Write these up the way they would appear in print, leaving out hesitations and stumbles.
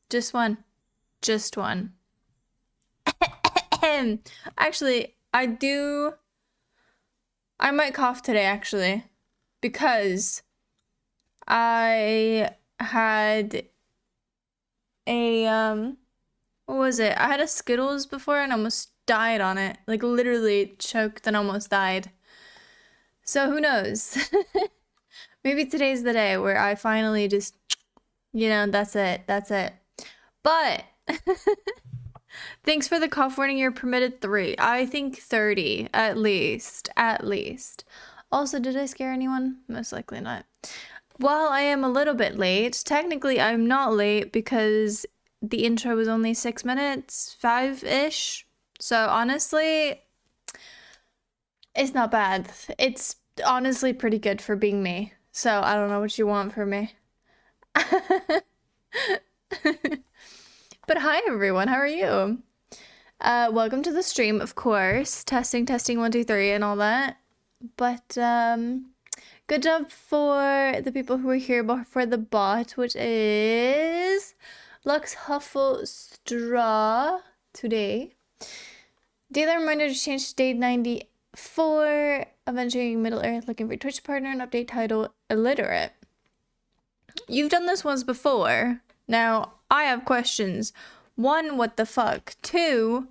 Just one. Just one. Actually, I might cough today, actually. Because I had a, what was it? I had a Skittles before and almost died on it. Like, literally choked and almost died. So, who knows? Maybe today's the day where I finally just, that's it. That's it. But thanks for the cough warning. You're permitted 3. I think 30 at least. At least. Also, did I scare anyone? Most likely not. While I am a little bit late, technically I'm not late because the intro was only 6 minutes, 5-ish. So honestly, it's not bad. It's honestly pretty good for being me. So I don't know what you want from me. But hi everyone, how are you? Welcome to the stream, of course. Testing, 1, 2, 3 and all that. But good job for the people who are here for the bot, which is Lux Huffle Straw today. Daily reminder to change to day 94. Avenging Middle Earth, looking for Twitch partner, and update title illiterate. You've done this once before. Now, I have questions. 1, what the fuck? 2,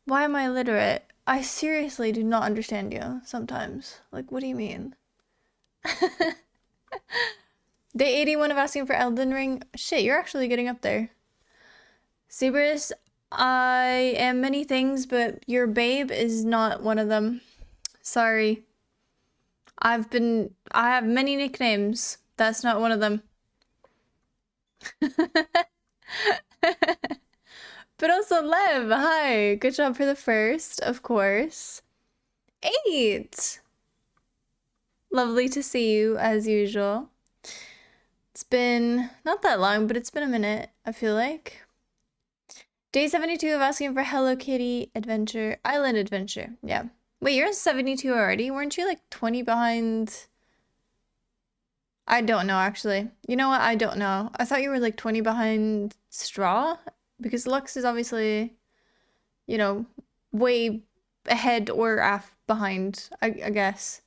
why am I illiterate? I seriously do not understand you sometimes. Like, what do you mean? Day 81 of asking for Elden Ring. Shit, you're actually getting up there. Cerberus, I am many things, but your babe is not one of them. Sorry. I have many nicknames. That's not one of them. But also Lev, hi. Good job for the first, of course. 8. Lovely to see you as usual. It's been not that long, but it's been a minute, I feel like. Day 72 of asking for Hello Kitty Adventure, Island Adventure. Yeah. Wait, you're 72 already? Weren't you like 20 behind? I don't know, actually. You know what? I don't know. I thought you were like 20 behind Straw, because Lux is obviously, way ahead or behind, I guess.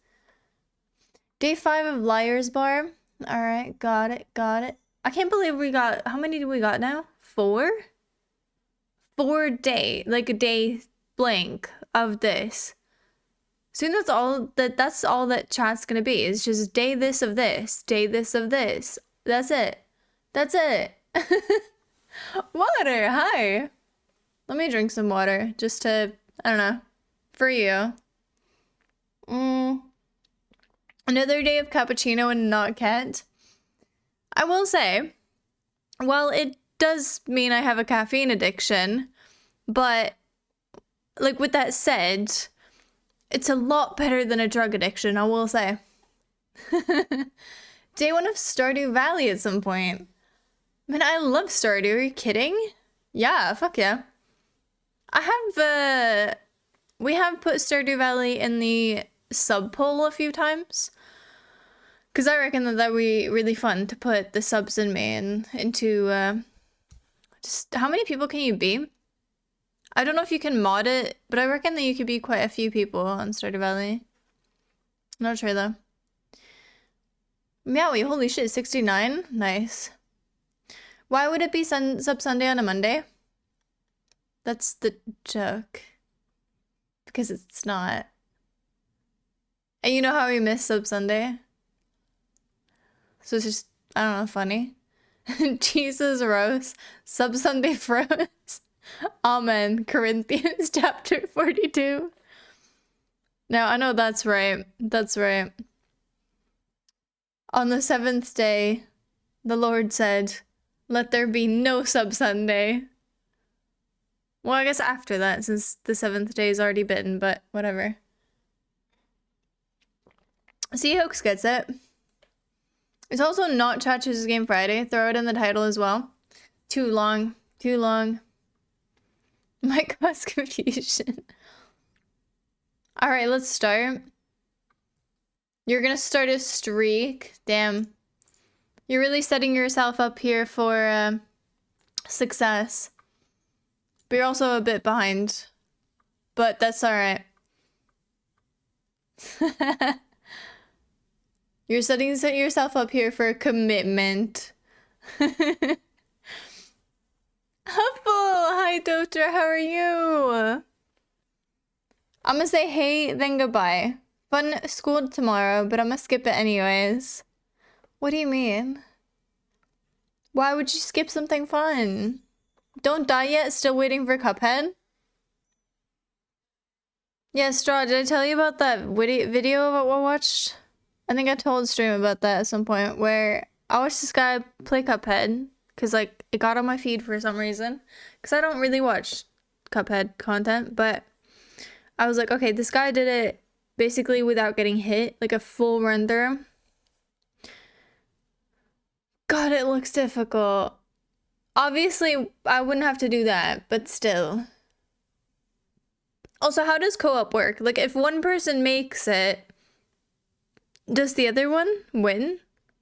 Day 5 of Liar's Bar. All right, got it. I can't believe we got, how many do we got now? 4? 4 day, like a day blank of this. Soon that's all that chat's gonna be. It's just day this of this, day this of this. That's it. Water, hi. Let me drink some water just to, I don't know, for you. Another day of cappuccino and not cat. I will say, well, it does mean I have a caffeine addiction, but like with that said, it's a lot better than a drug addiction, I will say. Day 1 of Stardew Valley at some point. Man, I love Stardew. Are you kidding? Yeah, fuck yeah. We have put Stardew Valley in the sub poll a few times. Because I reckon that would be really fun to put the subs and main into, just, how many people can you be? I don't know if you can mod it, but I reckon that you could be quite a few people on Stardew Valley. I'm not sure though. Meowie, holy shit, 69? Nice. Why would it be Sub Sunday on a Monday? That's the joke. Because it's not. And you know how we miss Sub Sunday? So it's just, I don't know, funny. Jesus rose. Sub Sunday froze. Amen. Corinthians chapter 42. Now, I know that's right. That's right. On the 7th day, the Lord said, let there be no Sub Sunday. Well, I guess after that, since the 7th day is already bitten, but whatever. Seahawks gets it. It's also not Chat Chooses Game Friday. Throw it in the title as well. Too long. Might cause confusion. Alright, let's start. You're gonna start a streak. Damn. You're really setting yourself up here for success. But you're also a bit behind. But that's alright. You're setting yourself up here for a commitment. Huffle! Hi, Doctor. How are you? I'm gonna say hey, then goodbye. Fun school tomorrow, but I'm gonna skip it anyways. What do you mean? Why would you skip something fun? Don't die yet? Still waiting for Cuphead? Yeah, Straw, did I tell you about that video that we watched? I think I told Stream about that at some point, where I watched this guy play Cuphead, because, like, it got on my feed for some reason. Because I don't really watch Cuphead content, but I was like, okay, this guy did it basically without getting hit, like a full run through. God, it looks difficult. Obviously, I wouldn't have to do that, but still. Also, how does co-op work? Like, if one person makes it, does the other one win?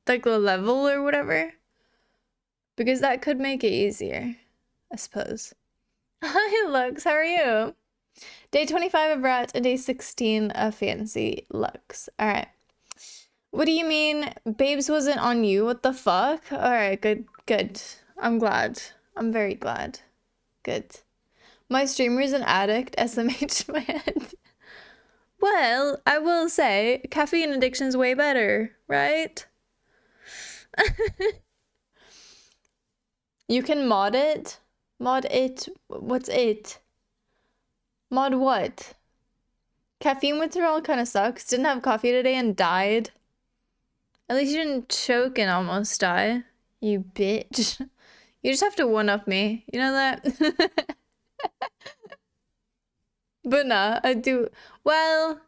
Like, the level or whatever? Because that could make it easier, I suppose. Hi, Lux, how are you? Day 25 of Rat and day 16 of Fancy Lux. Alright. What do you mean, Babes wasn't on you? What the fuck? Alright, good, good. I'm glad. I'm very glad. Good. My streamer's an addict, SMH my head. Well, I will say, caffeine addiction's way better, right? You can mod it? Mod it? What's it? Mod what? Caffeine withdrawal kind of sucks. Didn't have coffee today and died. At least you didn't choke and almost die. You bitch. You just have to one-up me. You know that? But nah, I do. Well,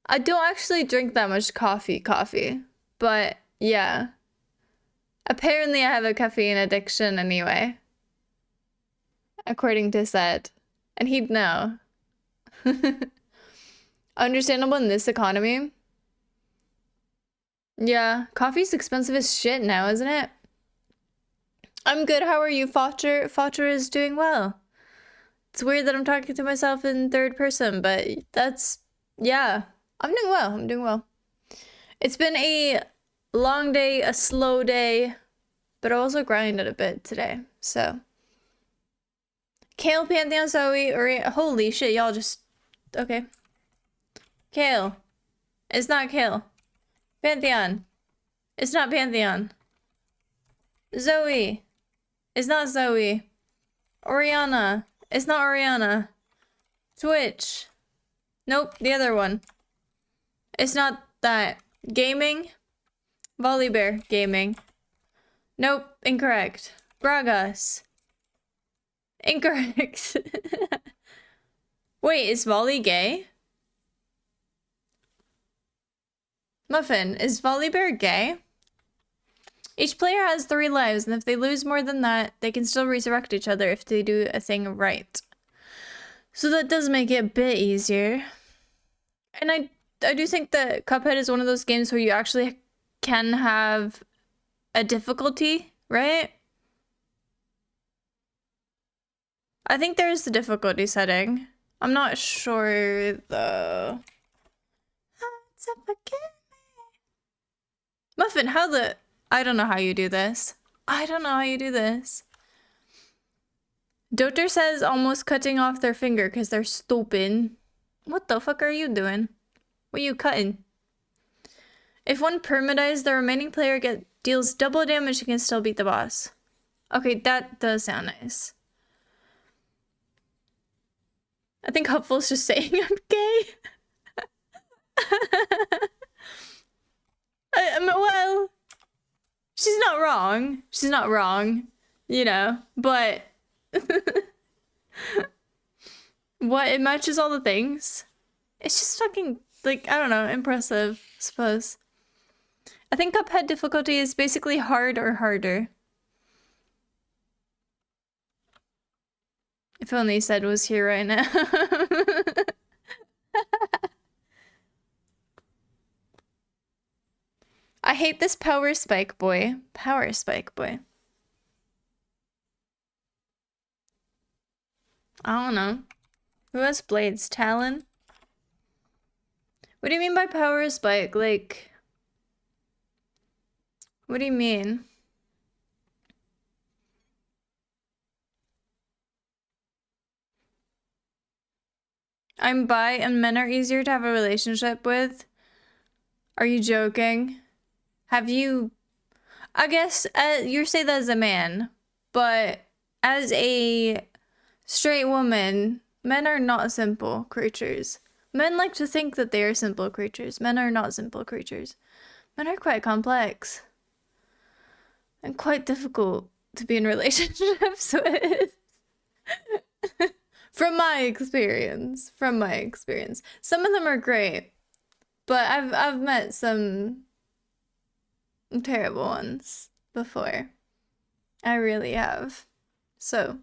I don't actually drink that much coffee. But yeah. Apparently I have a caffeine addiction anyway. According to Seth. And he'd know. Understandable in this economy. Yeah, coffee's expensive as shit now, isn't it? I'm good, how are you, Fotcher? Fotcher is doing well. It's weird that I'm talking to myself in third person, but that's, yeah. I'm doing well. It's been a long day, a slow day, but I also grinded a bit today, so. Kale, Pantheon, Zoe, or holy shit, y'all just, okay. Kale. It's not Kale. Pantheon. It's not Pantheon. Zoe. It's not Zoe. Oriana. It's not Oriana. Twitch. Nope, the other one. It's not that. Gaming. Volibear. Gaming. Nope, incorrect. Gragas. Incorrect. Wait, is Volley gay? Muffin, is Volibear gay? Each player has 3 lives, and if they lose more than that, they can still resurrect each other if they do a thing right. So that does make it a bit easier. And I do think that Cuphead is one of those games where you actually can have a difficulty, right? I think there's the difficulty setting. I'm not sure though. Muffin, how the... I don't know how you do this. Doter says almost cutting off their finger because they're stupid. What the fuck are you doing? What are you cutting? If one permadies, the remaining player deals double damage and can still beat the boss. Okay, that does sound nice. I think Hopeful's just saying I'm gay. Well, she's not wrong. She's not wrong, you know, but what, it matches all the things. It's just fucking, like, I don't know, impressive, I suppose. I think Cuphead difficulty is basically hard or harder. If only Sed was here right now. I hate this power spike boy. Power spike boy. I don't know. Who has blades? Talon? What do you mean by power spike? Like, what do you mean? I'm bi and men are easier to have a relationship with? Are you joking? Have you... I guess you say that as a man, but as a straight woman, men are not simple creatures. Men like to think that they are simple creatures. Men are not simple creatures. Men are quite complex and quite difficult to be in relationships with. From my experience. Some of them are great, but I've met some terrible ones before. I really have. So.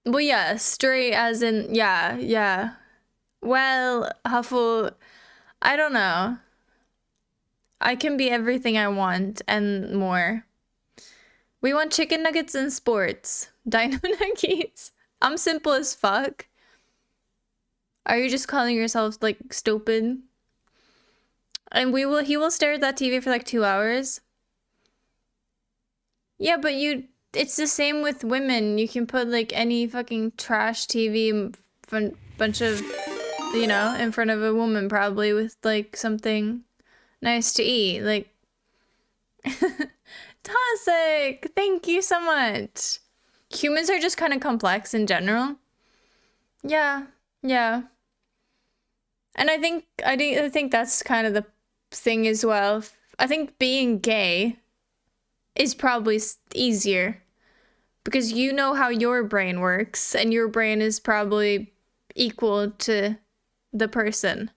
Well, yeah, straight as in, yeah. Well, Huffle, I don't know. I can be everything I want and more. We want chicken nuggets and sports. Dino nuggies. I'm simple as fuck. Are you just calling yourself, like, stupid? And he will stare at that TV for like 2 hours. Yeah, but it's the same with women. You can put like any fucking trash TV bunch of, you know, in front of a woman probably with like something nice to eat. Like, Toxic, thank you so much. Humans are just kind of complex in general. Yeah. And I think that's kind of the thing as well. I think being gay is probably easier because you know how your brain works and your brain is probably equal to the person.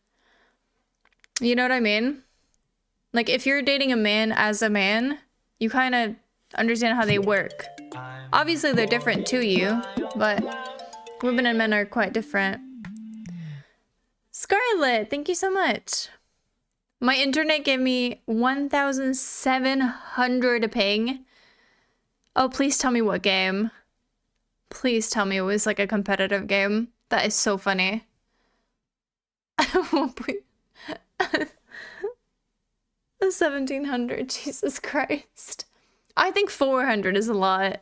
You know what I mean? Like if you're dating a man as a man, you kind of understand how they work. Obviously they're different to you, but women and men are quite different. Scarlett, thank you so much. My internet gave me 1,700 a ping. Oh, please tell me what game. Please tell me it was like a competitive game. That is so funny. 1,700, Jesus Christ. I think 400 is a lot.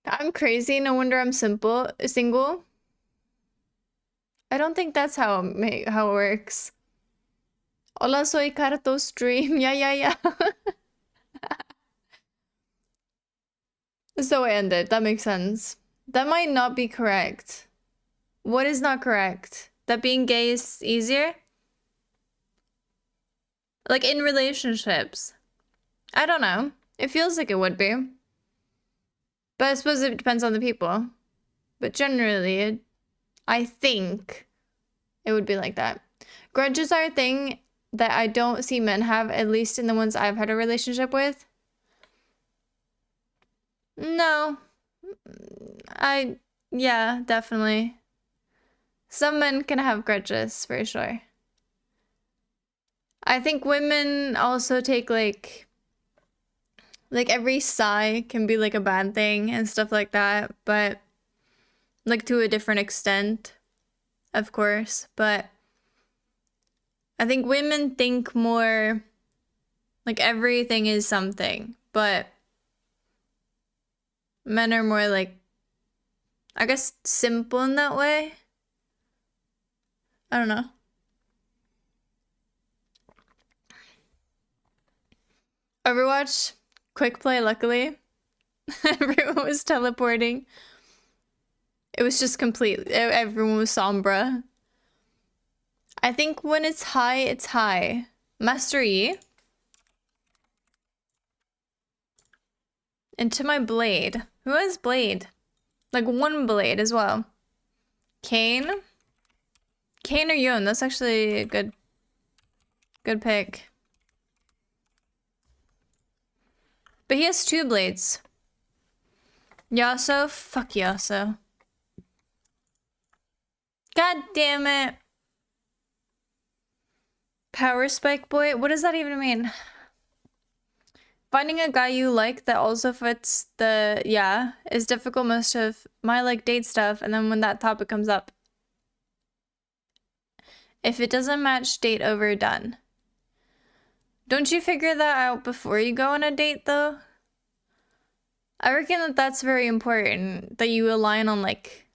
I'm crazy, no wonder I'm single. I don't think that's how it works. Hola, soy Carto Stream. Yeah. So it ended. That makes sense. That might not be correct. What is not correct? That being gay is easier? Like in relationships. I don't know. It feels like it would be. But I suppose it depends on the people. But generally, I think it would be like that. Grudges are a thing that I don't see men have, at least in the ones I've had a relationship with. No. Yeah, definitely. Some men can have grudges, for sure. I think women also take like every sigh can be like a bad thing and stuff like that, but like to a different extent, of course. But I think women think more like everything is something, but men are more like, I guess, simple in that way. I don't know. Overwatch, quick play, luckily. Everyone was teleporting. It was just complete. Everyone was Sombra. I think when it's high, it's high. Master E. Into my blade. Who has blade? Like one blade as well. Kane? Kane or Yone? That's actually a good pick. But he has 2 blades. Yasuo? Fuck Yasuo. God damn it. Power spike boy? What does that even mean? Finding a guy you like that also fits the, yeah, is difficult most of my, like, date stuff, and then when that topic comes up. If it doesn't match, date over, done. Don't you figure that out before you go on a date, though? I reckon that that's very important, that you align on, like,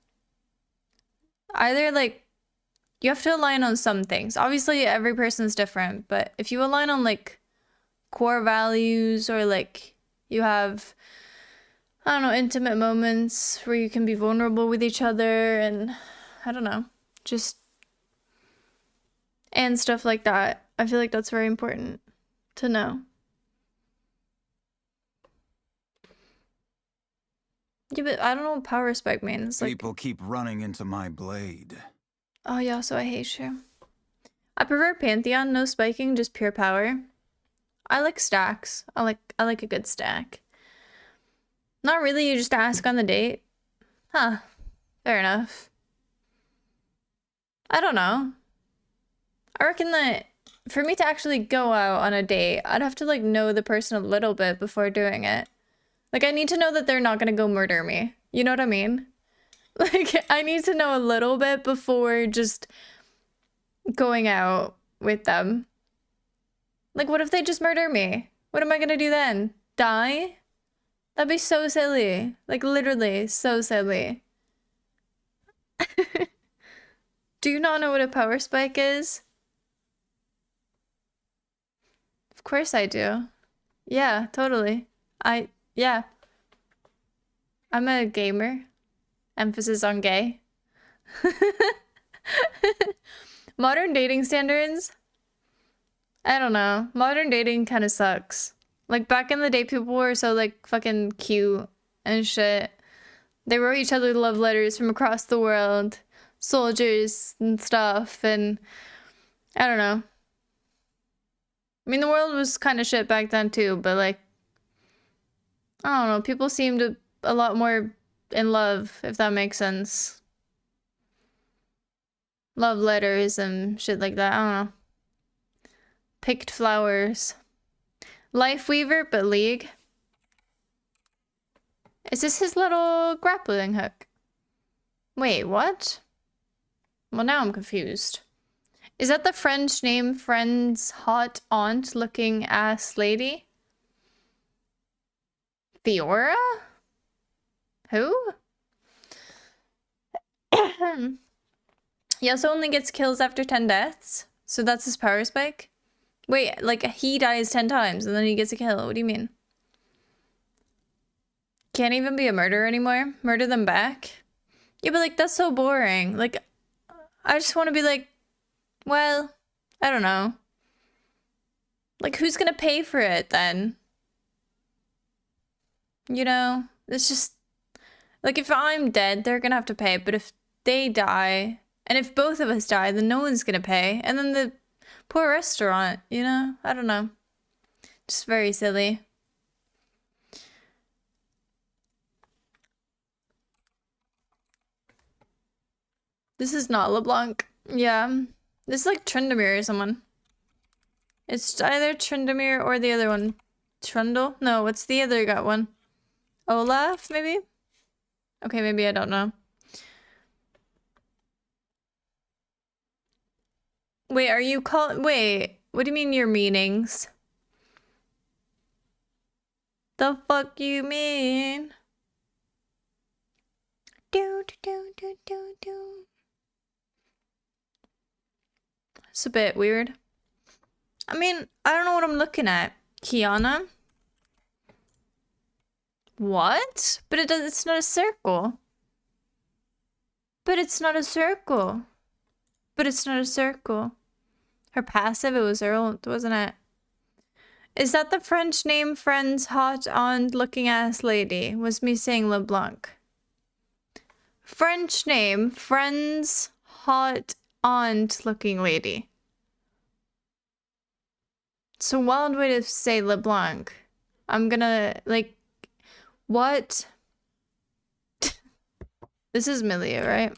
either, like, you have to align on some things. Obviously, every person's different, but if you align on, like, core values, or like you have, I don't know, intimate moments where you can be vulnerable with each other, and I don't know, just and stuff like that. I feel like that's very important to know. Yeah, but I don't know what power spike means. Like, people keep running into my blade. Oh yeah, so I hate you. I prefer Pantheon, no spiking, just pure power. I like stacks. I like a good stack. Not really, you just ask on the date. Huh. Fair enough. I don't know. I reckon that for me to actually go out on a date, I'd have to like know the person a little bit before doing it. Like I need to know that they're not gonna go murder me. You know what I mean? Like I need to know a little bit before just going out with them. Like what if they just murder me? What am I gonna do then? Die? That'd be so silly. Like literally so silly. Do you not know what a power spike is? Of course I do. Yeah, totally. Yeah. I'm a gamer. Emphasis on gay. Modern dating standards? I don't know. Modern dating kind of sucks. Like back in the day, people were so like fucking cute and shit. They wrote each other love letters from across the world. Soldiers and stuff, and I don't know. I mean, the world was kind of shit back then too, but like, I don't know, people seemed a lot more in love, if that makes sense. Love letters and shit like that, I don't know. Picked flowers. Life Weaver, but League. Is this his little grappling hook? Wait, what? Well, now I'm confused. Is that the French name Friend's hot aunt looking ass lady? Fiora? Who? He also only gets kills after 10 deaths. So that's his power spike? Wait, like he dies 10 times and then he gets a kill. What do you mean? Can't even be a murderer anymore? Murder them back? Yeah, but like that's so boring. Like, I just want to be like, well, I don't know. Like, who's gonna pay for it then? You know, it's just like if I'm dead, they're gonna have to pay. But if they die, and if both of us die, then no one's gonna pay. And then the poor restaurant, you know? I don't know. Just very silly. This is not LeBlanc. Yeah. This is like Tryndamere or someone. It's either Tryndamere or the other one. Trundle? No, what's the other got one? Olaf, maybe? Okay, maybe I don't know. Wait, are you wait, what do you mean your meanings? The fuck you mean? Do do do do do do. It's a bit weird. I mean, I don't know what I'm looking at. Kiana? What? But it's not a circle. But it's not a circle. But it's not a circle. Her passive, it was her ult, wasn't it? Is that the French name Friend's hot aunt looking ass lady? Was me saying LeBlanc. French name Friend's hot aunt looking lady. It's a wild way to say LeBlanc. I'm gonna, like, what? This is Milia, right?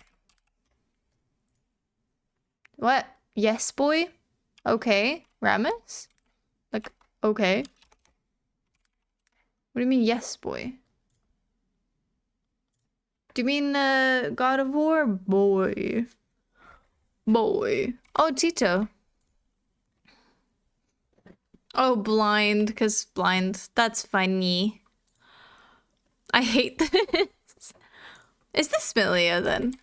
What? Yes, boy? Okay. Ramus? Like, okay. What do you mean, yes, boy? Do you mean, God of War? Boy. Boy. Oh, Tito. Oh, blind, because blind. That's funny. I hate this. Is this Milia, then?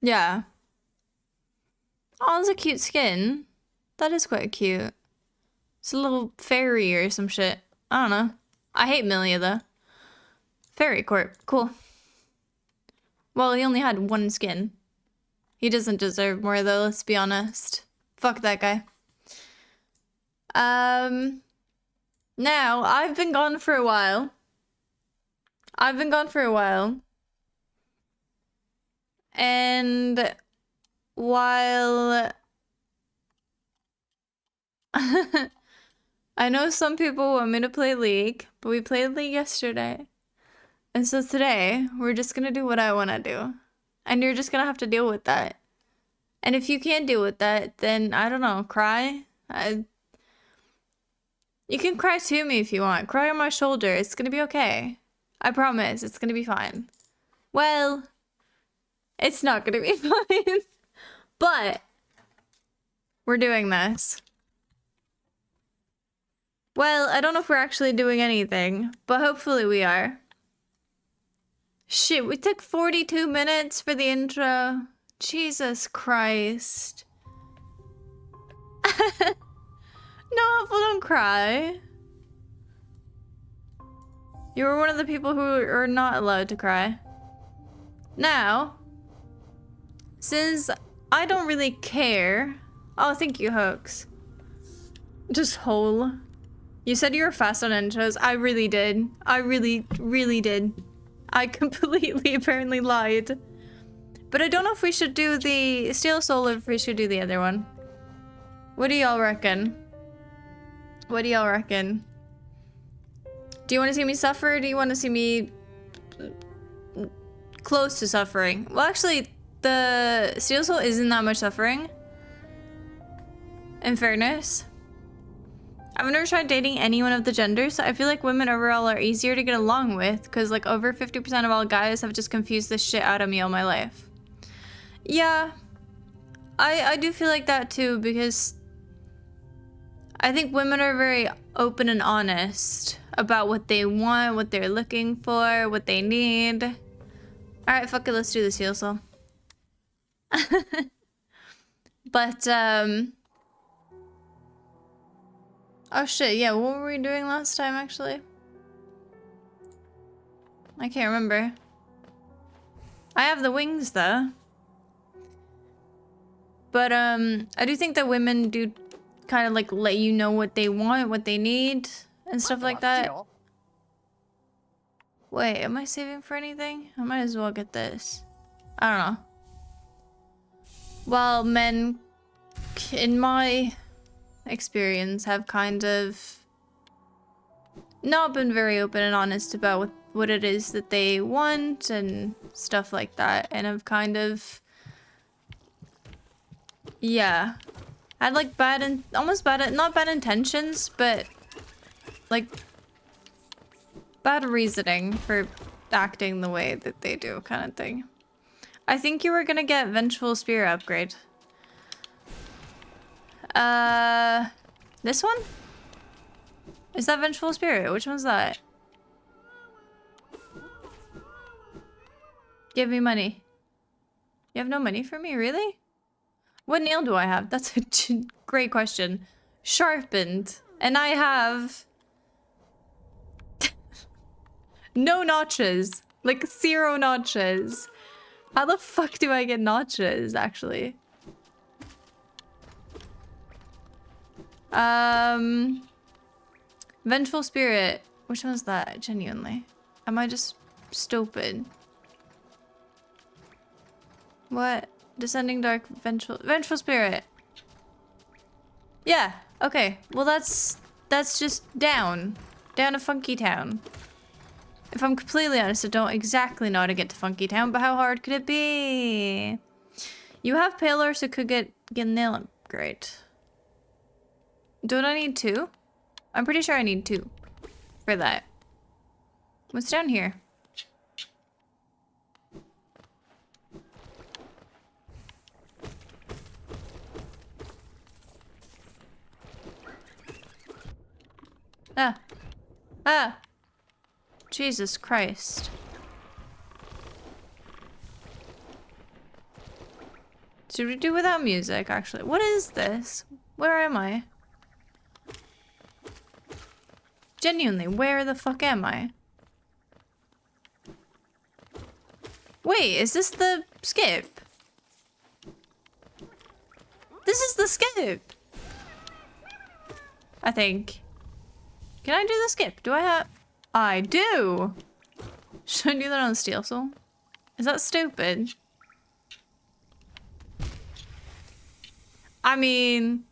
Yeah. Oh, that's a cute skin. That is quite cute. It's a little fairy or some shit. I don't know. I hate Milia, though. Fairy Corp. Cool. Well, he only had one skin. He doesn't deserve more, though, let's be honest. Fuck that guy. Now, I've been gone for a while. And while I know some people want me to play League, but we played League yesterday. And so today, we're just gonna do what I wanna do. And you're just gonna have to deal with that. And if you can't deal with that, then I don't know, cry. You can cry to me if you want. Cry on my shoulder. It's gonna be okay. I promise, it's gonna be fine. Well, it's not gonna be fine. But we're doing this. Well, I don't know if we're actually doing anything, but hopefully we are. Shit, we took 42 minutes for the intro. Jesus Christ. No, Huffle, don't cry. You were one of the people who are not allowed to cry. Now, since I don't really care. Oh, thank you, Hoax. Just whole. You said you were fast on intros. I really did. I really, really did. I completely apparently lied. But I don't know if we should do the Steel Soul or if we should do the other one. What do y'all reckon? What do y'all reckon? Do you want to see me suffer or do you want to see me close to suffering? Well, actually, the Steel Soul isn't that much suffering. In fairness. I've never tried dating anyone of the gender, so I feel like women overall are easier to get along with because like over 50% of all guys have just confused the shit out of me all my life. Yeah, I do feel like that too because I think women are very open and honest about what they want, what they're looking for, what they need. Alright, fuck it, let's do the Steel Soul. But, oh shit, yeah, what were we doing last time, actually? I can't remember. I have the wings, though. But, I do think that women do kind of, like, let you know what they want, what they need, and stuff like that. Wait, am I saving for anything? I might as well get this. I don't know. Well, men, in my experience, have kind of not been very open and honest about what it is that they want and stuff like that, and have kind of, yeah, had like not bad intentions, but like bad reasoning for acting the way that they do, kind of thing. I think you were gonna get Vengeful Spear upgrade. This one? Is that Vengeful Spirit? Which one's that? Give me money. You have no money for me, really? What nail do I have? That's a great question. Sharpened. And I have no notches. Like 0 notches. How the fuck do I get notches, actually? Vengeful Spirit. Which one's that, genuinely? Am I just stupid? What? Descending Dark Vengeful Spirit. Yeah, okay. Well, that's just down. Down to Funky Town. If I'm completely honest, I don't exactly know how to get to Funky Town, but how hard could it be? You have Paler, so could get Get a nail upgrade. Don't I need 2? I'm pretty sure I need 2 for that. What's down here? Ah. Ah. Jesus Christ. Should we do without music, actually? What is this? Where am I? Genuinely, where the fuck am I? Wait, is this the skip? This is the skip! I think. Can I do the skip? Do I have... I do! Should I do that on Steel Soul? Is that stupid? I mean...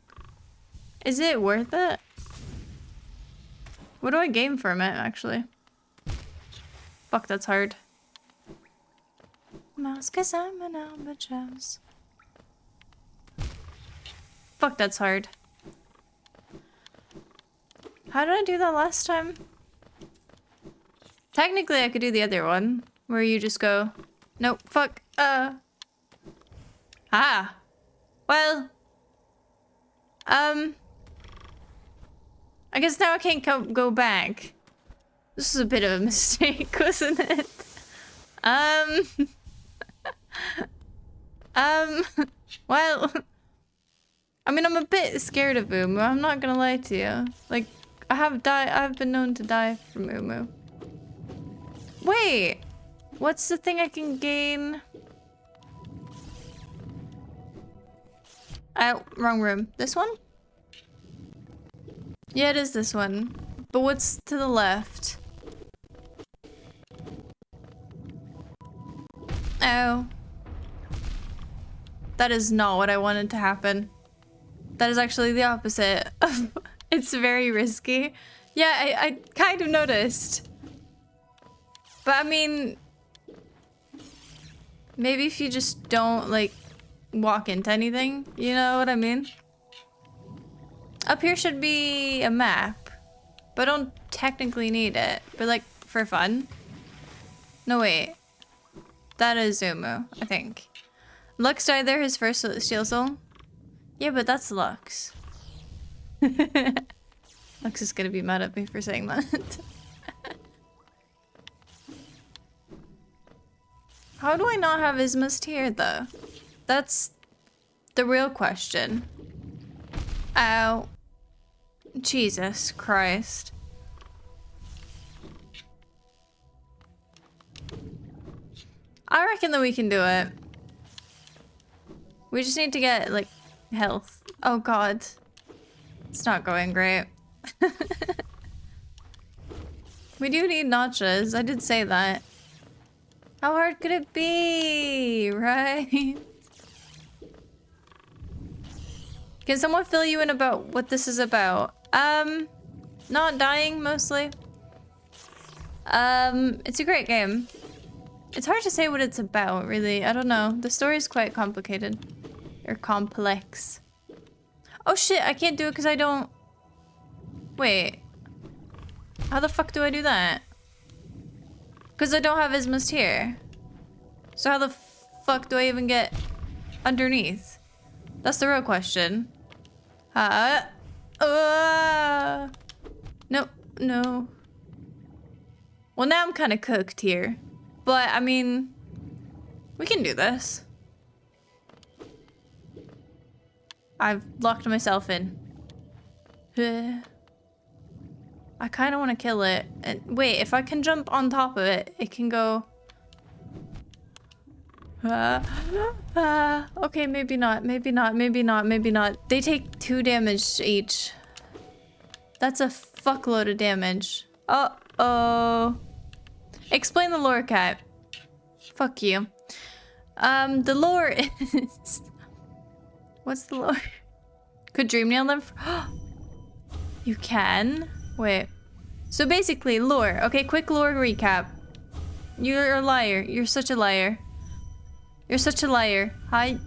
Is it worth it? What do I gain from it, actually? Fuck, that's hard. Mouse, 'cause I'm an albatross. Fuck, that's hard. How did I do that last time? Technically, I could do the other one, where you just go, nope, fuck, Ah. Well. I guess now I can't go back. This is a bit of a mistake, wasn't it? Well, I mean, I'm a bit scared of Umu. I'm not gonna lie to you. Like, I've been known to die from Umu. Wait, what's the thing I can gain? Oh, wrong room. This one? Yeah, it is this one. But what's to the left? Oh. That is not what I wanted to happen. That is actually the opposite. It's very risky. Yeah, I kind of noticed. But I mean... Maybe if you just don't, like, walk into anything, you know what I mean? Up here should be a map. But I don't technically need it. But, like, for fun. No, wait. That is Umu, I think. Lux died there, his first Steel Soul. Yeah, but that's Lux. Lux is gonna be mad at me for saying that. How do I not have Isma's tear, though? That's the real question. Ow. Jesus Christ. I reckon that we can do it. We just need to get, like, health. Oh god. It's not going great. We do need notches. I did say that. How hard could it be, right? Can someone fill you in about what this is about? Not dying, mostly. It's a great game. It's hard to say what it's about, really. I don't know. The story's quite complicated. Or complex. Oh shit, I can't do it because I don't... Wait. How the fuck do I do that? Because I don't have Isma's tear. So how the fuck do I even get underneath? That's the real question. Nope, no. Well, now I'm kind of cooked here. But, I mean, we can do this. I've locked myself in. I kind of want to kill it. And wait, if I can jump on top of it, it can go... okay, maybe not, maybe not, maybe not, maybe not. They take 2 damage each. That's a fuckload of damage. Uh-oh. Explain the lore, Cat. Fuck you. The lore is... What's the lore? Could Dreamnail live? You can? Wait. So basically, lore. Okay, quick lore recap. You're a liar. You're such a liar. You're such a liar. Hi.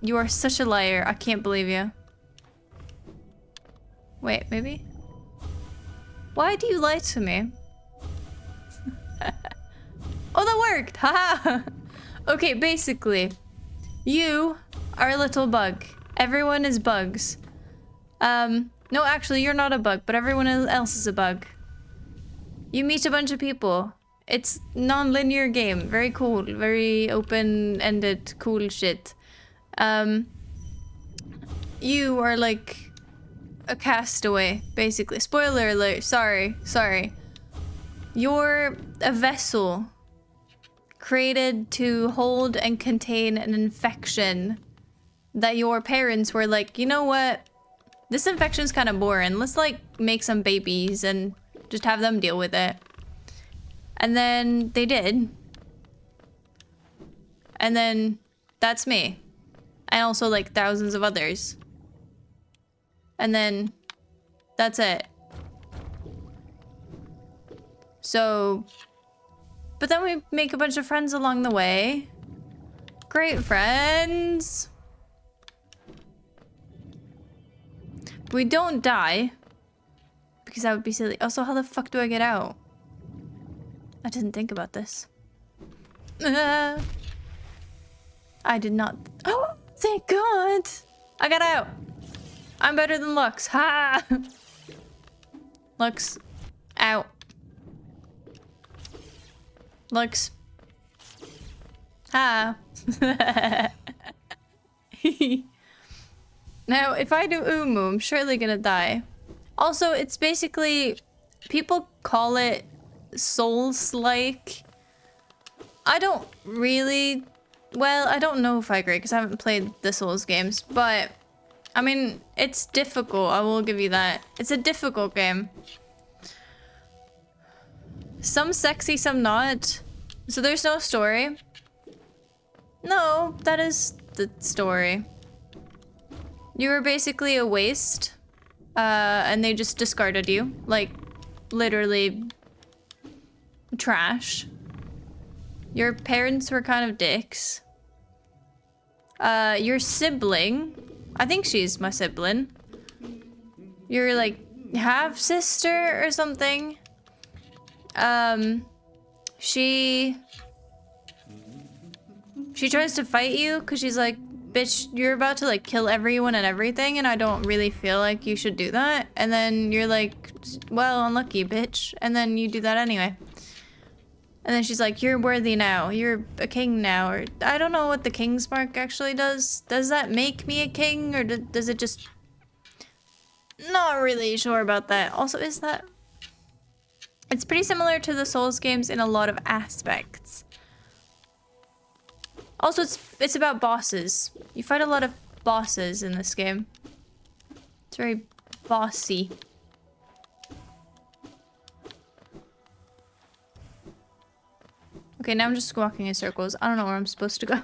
You are such a liar. I can't believe you. Wait, maybe? Why do you lie to me? Oh, that worked! Haha! Okay, basically, you are a little bug. Everyone is bugs. No, actually, you're not a bug, but everyone else is a bug. You meet a bunch of people. It's non-linear game. Very cool. Very open-ended, cool shit. You are like a castaway, basically. Spoiler alert. Sorry. You're a vessel created to hold and contain an infection that your parents were like, you know what? This infection's kind of boring. Let's like make some babies and just have them deal with it. And then they did. And then that's me. And also like thousands of others. And then that's it. So, but then we make a bunch of friends along the way. Great friends. We don't die. Because that would be silly. Also, how the fuck do I get out? I didn't think about this. I did not. Oh, thank God. I got out. I'm better than Lux. Ha! Lux. Out. Lux. Ha. Now, if I do Umu, I'm surely gonna die. Also, it's basically... People call it Souls-like. I don't really... Well, I don't know if I agree, because I haven't played the Souls games, but... I mean, it's difficult, I will give you that. It's a difficult game. Some sexy, some not. So there's no story. No, that is the story. You were basically a waste. And they just discarded you. Like, literally... trash. Your parents were kind of dicks. Your sibling... I think she's my sibling. Your, like, half-sister or something. She tries to fight you because she's like, bitch, you're about to, like, kill everyone and everything, and I don't really feel like you should do that. And then you're like, well, unlucky, bitch. And then you do that anyway. And then she's like, you're worthy now. You're a king now. Or I don't know what the king's mark actually does. Does that make me a king? Or does it just... Not really sure about that. Also, is that... It's pretty similar to the Souls games in a lot of aspects. Also, it's about bosses. You fight a lot of bosses in this game. It's very bossy. Okay, now I'm just walking in circles. I don't know where I'm supposed to go.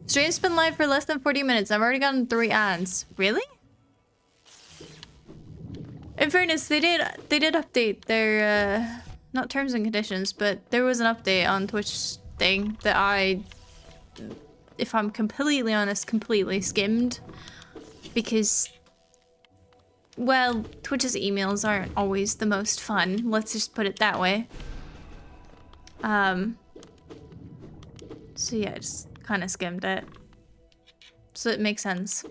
Stream's been live for less than 40 minutes. I've already gotten 3 ads. Really? In fairness, they did update their not terms and conditions, but there was an update on Twitch thing that I, if I'm completely honest, completely skimmed because, well, Twitch's emails aren't always the most fun. Let's just put it that way. So yeah, I just kind of skimmed it. So it makes sense.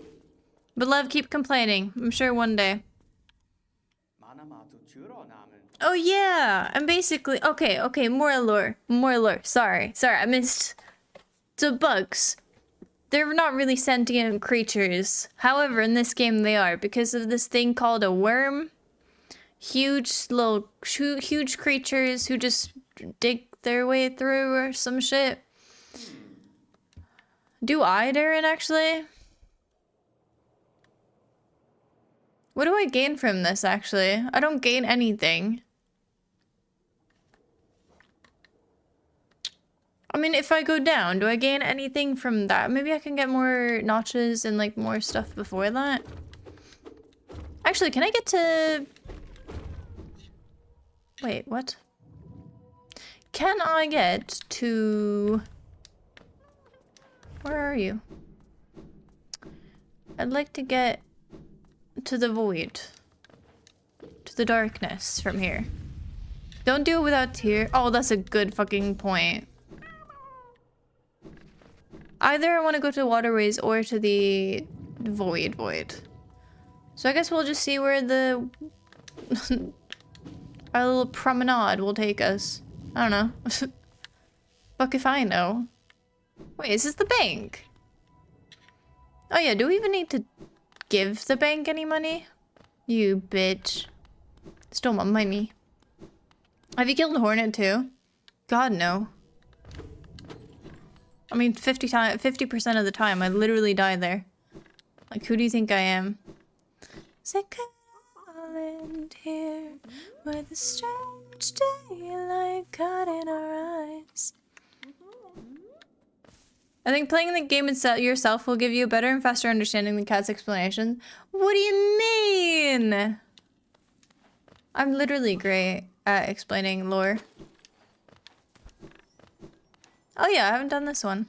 But love, keep complaining. I'm sure one day. Oh yeah, and basically, okay, more lore. Sorry, I missed. So bugs, they're not really sentient creatures. However, in this game they are because of this thing called a worm. Huge creatures who just dig their way through or some shit. Do I, Darren, actually? What do I gain from this, actually? I don't gain anything. I mean, if I go down, do I gain anything from that? Maybe I can get more notches and, like, more stuff before that? Actually, can I get to... Wait, what? Can I get to... Where are you? I'd like to get to the void. To the darkness from here. Don't do it without tear. Oh, that's a good fucking point. Either I want to go to the waterways or to the void. So I guess we'll just see where the our little promenade will take us. I don't know. Fuck if I know. Wait, is this the bank? Oh yeah, do we even need to give the bank any money? You bitch. Stole my money. Have you killed a hornet too? God, no. I mean, 50% of the time, I literally die there. Like, who do you think I am? Sick island here, where the strange daylight caught in our eyes. I think playing the game itself yourself will give you a better and faster understanding than Cat's explanation. What do you mean? I'm literally great at explaining lore. Oh yeah, I haven't done this one.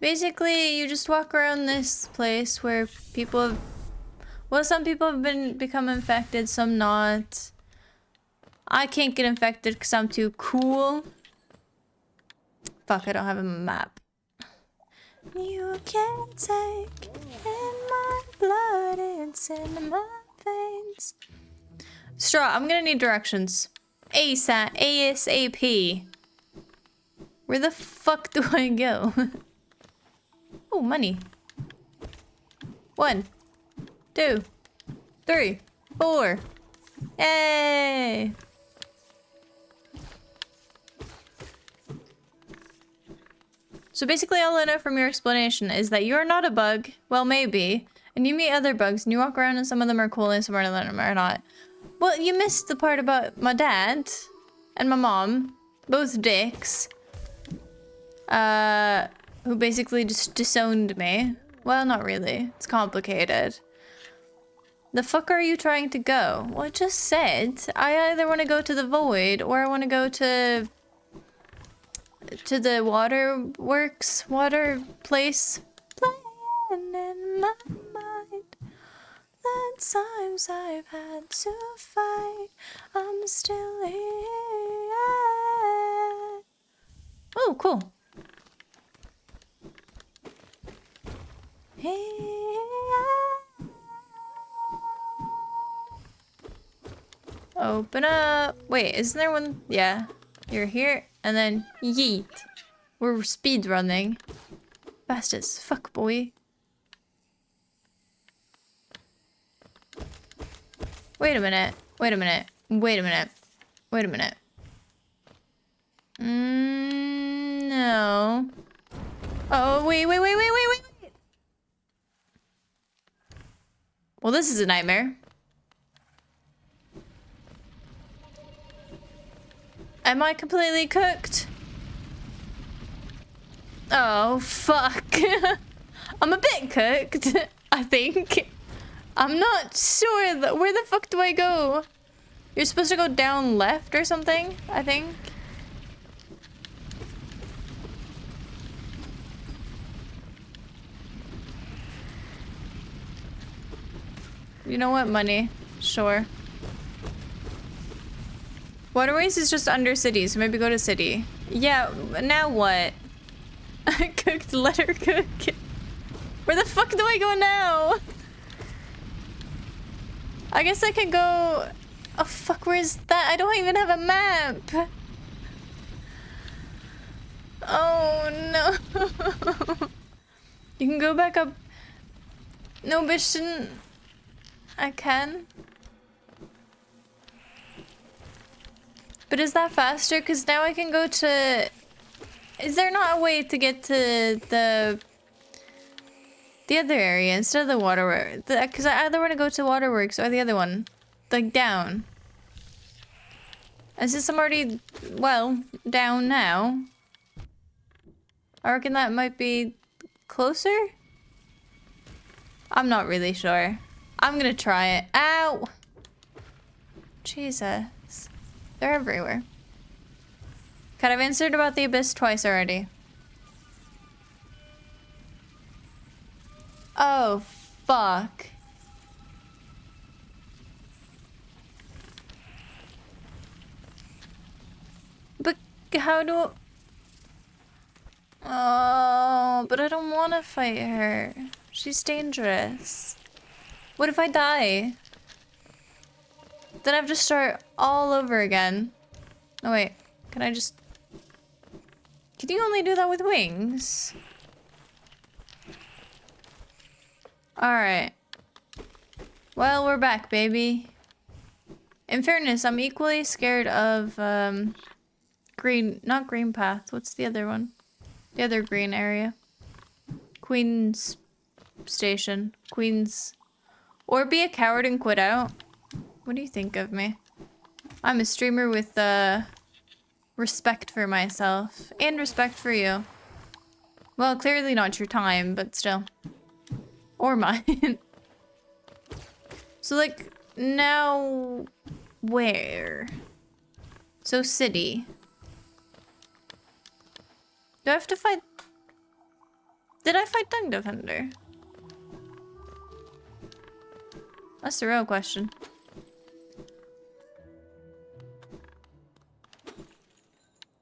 Basically, you just walk around this place where people have... Well, some people have become infected, some not. I can't get infected because I'm too cool. Fuck, I don't have a map. You can't take in my blood, it's in my veins. Straw, I'm gonna need directions. ASAP. Where the fuck do I go? Oh, money. 1, 2, 3, 4. Yay! So basically all I know from your explanation is that you're not a bug. Well, maybe. And you meet other bugs and you walk around and some of them are cool and some of them are not. Well, you missed the part about my dad and my mom. Both dicks. Who basically just disowned me. Well, not really. It's complicated. The fuck are you trying to go? Well, I just said I either want to go to the void or I want to go to the water place. Playing in my mind. The times I've had to fight, I'm still here. Oh, cool. Open up. Wait, isn't there one? Yeah. You're here, and then yeet. We're speed running. Fast as fuck, boy. Wait a minute. Wait a minute. Wait a minute. Wait a minute. No. Oh, wait. Well, this is a nightmare. Am I completely cooked? Oh, fuck. I'm a bit cooked, I think. I'm not sure. Where the fuck do I go? You're supposed to go down left or something, I think. You know what? Money. Sure. Waterways is just under city, so maybe go to city. Yeah, now what? I cooked, let her cook. Where the fuck do I go now? I guess I could go... Oh fuck, where's that? I don't even have a map. Oh no. You can go back up. No, but shouldn't... I can. But is that faster? Because now I can go to... Is there not a way to get to the other area instead of the waterworks? Because I either want to go to waterworks or the other one. Like down. Is this I'm already, well, down now? I reckon that might be closer? I'm not really sure. I'm gonna try it. Ow! Jesus. They're everywhere. God, I've answered about the abyss twice already. Oh, fuck. But how do... Oh, but I don't want to fight her. She's dangerous. What if I die? Then I have to start all over again. Oh, wait. Can I just... Can you only do that with wings? Alright. Well, we're back, baby. In fairness, I'm equally scared of, green... Not green path. What's the other one? The other green area. Queen's Station. Queen's... Or be a coward and quit out. What do you think of me? I'm a streamer with, respect for myself. And respect for you. Well, clearly not your time, but still. Or mine. So, like, now... Where? So, city. Do I have to fight... Did I fight Dung Defender? That's the real question.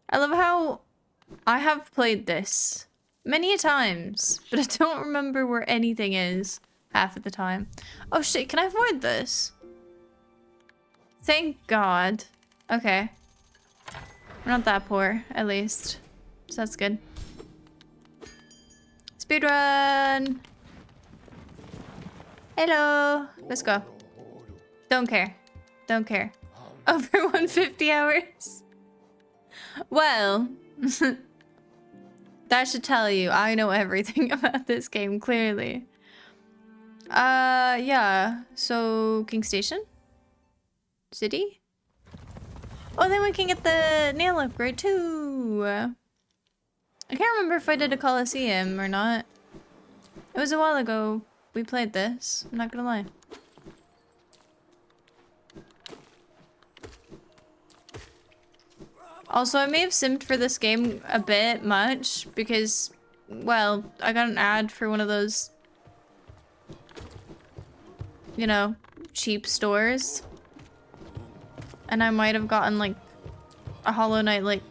I love how I have played this many a times, but I don't remember where anything is half of the time. Oh shit, can I avoid this? Thank God. Okay. We're not that poor, at least. So that's good. Speedrun! Hello! Let's go. Don't care. Don't care. Over 150 hours? Well, that should tell you I know everything about this game, clearly. Yeah. So, King Station? City? Oh, then we can get the nail upgrade too. I can't remember if I did a Coliseum or not. It was a while ago we played this, I'm not gonna lie. Also, I may have simped for this game a bit much because, well, I got an ad for one of those, you know, cheap stores. And I might have gotten, like, a Hollow Knight, like,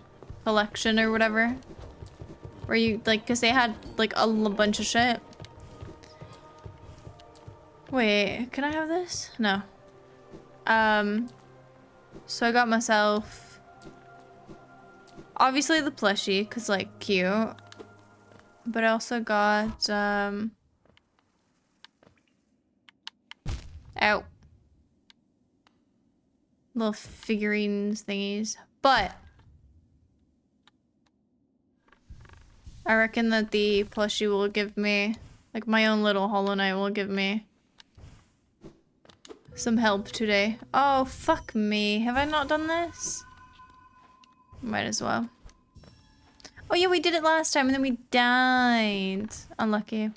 collection or whatever. Where you, like, because they had, like, a bunch of shit. Wait, can I have this? No. So I got myself... Obviously the plushie, because, like, cute. But I also got, Ow. Little figurines thingies. But... I reckon that the plushie will give me... Like, my own little Hollow Knight will give me... some help today. Oh, fuck me. Have I not done this? Might as well. Oh yeah, we did it last time and then we died. Unlucky.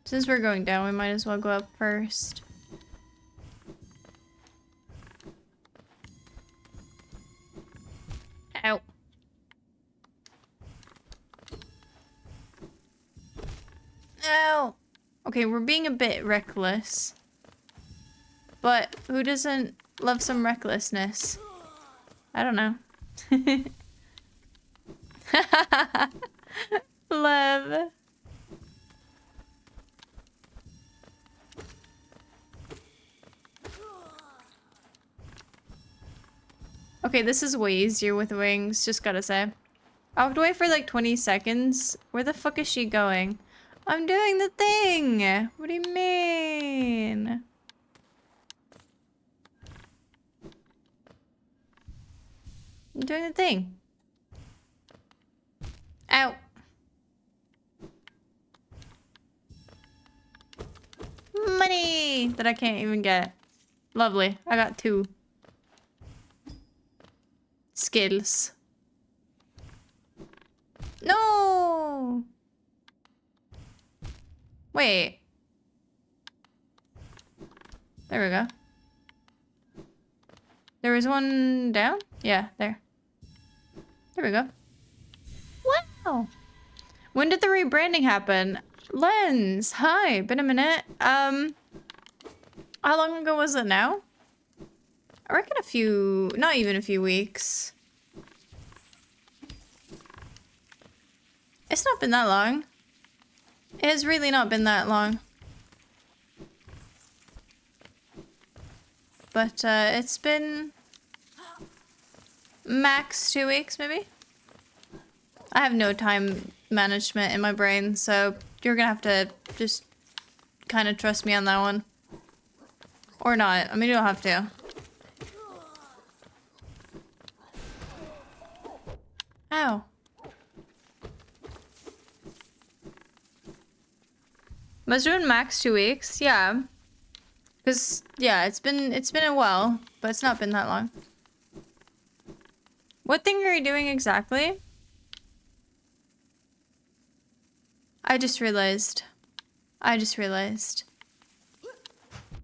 Since we're going down, we might as well go up first. Ow. Ow. Okay, we're being a bit reckless. But who doesn't love some recklessness? I don't know. Love. Okay, this is way easier with wings, just gotta say. I walked away for like 20 seconds. Where the fuck is she going? I'm doing the thing! What do you mean? I'm doing the thing. Ow. Money that I can't even get. Lovely. I got 2. Skills. No! Wait. There we go. There was one down? Yeah, there. There we go. Wow. When did the rebranding happen? Lens, hi, been a minute. How long ago was it now? I reckon not even a few weeks. It's not been that long. It has really not been that long. But, it's been max 2 weeks, maybe? I have no time management in my brain, so you're gonna have to just kind of trust me on that one. Or not. I mean, you don't have to. Ow. Was doing max 2 weeks? Yeah. Cause yeah, it's been a while, but it's not been that long. What thing are you doing exactly? I just realized.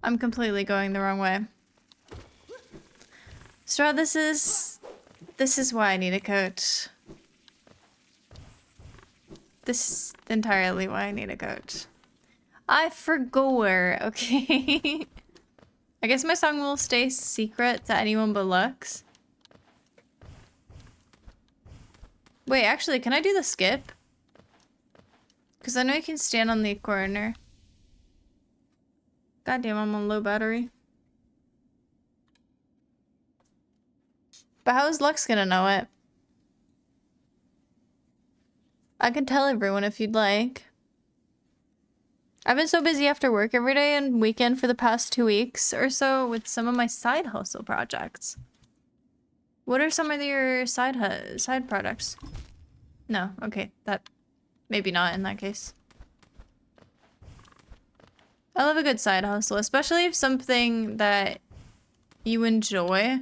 I'm completely going the wrong way. Straw, this is why I need a coach. This is entirely why I need a coach. I forgot, okay? I guess my song will stay secret to anyone but Lux. Wait, actually, can I do the skip? Because I know you can stand on the corner. Goddamn, I'm on low battery. But how is Lux gonna know it? I can tell everyone if you'd like. I've been so busy after work every day and weekend for the past 2 weeks or so with some of my side hustle projects. What are some of your side projects? No, okay, that maybe not in that case. I love a good side hustle, especially if something that you enjoy.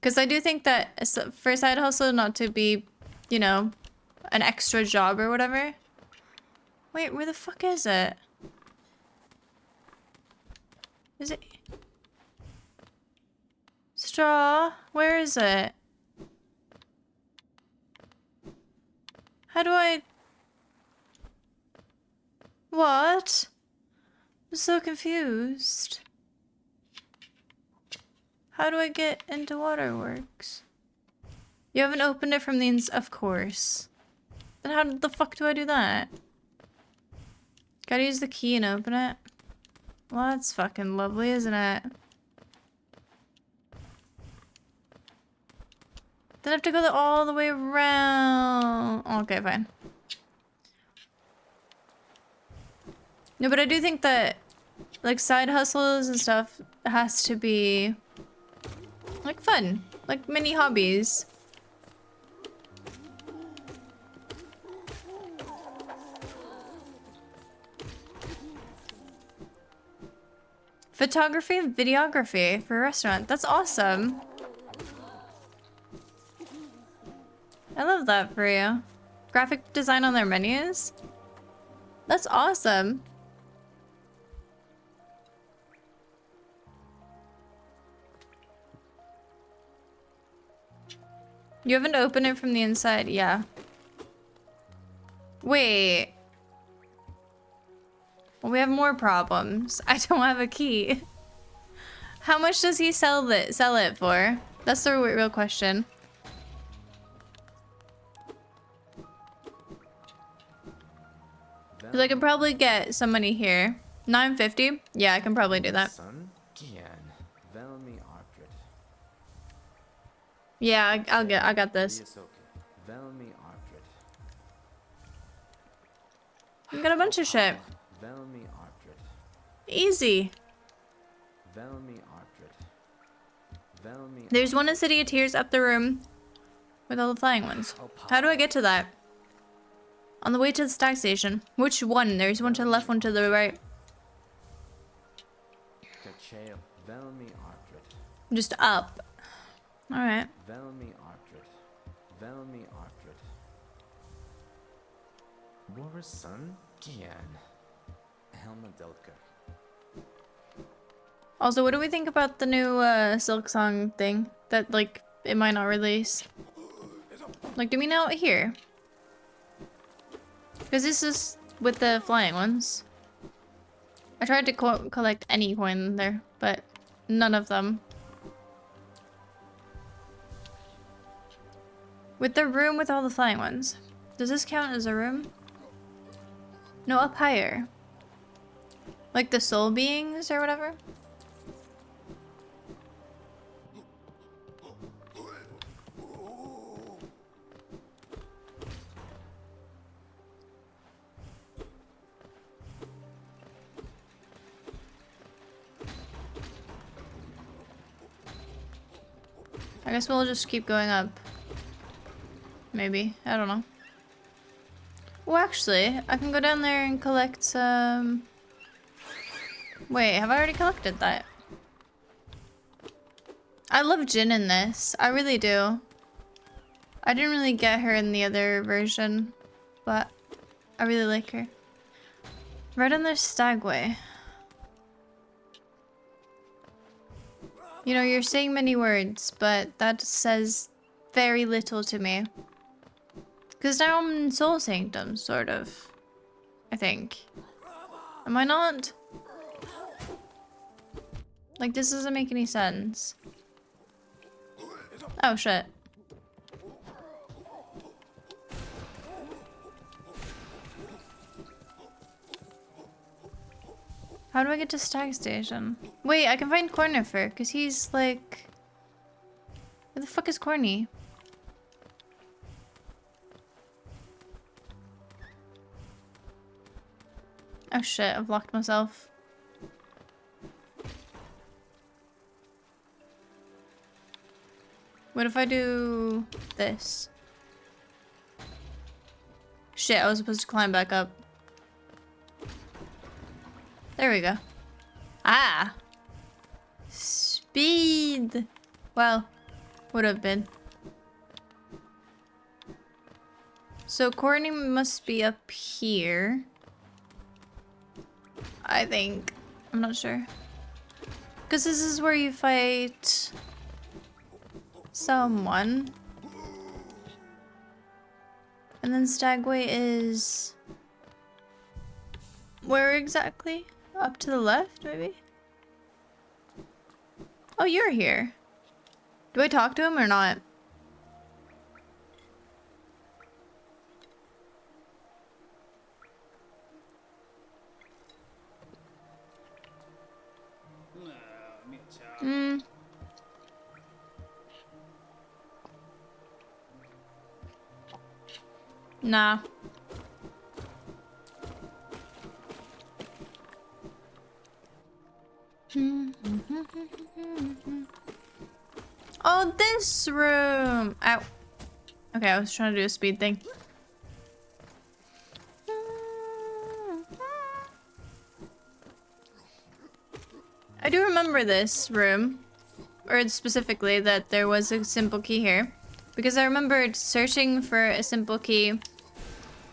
Because I do think that for a side hustle not to be, you know, an extra job or whatever. Wait, where the fuck is it? Is it? Straw? Where is it? How do I... What? I'm so confused. How do I get into Waterworks? You haven't opened it from the of course. Then how the fuck do I do that? Gotta use the key and open it. Well, that's fucking lovely, isn't it? Then I have to go all the way around. Okay, fine. No, but I do think that, like, side hustles and stuff has to be, like, fun. Like, mini hobbies. Photography and videography for a restaurant. That's awesome. I love that for you. Graphic design on their menus. That's awesome. You haven't opened it from the inside? Yeah. Wait. Well, we have more problems. I don't have a key. How much does he sell it for? That's the real question. Because I could probably get some money here. 950? Yeah, I can probably do that. Yeah, I got this. I got a bunch of shit. Easy. There's one in City of Tears up the room with all the flying ones. How do I get to that? On the way to the stack station. Which one? There's one to the left, one to the right. Just up. Alright. Also, what do we think about the new Silk Song thing that like it might not release? Like, do we know it here? Because this is with the flying ones. I tried to collect any coin there, but none of them. With the room with all the flying ones. Does this count as a room? No, up higher. Like the soul beings or whatever? I guess we'll just keep going up. Maybe. I don't know. Well, actually, I can go down there and collect some... Wait, have I already collected that? I love Jin in this. I really do. I didn't really get her in the other version, but I really like her. Right on their Stagway. You know, you're saying many words, but that says very little to me. Because now I'm in Soul Sanctum, sort of. I think. Am I not? Like, this doesn't make any sense. Oh, shit. How do I get to Stag Station? Wait, I can find Cornifer, because he's like... Where the fuck is Corny? Oh shit, I've locked myself. What if I do this? Shit, I was supposed to climb back up. There we go. Ah! Speed! Well, would have been. So Courtney must be up here. I think. I'm not sure. Because this is where you fight someone. And then Stagway is... Where exactly? Up to the left, maybe? Oh, you're here. Do I talk to him or not? Hmm. Nah. Oh, this room! Ow. Okay, I was trying to do a speed thing. I do remember this room. Or specifically that there was a simple key here. Because I remembered searching for a simple key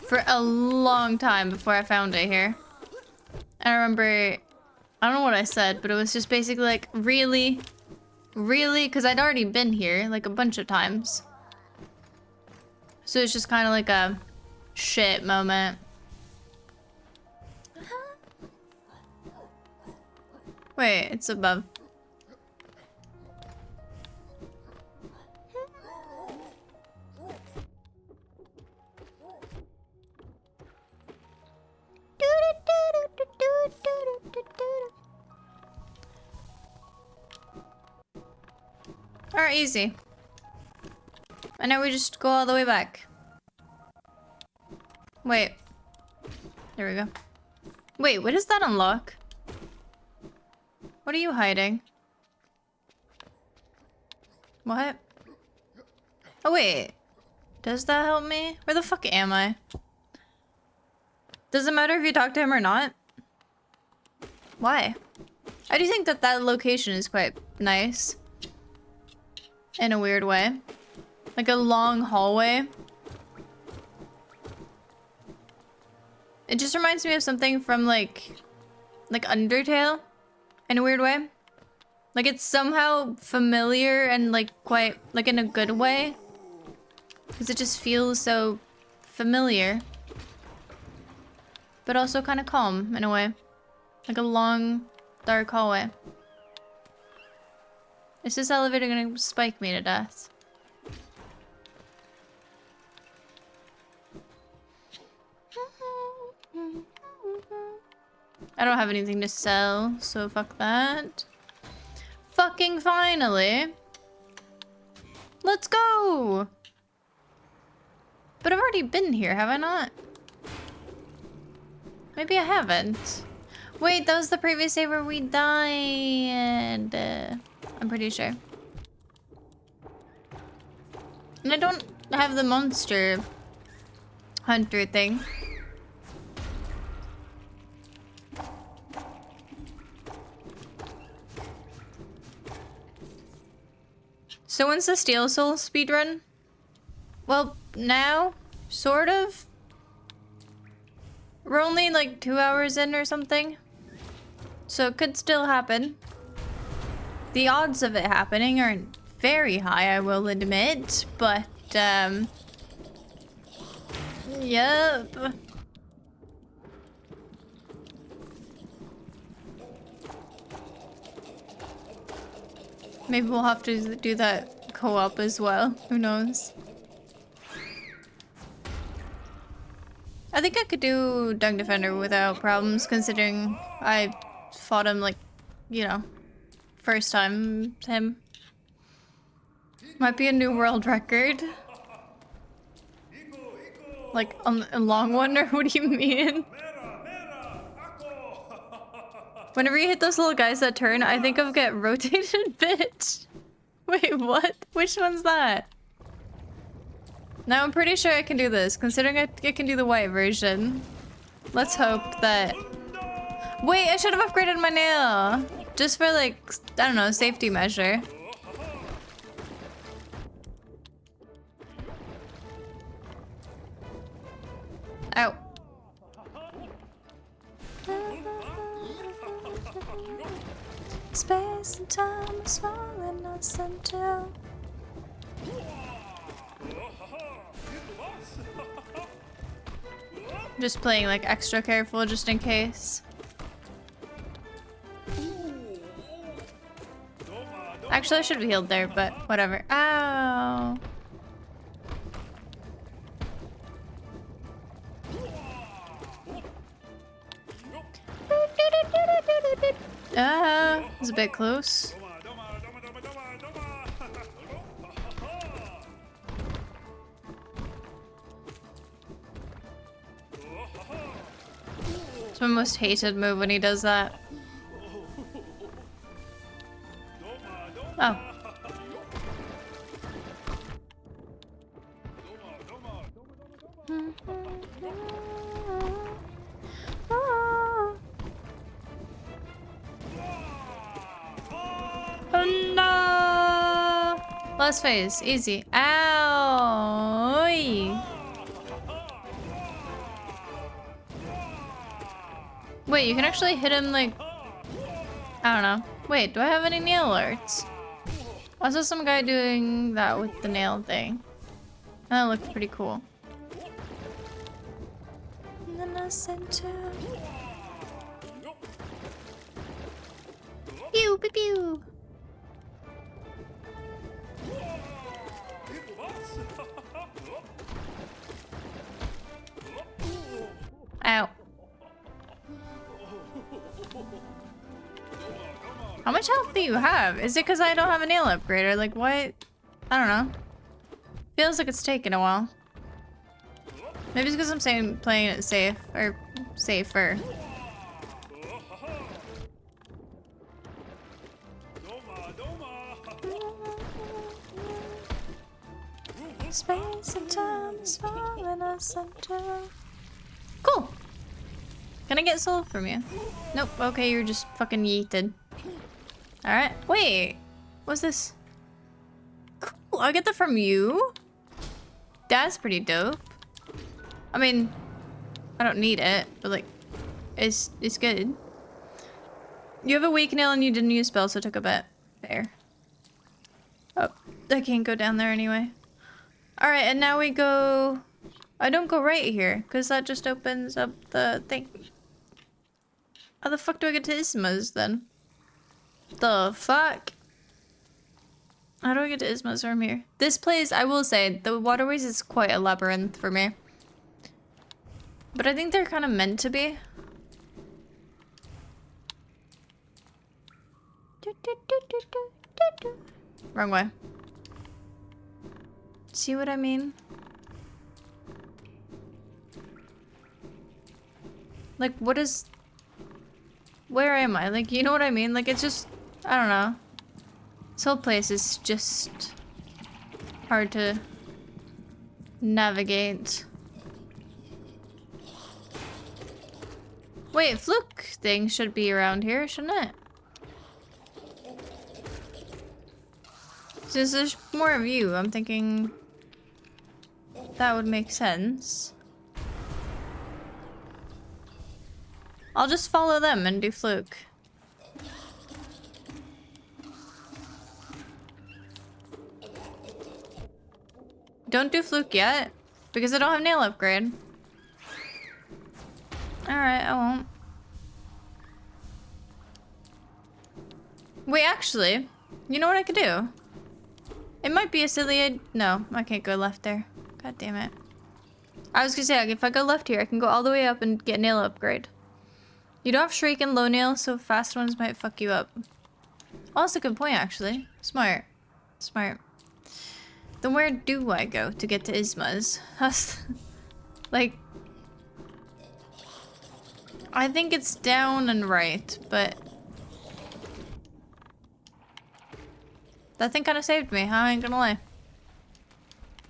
for a long time before I found it here. And I remember, I don't know what I said, but it was just basically like, really? Really? Because I'd already been here like a bunch of times. So it's just kind of like a shit moment. Wait, it's above. Alright, easy. And now we just go all the way back. Wait. There we go. Wait, what does that unlock? What are you hiding? What? Oh wait. Does that help me? Where the fuck am I? Does it matter if you talk to him or not? Why? I do think that that location is quite nice. In a weird way. Like a long hallway. It just reminds me of something from like Undertale. In a weird way. Like it's somehow familiar and like quite like in a good way. Because it just feels so familiar. But also kind of calm in a way. Like a long, dark hallway. Is this elevator gonna spike me to death? I don't have anything to sell, so fuck that. Fucking finally! Let's go! But I've already been here, have I not? Maybe I haven't. Wait, that was the previous save where we died. I'm pretty sure. And I don't have the monster hunter thing. So when's the Steel Soul speedrun? Well, now, sort of. We're only like 2 hours in or something. So it could still happen. The odds of it happening aren't very high, I will admit, but, yep. Maybe we'll have to do that co-op as well, who knows. I think I could do Dung Defender without problems, considering I fought him like, you know, first time him. Might be a new world record. Like a long one, or what do you mean? Whenever you hit those little guys that turn, I think of get rotated, bitch. Wait, what? Which one's that? Now I'm pretty sure I can do this, considering I can do the white version. Let's hope that... Wait, I should have upgraded my nail! Just for like, I don't know, safety measure. Ow. Space and time is falling us into. Just playing like extra careful just in case. Actually, I should have healed there, but whatever. Ow. It's a bit close. It's my most hated move when he does that. Oh. Oh no! Last phase, easy. Ow! Oy. Wait, you can actually hit him like... I don't know. Wait, do I have any nail alerts? I saw some guy doing that with the nail thing. That looked pretty cool. And then I sent to... Pew, pew, pew. Ow. How much health do you have? Is it because I don't have a nail upgrader? Like, what? I don't know. Feels like it's taken a while. Maybe it's because I'm playing it safe, or safer. Space and time is falling us into. Cool. Can I get soul from you? Nope. Okay, you're just fucking yeeted. Alright. Wait. What's this? Cool. I get that from you? That's pretty dope. I mean, I don't need it, but like, it's good. You have a weak nail and you didn't use spell, so it took a bit. There. Oh, I can't go down there anyway. Alright, and now we go... I don't go right here, because that just opens up the thing. How the fuck do I get to Isma's then? The fuck? How do I get to Isma's from here? This place, I will say, the waterways is quite a labyrinth for me. But I think they're kind of meant to be. Wrong way. See what I mean? Like, what is... Where am I? Like, you know what I mean? Like, it's just... I don't know. This whole place is just... hard to... navigate. Wait, Fluke thing should be around here, shouldn't it? Since there's more of you, I'm thinking... that would make sense. I'll just follow them and do Fluke. Don't do Fluke yet, because I don't have nail upgrade. Alright, I won't. Wait, actually, you know what I could do? It might be a silly... No, I can't go left there. God damn it. I was gonna say, if I go left here, I can go all the way up and get nail upgrade. You don't have Shriek and low nail, so fast ones might fuck you up. Oh, that's a good point, actually. Smart. Smart. Then where do I go to get to Isma's? Like... I think it's down and right, but... that thing kind of saved me, huh? I ain't gonna lie.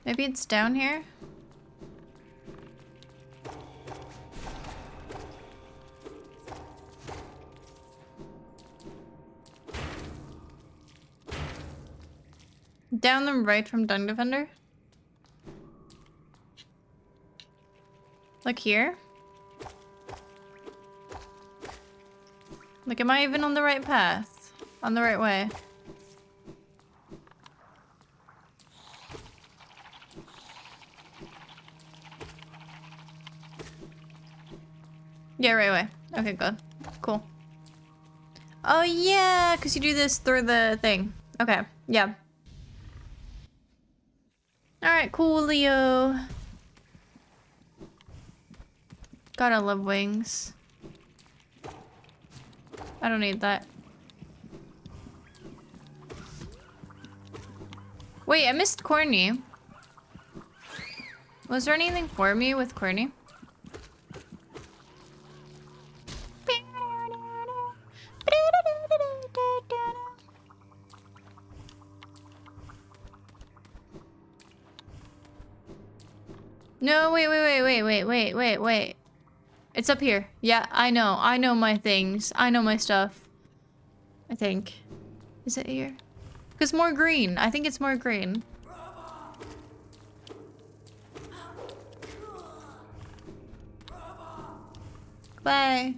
Maybe it's down here? Down the right from Dung Defender? Like here? Like, am I even on the right path? On the right way? Yeah, right way. Okay, good. Cool. Oh yeah, because you do this through the thing. Okay, yeah. Alright, cool, Leo. Gotta love wings. I don't need that. Wait, I missed Corny. Was there anything for me with Corny? No, wait. It's up here. Yeah, I know my things. I know my stuff. I think. Is it here? Because more green. I think it's more green. Bye.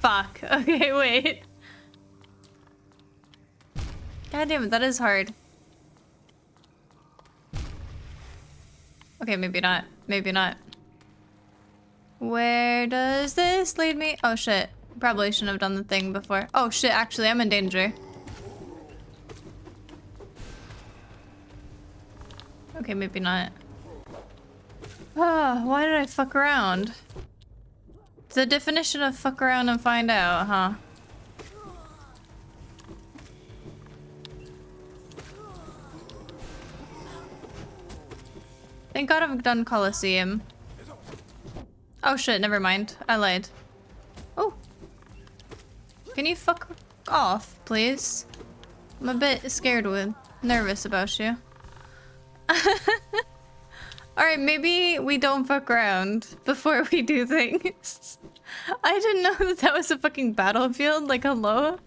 Fuck. Okay, wait. God damn it, that is hard. Okay, maybe not. Maybe not. Where does this lead me? Oh shit. Probably shouldn't have done the thing before. Oh shit, actually, I'm in danger. Okay, maybe not. Oh, why did I fuck around? The definition of fuck around and find out, huh? Thank God I've done Coliseum. Oh shit, never mind. I lied. Oh. Can you fuck off, please? I'm a bit scared with nervous about you. Alright, maybe we don't fuck around before we do things. I didn't know that that was a fucking battlefield, like hello?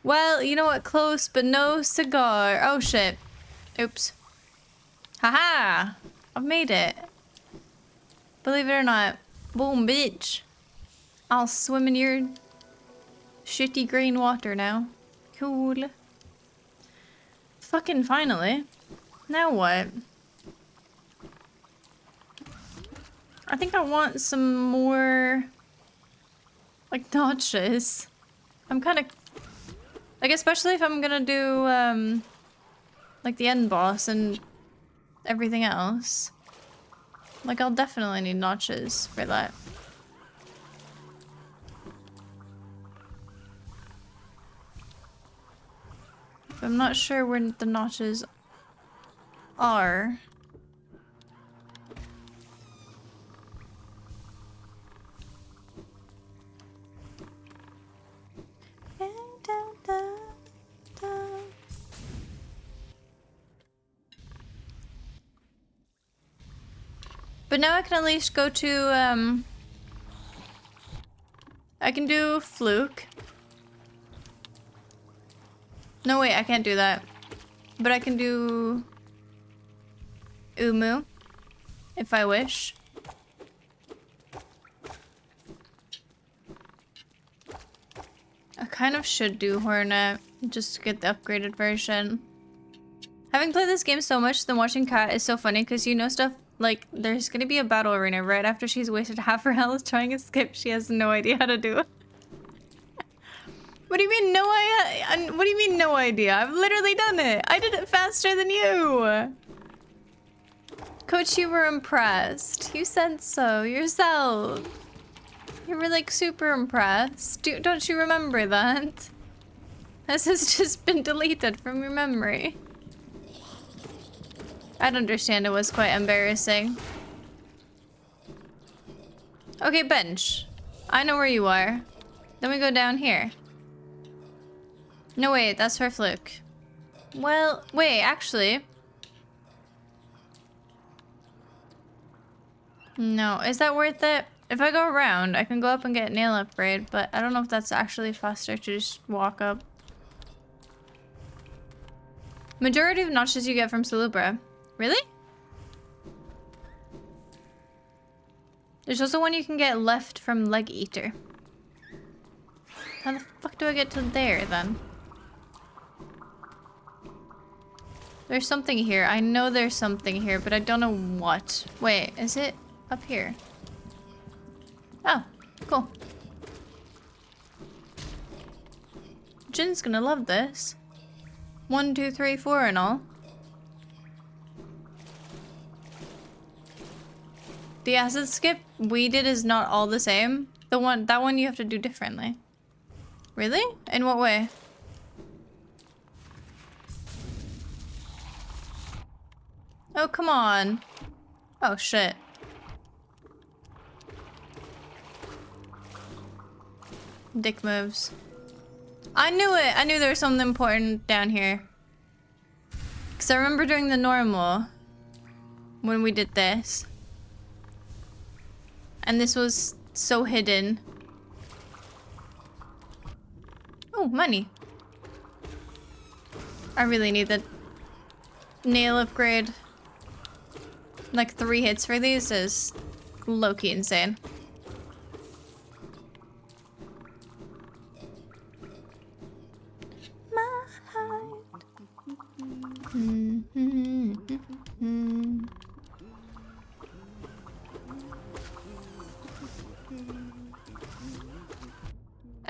Well, you know what? Close, but no cigar. Oh shit. Oops. Haha! I've made it. Believe it or not. Boom, bitch. I'll swim in your shitty green water now. Cool. Fucking finally. Now what? I think I want some more... like, notches. I'm kind of... like, especially if I'm gonna do, like, the end boss and everything else. Like, I'll definitely need notches for that. But I'm not sure where the notches are. But now I can at least go to, I can do Fluke. No, wait, I can't do that. But I can do Umu, if I wish. I kind of should do Hornet, just to get the upgraded version. Having played this game so much, then watching Kat is so funny because you know stuff like there's gonna be a battle arena right after she's wasted half her health trying to skip. She has no idea how to do it. What do you mean what do you mean no idea? I've literally done it. I did it faster than you. Coach, you were impressed. You said so yourself. You were like super impressed. Don't you remember that? This has just been deleted from your memory. I'd understand it was quite embarrassing. Okay, bench. I know where you are. Then we go down here. No, wait, that's for Fluke. Well, wait, actually. No, is that worth it? If I go around, I can go up and get nail upgrade, but I don't know if that's actually faster to just walk up. Majority of notches you get from Salubra. Really? There's also one you can get left from Leg Eater. How the fuck do I get to there then? There's something here. I know there's something here, but I don't know what. Wait, is it up here? Oh, cool. Jin's gonna love this. 1, 2, 3, 4 and all. The acid skip we did is not all the same. That one you have to do differently. Really? In what way? Oh, come on. Oh, shit. Dick moves. I knew it! I knew there was something important down here. Because I remember doing the normal when we did this. And this was so hidden. Oh, money. I really need the nail upgrade. Like 3 hits for these is low-key insane. My heart.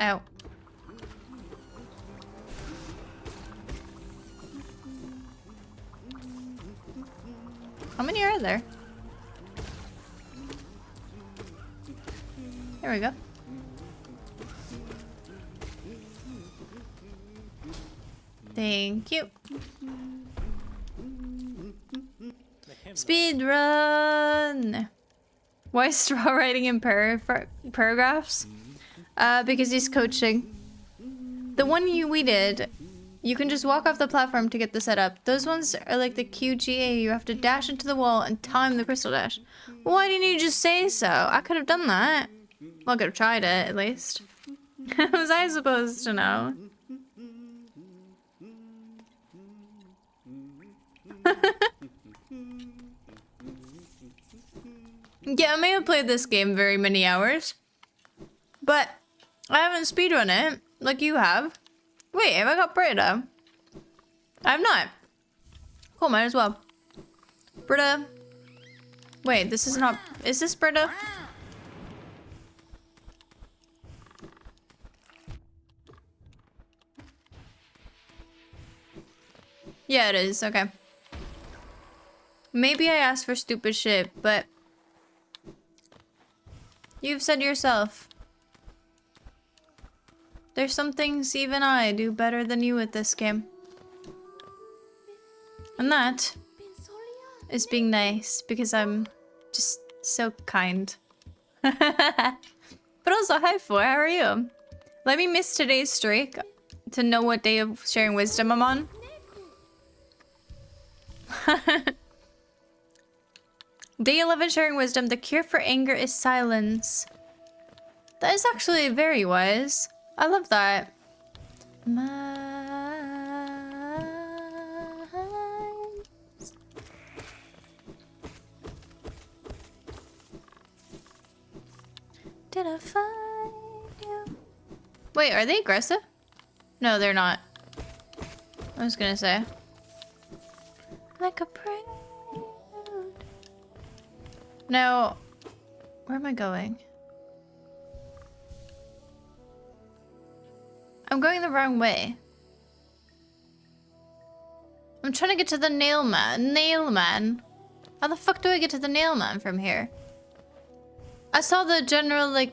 Ow. How many are there? There we go. Thank you. Speed run. Why straw writing in paragraphs? Because he's coaching. The one we did You can just walk off the platform to get the setup. Those ones are like the QGA. You have to dash into the wall and time the crystal dash. Why didn't you just say so? I could have done that. Well, I could have tried it, at least. How was I supposed to know? Yeah, I may have played this game very many hours. But I haven't speedrun it, like you have. Wait, have I got Brita? I have not. Cool, might as well. Brita. Wait, this is not... Is this Brita? Yeah, it is. Okay. Maybe I asked for stupid shit, but... You've said yourself. There's some things even I do better than you at this game. And that is being nice, because I'm just so kind. But also, hi Four, how are you? Let me miss today's streak to know what day of sharing wisdom I'm on. Day 11 sharing wisdom. The cure for anger is silence. That is actually very wise. I love that. Did I find you? Wait, are they aggressive? No, they're not. I was gonna say. Like a prelude. Now, where am I going? I'm going the wrong way. I'm trying to get to the nail man. Nail man. How the fuck do I get to the nail man from here? I saw the general, like,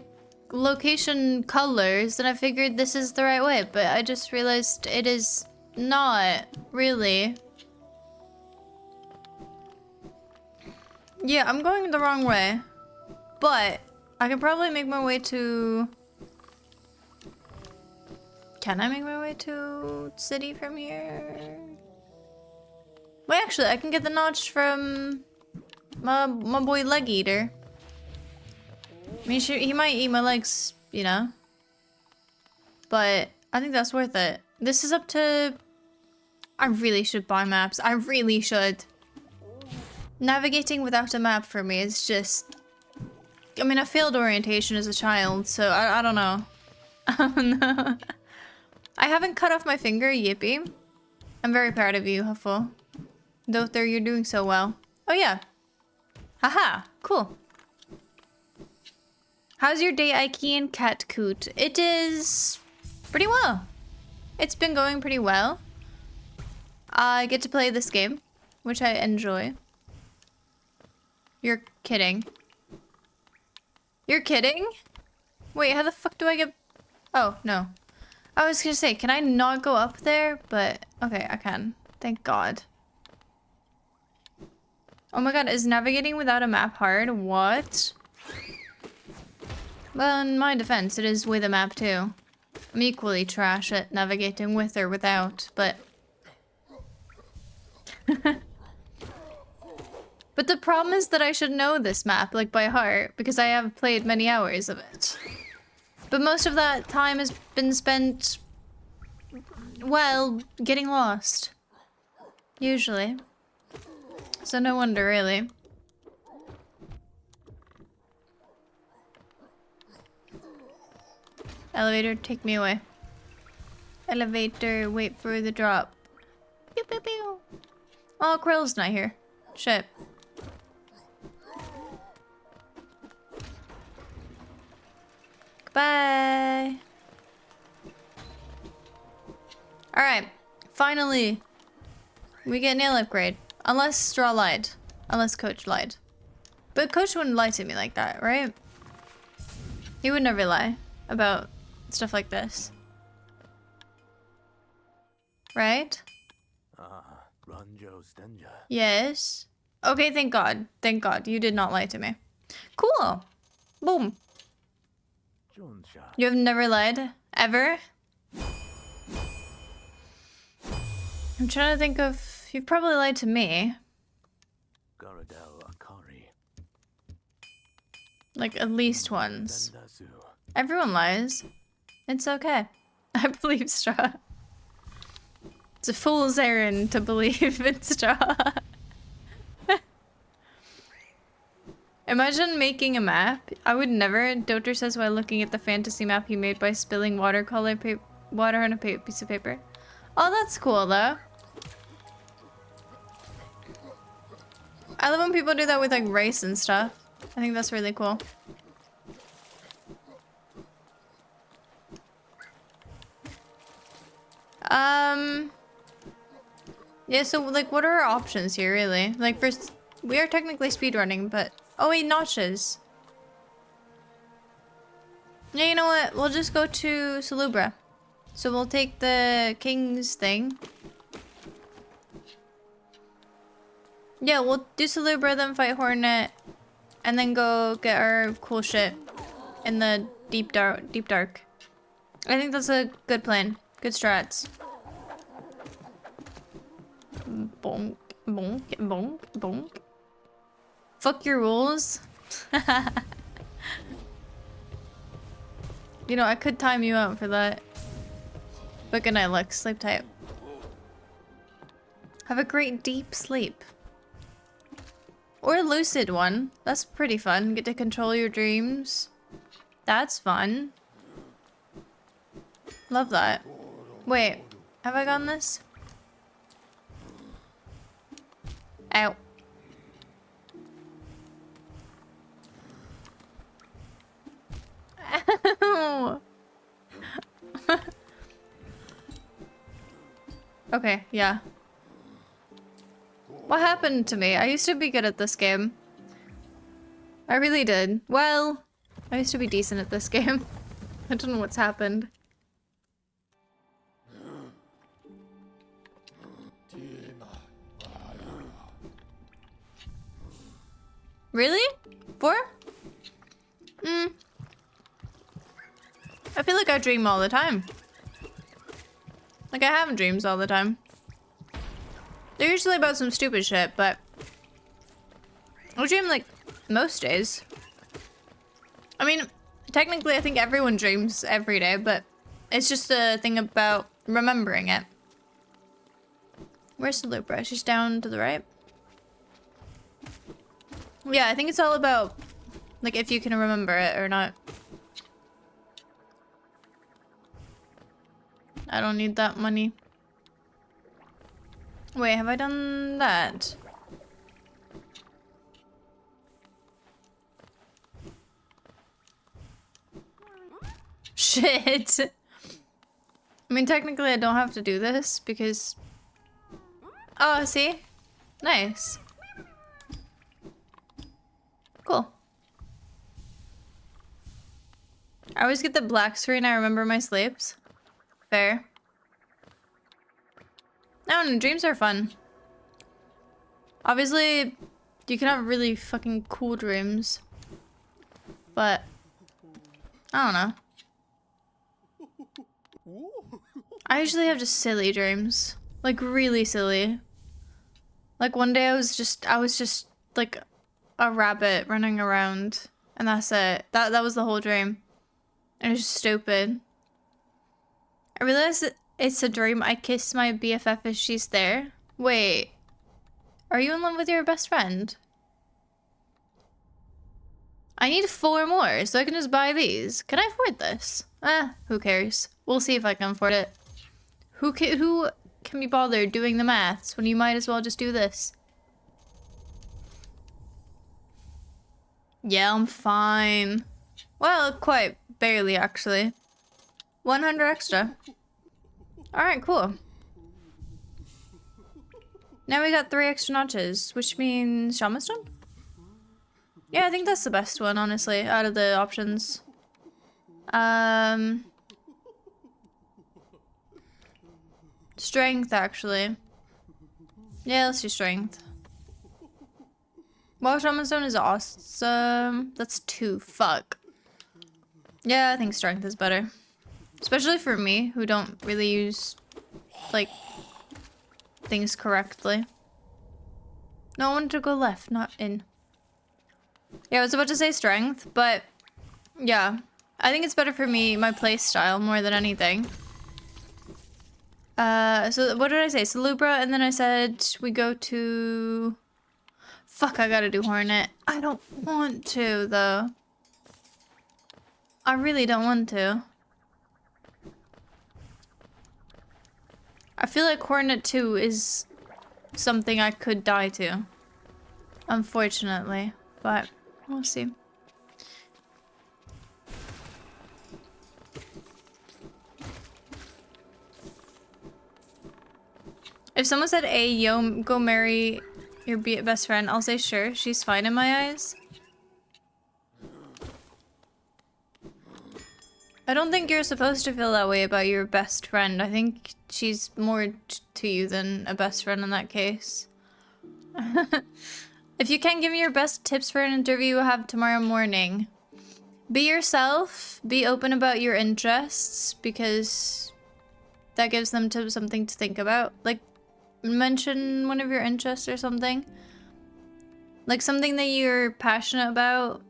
location colors, and I figured this is the right way, but I just realized it is not, really. Yeah, I'm going the wrong way. But I can probably make my way to... Can I make my way to city from here? Wait, actually, I can get the notch from my boy Leg Eater. I mean, sure, he might eat my legs, you know? But I think that's worth it. This is up to... I really should buy maps. I really should. Navigating without a map for me is just... I mean, I failed orientation as a child, so I don't know. I don't know. I haven't cut off my finger, yippee. I'm very proud of you, Huffle. Dother, you're doing so well. Oh yeah. Haha, cool. How's your day, Ike and Cat Coot? It is pretty well. It's been going pretty well. I get to play this game, which I enjoy. You're kidding. You're kidding? Wait, how the fuck do I get... Oh, no. I was gonna say, can I not go up there? But, okay, I can. Thank God. Oh my god, is navigating without a map hard? What? Well, in my defense, it is with a map too. I'm equally trash at navigating with or without, but... But the problem is that I should know this map, like, by heart, because I have played many hours of it. But most of that time has been spent, well, getting lost. Usually. So no wonder, really. Elevator, take me away. Elevator, wait for the drop. Pew, pew, pew. Oh, Krill's not here. Shit. Goodbye. Alright. Finally. We get nail upgrade. Unless Straw lied. Unless Coach lied. But Coach wouldn't lie to me like that, right? He would never lie about stuff like this. Right? Yes. Okay, thank God. Thank God. You did not lie to me. Cool. Boom. You have never lied? Ever? I'm trying to think of... You've probably lied to me. Like, at least once. Everyone lies. It's okay. I believe Straw. It's a fool's errand to believe in Straw. Imagine making a map. I would never. Doter says while looking at the fantasy map he made by spilling water on a piece of paper. Oh, that's cool though. I love when people do that with like rice and stuff. I think that's really cool. Yeah, so like what are our options here really? Like first, we are technically speedrunning, but oh wait, notches. Yeah, you know what? We'll just go to Salubra. So we'll take the king's thing. Yeah, we'll do Salubra, then fight Hornet, and then go get our cool shit in the deep dark. I think that's a good plan. Good strats. Bonk, bonk, bonk, bonk. Fuck your rules. You know, I could time you out for that. But good night, Lux. Sleep tight. Have a great deep sleep. Or a lucid one. That's pretty fun. Get to control your dreams. That's fun. Love that. Wait, have I gotten this? Ow. Ow. Okay, yeah. What happened to me? I used to be good at this game. I really did. Well, I used to be decent at this game. I don't know what's happened. Really? 4? I feel like I dream all the time. Like I have dreams all the time. They're usually about some stupid shit, but I dream like most days. I mean, technically I think everyone dreams every day, but it's just a thing about remembering it. Where's the Lupra? She's down to the right. Yeah, I think it's all about like if you can remember it or not. I don't need that money. Wait, have I done that? Shit. I mean, technically I don't have to do this because... Oh, see? Nice. Cool. I always get the black screen. I remember my sleeps. Fair. No, no, dreams are fun. Obviously, you can have really fucking cool dreams. But, I don't know. I usually have just silly dreams. Like, really silly. Like, one day I was just like a rabbit running around. And that's it. That was the whole dream. And it was just stupid. I realized that it's a dream. I kiss my BFF as she's there. Wait. Are you in love with your best friend? I need 4 more, so I can just buy these. Can I afford this? Who cares? We'll see if I can afford it. Who can be bothered doing the maths when you might as well just do this? Yeah, I'm fine. Well, quite barely, actually. 100 extra. Alright, cool. Now we got 3 extra notches, which means Shaman Stone? Yeah, I think that's the best one, honestly, out of the options. Strength, actually. Yeah, let's do strength. Well, Shaman Stone is awesome. That's 2. Fuck. Yeah, I think strength is better. Especially for me, who don't really use, like, things correctly. No, I wanted to go left, not in. Yeah, I was about to say strength, but yeah. I think it's better for me, my play style, more than anything. So what did I say? Salubra, and then I said we go to... Fuck, I gotta do Hornet. I don't want to, though. I really don't want to. I feel like Hornet 2 is something I could die to. Unfortunately. But we'll see. If someone said, hey, yo, go marry your best friend, I'll say sure. She's fine in my eyes. I don't think you're supposed to feel that way about your best friend. I think she's more to you than a best friend in that case. If you can't give me your best tips for an interview we'll have tomorrow morning, be yourself, be open about your interests, because that gives them something to think about. Like, mention one of your interests or something. Like something that you're passionate about.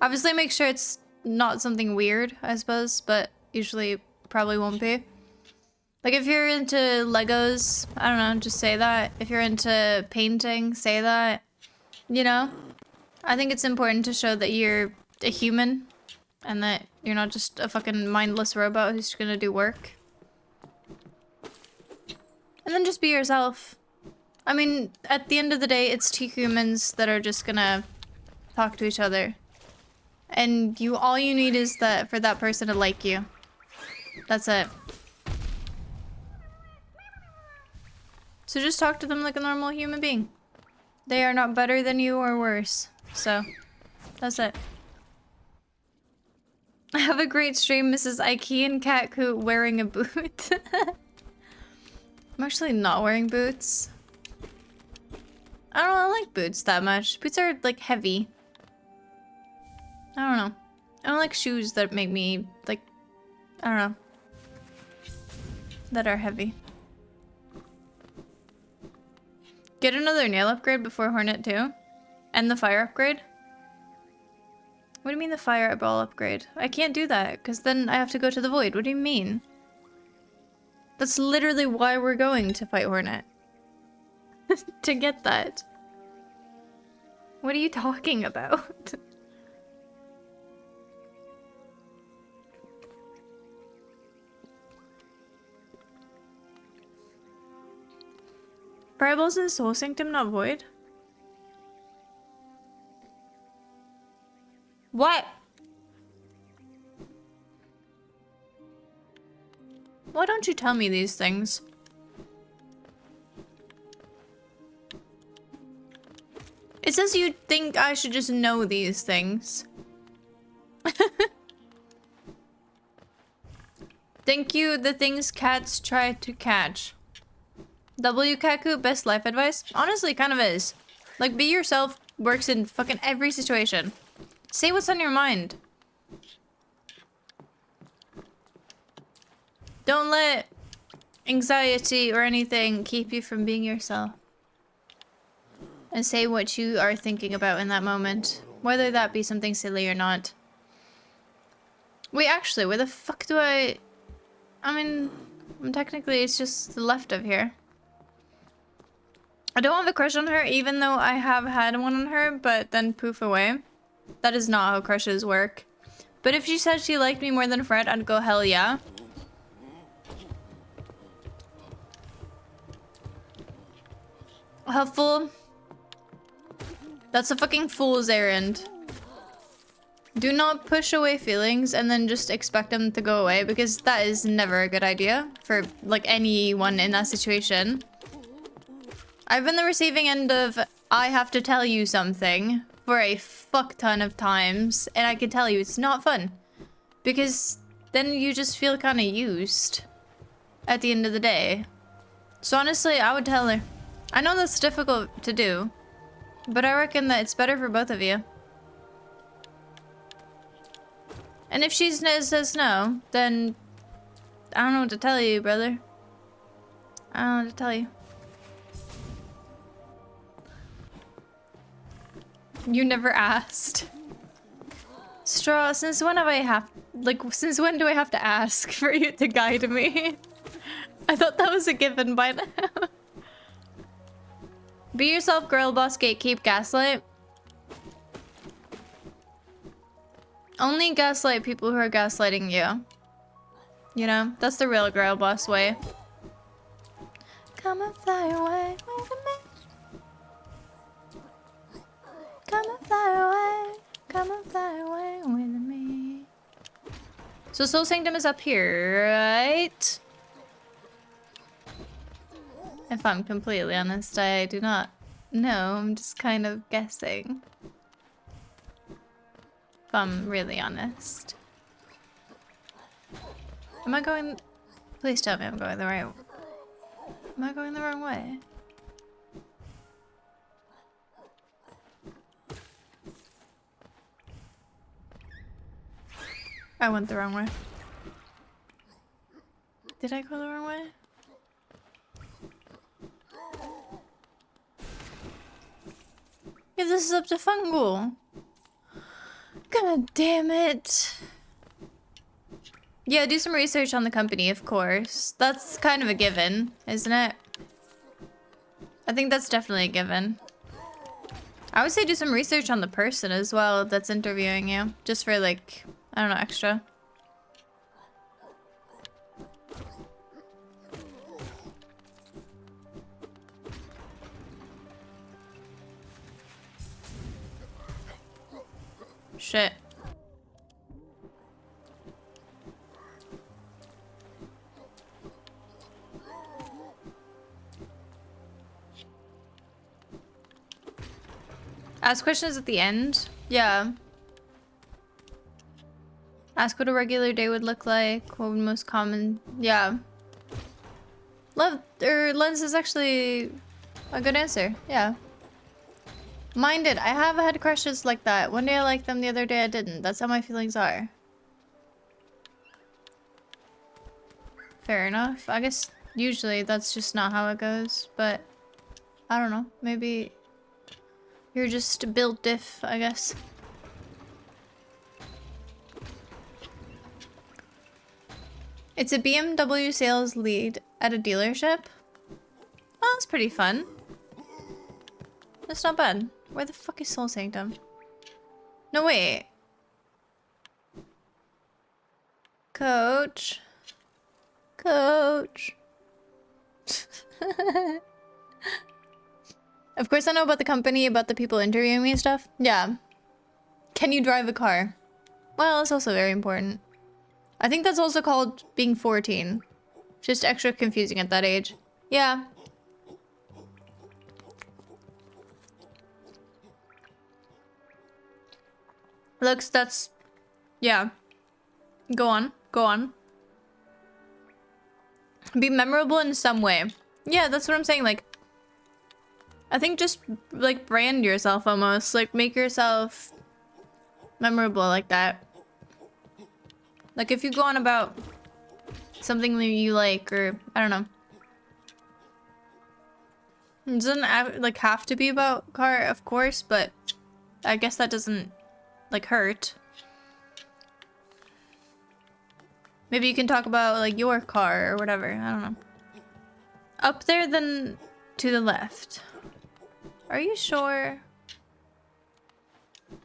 Obviously make sure it's not something weird, I suppose, but usually probably won't be. Like if you're into Legos, I don't know, just say that. If you're into painting, say that. You know? I think it's important to show that you're a human and that you're not just a fucking mindless robot who's gonna do work. And then just be yourself. I mean, at the end of the day, it's two humans that are just gonna talk to each other. And all you need is for that person to like you. That's it. So just talk to them like a normal human being. They are not better than you or worse. So, that's it. Have a great stream, Mrs. Ikean Cat Coot wearing a boot. I'm actually not wearing boots. I don't really like boots that much. Boots are like heavy. I don't know. I don't like shoes that make me like, I don't know. That are heavy. Get another nail upgrade before Hornet 2? And the fire upgrade? What do you mean the fireball upgrade? I can't do that, because then I have to go to the void. What do you mean? That's literally why we're going to fight Hornet. To get that. What are you talking about? Fireballs in Soul Sanctum, not void? What? Why don't you tell me these things? It says you think I should just know these things. Thank you, the things cats try to catch. W Kaku, best life advice? Honestly, kind of is. Like, be yourself works in fucking every situation. Say what's on your mind. Don't let anxiety or anything keep you from being yourself. And say what you are thinking about in that moment. Whether that be something silly or not. Wait, actually, where the fuck do I mean, technically it's just the left of here. I don't have a crush on her, even though I have had one on her, but then poof away. That is not how crushes work. But if she said she liked me more than Fred, I'd go hell yeah. Helpful. That's a fucking fool's errand. Do not push away feelings and then just expect them to go away, because that is never a good idea for like anyone in that situation. I've been the receiving end of I have to tell you something for a fuck ton of times, and I can tell you it's not fun. Because then you just feel kind of used at the end of the day. So honestly, I would tell her. I know that's difficult to do, but I reckon that it's better for both of you. And if she says no, then I don't know what to tell you, brother. I don't know what to tell you. You never asked. Straw, since when since when do I have to ask for you to guide me? I thought that was a given by now. Be yourself, girl boss, gatekeep, gaslight. Only gaslight people who are gaslighting you. You know, that's the real girl boss way. Come and fly away with me. Come and fly away. Come and fly away with me. So Soul Sanctum is up here, right? If I'm completely honest, I do not know. I'm just kind of guessing. If I'm really honest. Am I going... Please tell me I'm going the right... Am I going the wrong way? I went the wrong way. Did I go the wrong way? Yeah, this is up to Fungal. God damn it. Yeah, do some research on the company, of course. That's kind of a given, isn't it? I think that's definitely a given. I would say do some research on the person as well that's interviewing you. Just for like, I don't know, extra. Shit. Ask questions at the end? Yeah. Ask what a regular day would look like. What would most common... Yeah. Lens is actually a good answer. Yeah. Minded. I have had crushes like that. One day I liked them, the other day I didn't. That's how my feelings are. Fair enough. I guess usually that's just not how it goes, but I don't know. Maybe you're just built diff, I guess. It's a BMW sales lead at a dealership. Oh, that's pretty fun. That's not bad. Where the fuck is Soul Sanctum? No, wait. Coach. Coach. Of course I know about the company, about the people interviewing me and stuff. Yeah. Can you drive a car? Well, it's also very important. I think that's also called being 14. Just extra confusing at that age. Yeah. Looks, that's... Yeah. Go on. Go on. Be memorable in some way. Yeah, that's what I'm saying. Like, I think just, like, brand yourself almost. Like, make yourself memorable like that. Like, if you go on about something that you like, or, I don't know. It doesn't, like, have to be about car, of course, but I guess that doesn't, like, hurt. Maybe you can talk about, like, your car or whatever. I don't know. Up there, then to the left. Are you sure?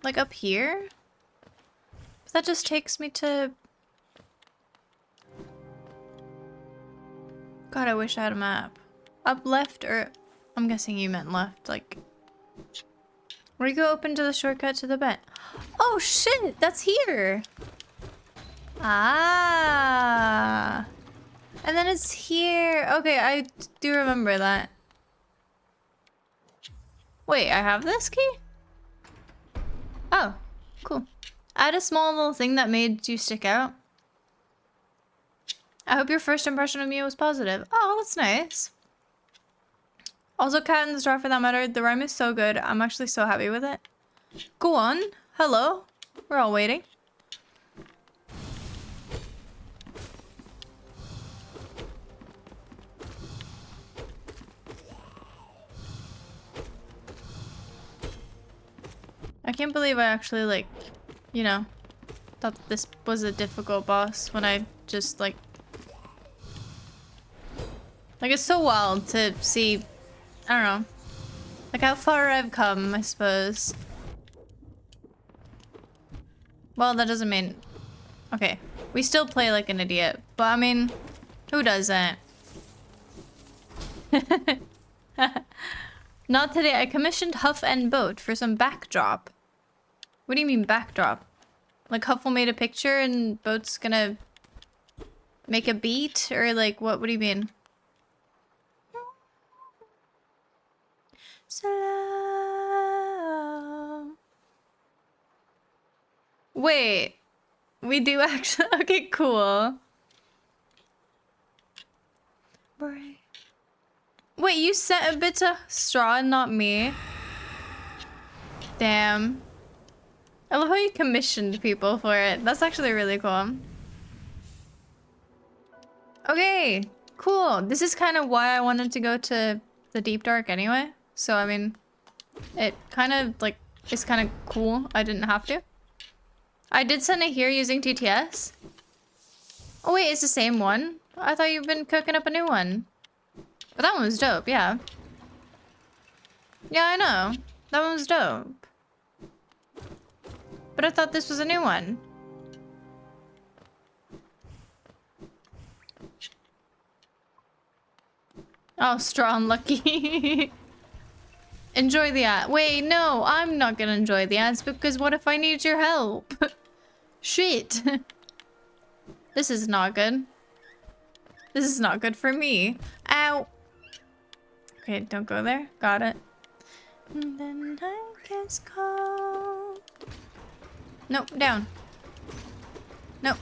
Like, up here? That just takes me to... God, I wish I had a map. Up left, or... I'm guessing you meant left, like... Where you go open to the shortcut to the bed. Oh, shit! That's here! Ah! And then it's here. Okay, I do remember that. Wait, I have this key? Oh, cool. Add a small little thing that made you stick out. I hope your first impression of me was positive. Oh, that's nice. Also, Cat in the Star for that matter. The rhyme is so good. I'm actually so happy with it. Go on. Hello. We're all waiting. can't believe I actually, like, you know, thought this was a difficult boss when I just, like, it's so wild to see, I don't know, like how far I've come, I suppose. Well, that doesn't mean, okay, we still play like an idiot, but I mean, who doesn't? Not today. I commissioned Huff and Boat for some backdrop. What do you mean backdrop? Like Huff will made a picture and Boat's gonna make a beat? Or like, what do you mean? Slow. Wait. We do actually? Okay, cool. Wait, you sent a bit of straw and not me? Damn. I love how you commissioned people for it. That's actually really cool. Okay, cool. This is kind of why I wanted to go to the Deep Dark anyway. So, I mean, it kind of, like, is kind of cool. I didn't have to. I did send it here using TTS. Oh, wait, it's the same one? I thought you've been cooking up a new one. But that one was dope, yeah. Yeah, I know. That one was dope. But I thought this was a new one. Oh, straw unlucky. Enjoy the ad. Wait, no, I'm not gonna enjoy the ads because what if I need your help? Shit. This is not good. This is not good for me. Ow. Okay, don't go there. Got it. And the night gets cold. Nope, down. Nope.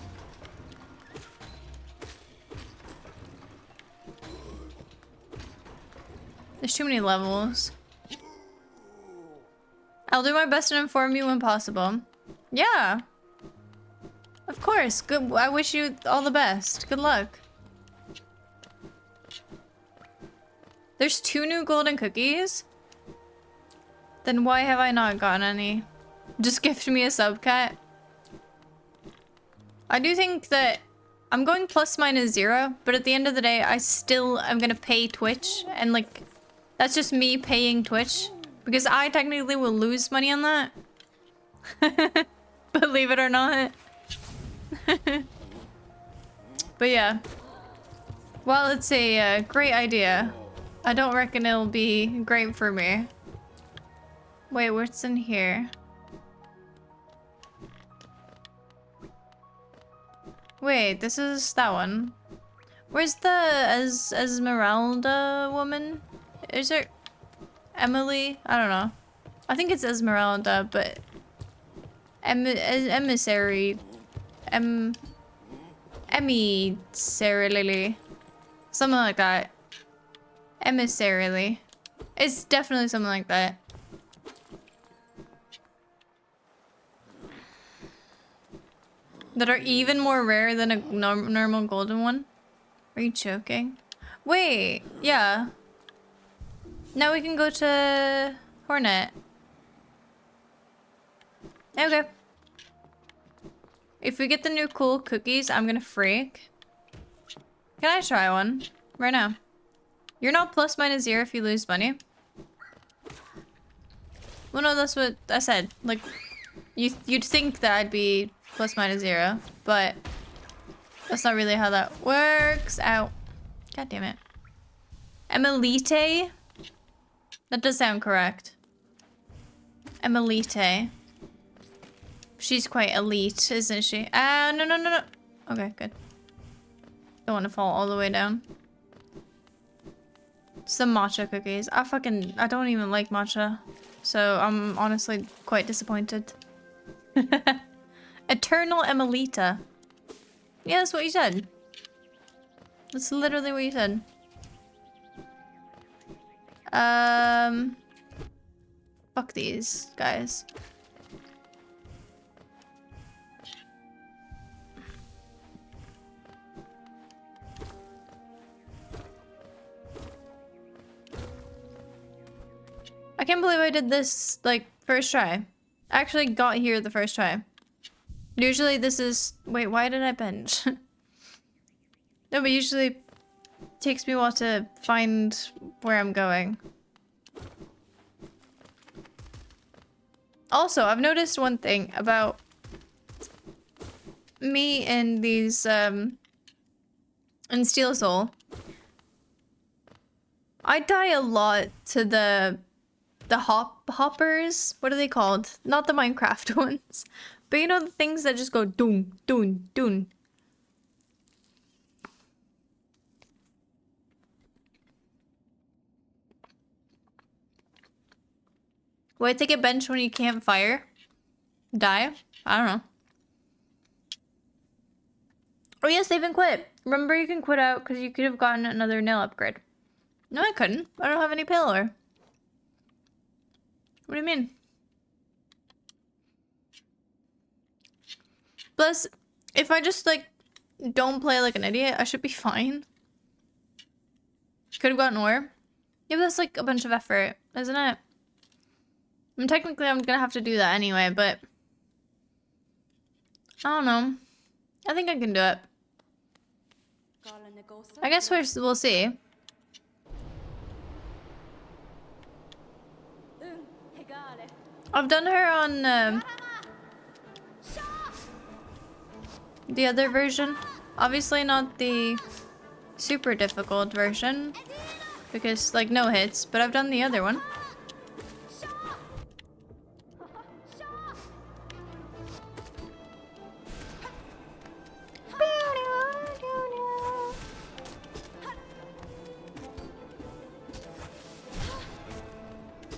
There's too many levels. I'll do my best to inform you when possible. Yeah. Of course. Good. I wish you all the best. Good luck. There's 2 new golden cookies? Then why have I not gotten any? Just gift me a subcat. I do think that I'm going ±0, but at the end of the day, I still am gonna pay Twitch, and like, that's just me paying Twitch, because I technically will lose money on that. Believe it or not. But yeah, while it's a great idea, I don't reckon it'll be great for me. Wait, what's in here? Wait, this is that one. Where's the Esmeralda woman? Is there Emily? I don't know. I think it's Esmeralda, but emissary, emissary, something like that. Emissarily. It's definitely something like that. That are even more rare than a normal golden one? Are you joking? Wait, yeah. Now we can go to Hornet. Okay. If we get the new cool cookies, I'm gonna freak. Can I try one? Right now. You're not ±0 if you lose money. Well, no, that's what I said. Like, you'd think that I'd be ±0, but that's not really how that works. Ow. God damn it. Emilite? That does sound correct. Emilite. She's quite elite, isn't she? Ah, no, no, no, no. Okay, good. Don't want to fall all the way down. Some matcha cookies. I don't even like matcha. So I'm honestly quite disappointed. Eternal Emilita. Yeah, that's what you said. That's literally what you said. Fuck these guys. I can't believe I did this, like, first try. actually got here the first try. Usually this is... Wait, why did I bench? No, but usually it takes me a while to find where I'm going. Also, I've noticed one thing about me in these, in Steel Soul. I die a lot to the hoppers. What are they called? Not the Minecraft ones. But you know the things that just go doon, doon, doon. Wait, take a bench when you can't fire? Die? I don't know. Oh yeah, save and quit. Remember you can quit out because you could have gotten another nail upgrade. No, I couldn't. I don't have any pillar. What do you mean? Plus, if I just like don't play like an idiot, I should be fine. Could have gotten ore. Yeah, but that's like a bunch of effort, isn't it? I mean, technically I'm gonna have to do that anyway, but I don't know. I think I can do it. I guess we'll see. I've done her on the other version. Obviously not the super difficult version because like no hits, but I've done the other one.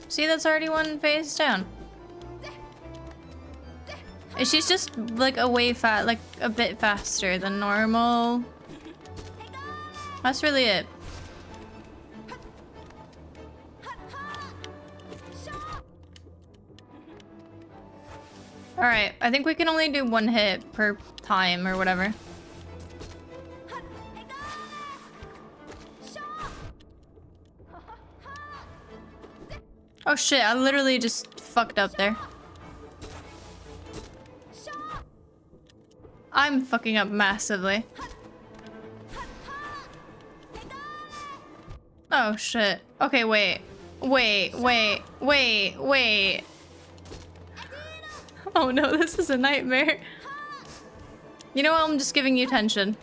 See, that's already one phase down. And she's just like like a bit faster than normal. That's really it. Alright, I think we can only do one hit per time or whatever. Oh shit, I literally just fucked up there. I'm fucking up massively. Oh shit. Okay, wait. Wait. Oh no, this is a nightmare. You know what? I'm just giving you tension.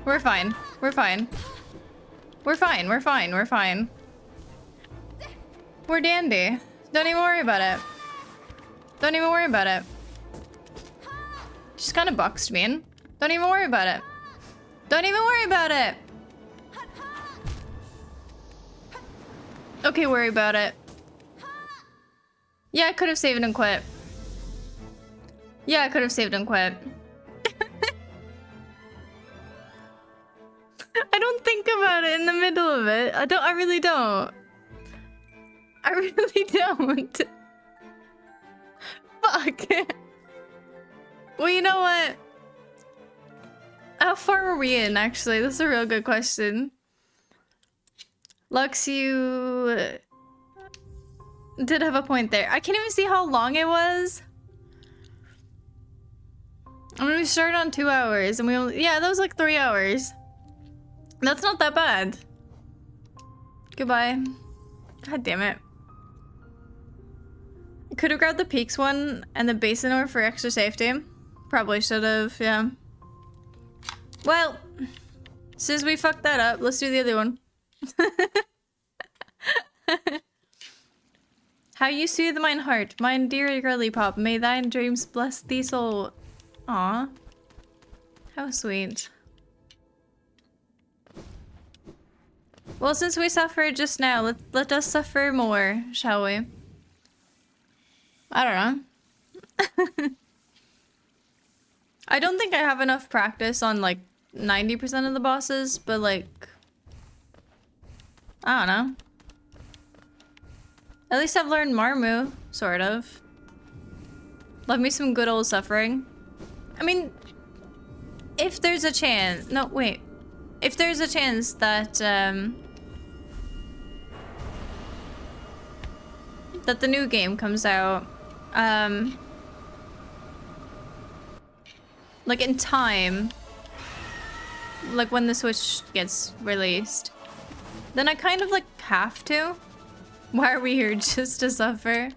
We're fine. We're fine. We're fine. We're fine. We're fine. We're dandy. Don't even worry about it. Don't even worry about it. She's kind of boxed me in. Don't even worry about it. Don't even worry about it. Okay, worry about it. Yeah, I could have saved and quit. Yeah, I could have saved and quit. I don't think about it in the middle of it. I really don't. I really don't. Fuck. Well, you know what? How far were we in, actually? That's a real good question. Lux, you did have a point there. I can't even see how long it was. I mean, we started on 2 hours, and we only... Yeah, that was like 3 hours. That's not that bad. Goodbye. God damn it. Could have grabbed the peaks one and the basin ore for extra safety. Probably should have, yeah. Well, since we fucked that up, let's do the other one. How you soothe mine heart, mine dear girly pop, may thine dreams bless thee soul. Aw. How sweet. Well, since we suffered just now, let us suffer more, shall we? I don't know. I don't think I have enough practice on like 90% of the bosses, but like... I don't know. At least I've learned Marmu, sort of. Love me some good old suffering. I mean, if there's a chance... No, wait. If there's a chance that, that the new game comes out like in time, like when the Switch gets released, then I kind of like have to. Why are we here? Just to suffer?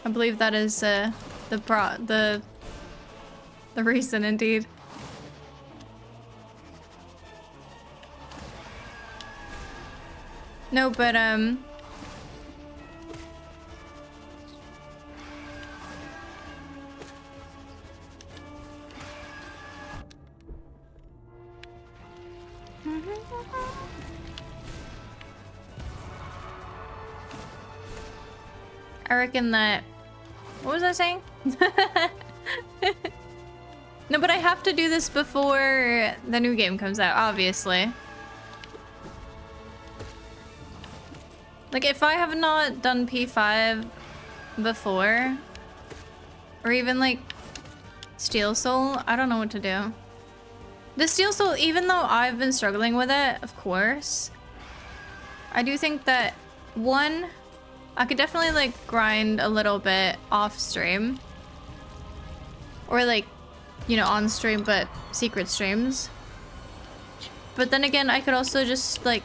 I believe that is the reason indeed. No, but I reckon that... What was I saying? No, but I have to do this before the new game comes out, obviously. Like, if I have not done P5 before, or even like Steel Soul, I don't know what to do. The Steel Soul, even though I've been struggling with it, of course, I do think that, one, I could definitely like grind a little bit off stream. Or like, you know, on stream, but secret streams. But then again, I could also just like,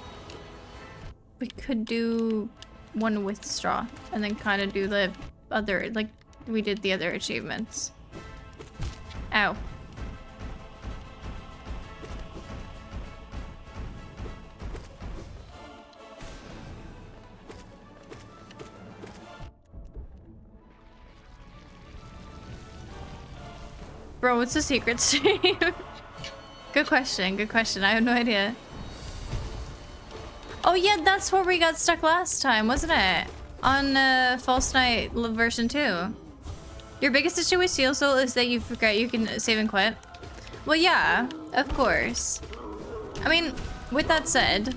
we could do one with straw and then kind of do the other, like we did the other achievements. Ow. Bro, what's the secret stream? Good question, good question. I have no idea. Oh yeah, that's where we got stuck last time, wasn't it? On False Night version 2. Your biggest issue with Steel Soul is that you forget you can save and quit. Well, yeah, of course. I mean, with that said,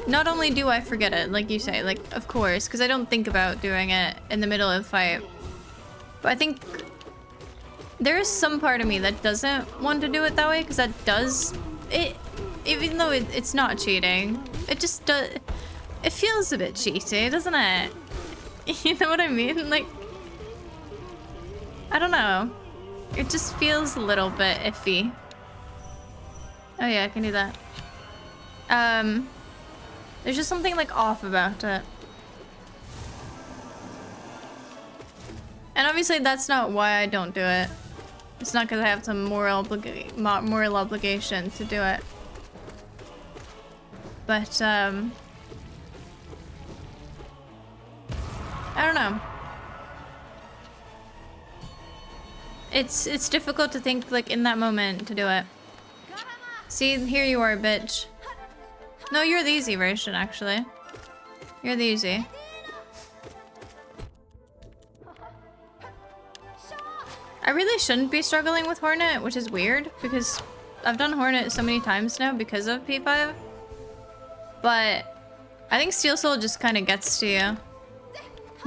not only do I forget it, like you say, like, of course, because I don't think about doing it in the middle of the fight. But I think there is some part of me that doesn't want to do it that way, because that does... Even though it's not cheating, it just does... It feels a bit cheaty, doesn't it? You know what I mean? Like... I don't know. It just feels a little bit iffy. Oh yeah, I can do that. There's just something like off about it. And obviously that's not why I don't do it. It's not because I have some moral obligation to do it. But, I don't know. It's difficult to think, like, in that moment to do it. See, here you are, bitch. No, you're the easy version, actually. You're the easy. I really shouldn't be struggling with Hornet, which is weird, because I've done Hornet so many times now because of P5. But I think Steel Soul just kind of gets to you.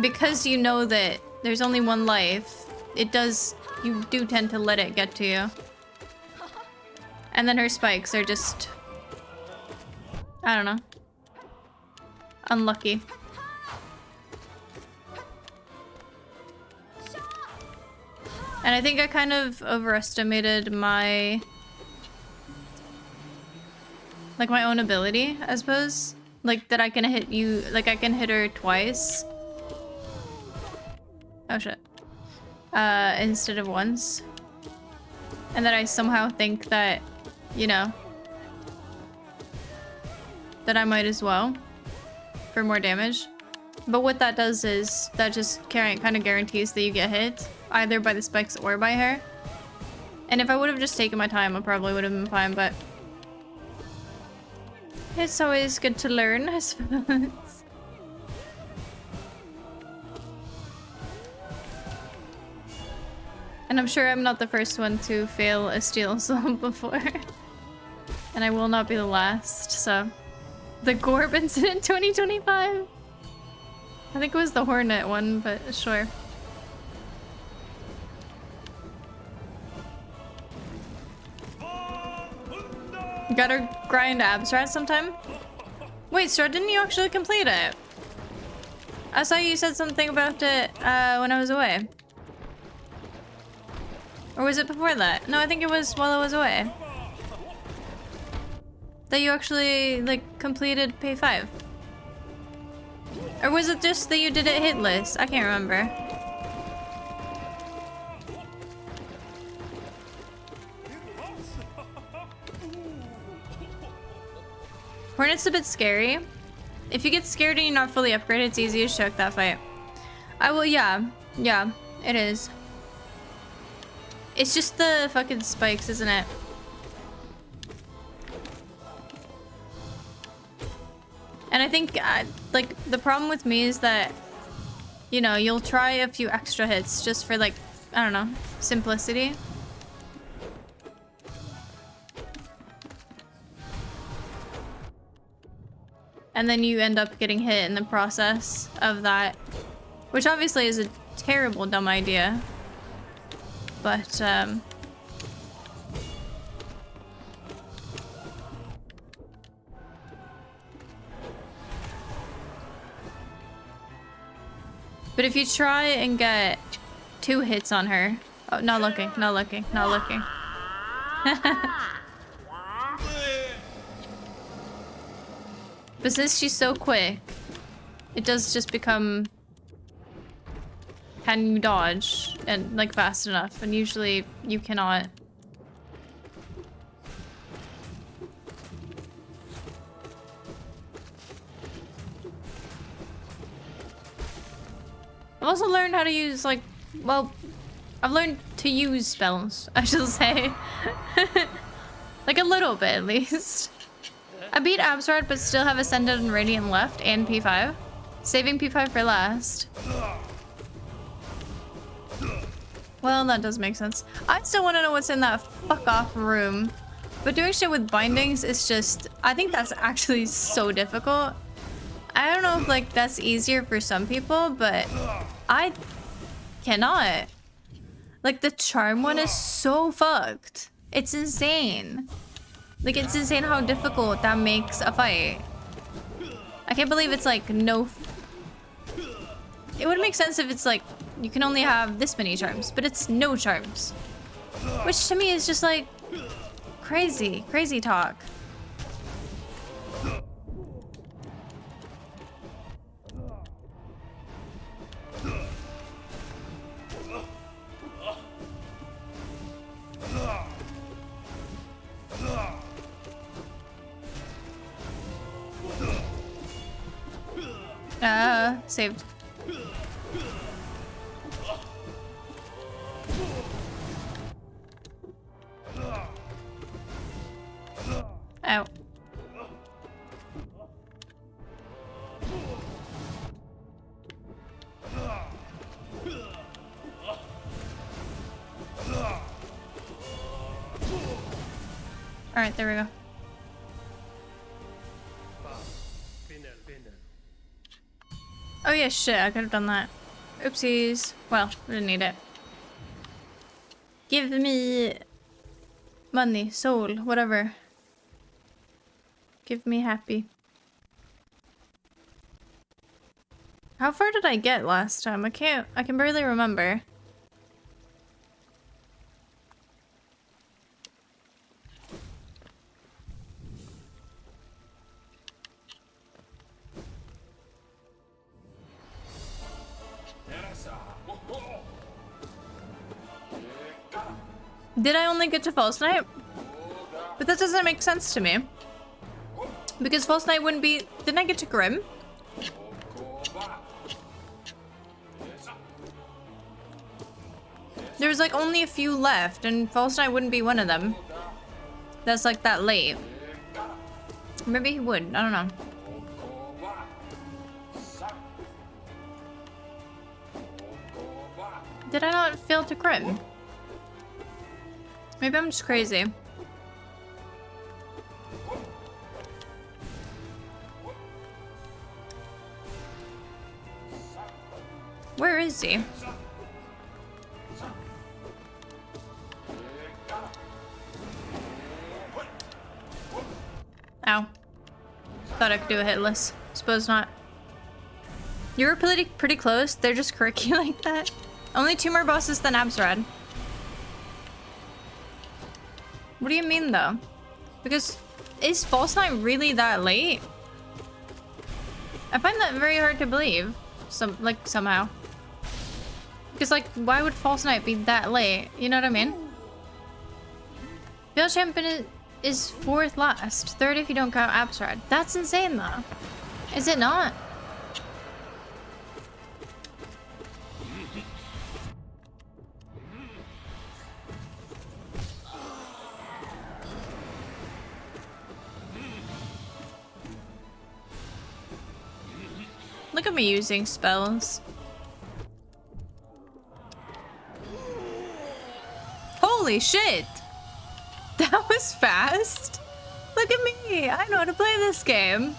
Because you know that there's only one life, you do tend to let it get to you. And then her spikes are just, I don't know, unlucky. And I think I kind of overestimated my own ability, I suppose. Like, that I can hit you, like I can hit her twice. Oh shit. Instead of once. And that I somehow think that, you know, that I might as well for more damage. But what that does is that just kind of guarantees that you get hit either by the spikes or by her. And if I would have just taken my time, I probably would have been fine, but it's always good to learn, I suppose. And I'm sure I'm not the first one to fail a Steel Soul before. And I will not be the last, so. The Gorb incident 2025? I think it was the Hornet one, but sure. Gotta grind Abstrat sometime? Wait, Star, didn't you actually complete it? I saw you said something about it when I was away. Or was it before that? No, I think it was while I was away. That you actually, like, completed Pay 5. Or was it just that you did it hitless? I can't remember. Hornet's a bit scary. If you get scared and you're not fully upgraded, it's easy to choke that fight. I will, yeah. Yeah, it is. It's just the fucking spikes, isn't it? And I think, like, the problem with me is that, you know, you'll try a few extra hits just for, like, I don't know, simplicity. And then you end up getting hit in the process of that, which obviously is a terrible, dumb idea. But, but if you try and get 2 hits on her... Oh, not looking, not looking, not looking. But since she's so quick, it does just become... Can you dodge? And, like, fast enough? And usually you cannot. I've also learned how to use, like, well, I've learned to use spells, I should say. Like, a little bit, at least. I beat Absrod, but still have Ascended and Radiant left, and P5. Saving P5 for last. Well, that does make sense. I still want to know what's in that fuck-off room. But doing shit with bindings is just... I think that's actually so difficult. I don't know if, like, that's easier for some people, but I cannot. Like, the charm one is so fucked. It's insane. Like, it's insane how difficult that makes a fight. I can't believe it's, like, no... It would make sense if it's, like, you can only have this many charms, but it's no charms. Which, to me, is just, like, crazy. Crazy talk. Saved. Ow. All right, there we go. Oh yeah, shit, I could have done that. Oopsies. Well, we didn't need it. Give me money, soul, whatever. Give me happy. How far did I get last time? I can barely remember. Did I only get to False Knight? But that doesn't make sense to me. Because False Knight wouldn't be... Didn't I get to Grim? There was like only a few left, and False Knight wouldn't be one of them. That's like that late. Maybe he would, I don't know. Did I not fail to Grim? Maybe I'm just crazy. Where is he? Ow. Thought I could do a hitless. Suppose not. You were pretty close. They're just quirky like that. Only 2 more bosses than Absrad. What do you mean though? Because is False Night really that late? I find that very hard to believe. Somehow. Because like, why would False Night be that late? You know what I mean? Field Champion is 4th last. 3rd if you don't count Absrad. That's insane though. Is it not? Look at me using spells. Holy shit! That was fast! Look at me! I know how to play this game.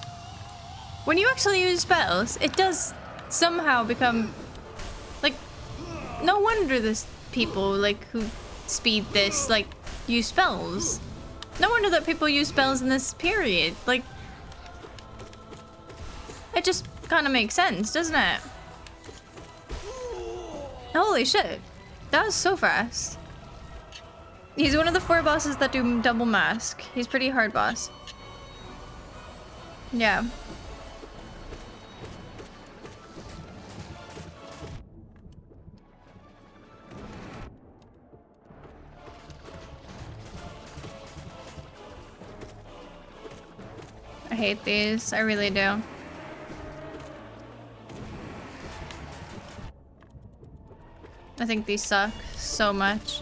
When you actually use spells, it does somehow become... Like, no wonder there's people, like, who speed this, like, use spells. No wonder that people use spells in this period. Like, it just kind of makes sense, doesn't it? Holy shit. That was so fast. He's one of the 4 bosses that do double mask. He's pretty hard boss. Yeah. I hate these. I really do. I think these suck so much.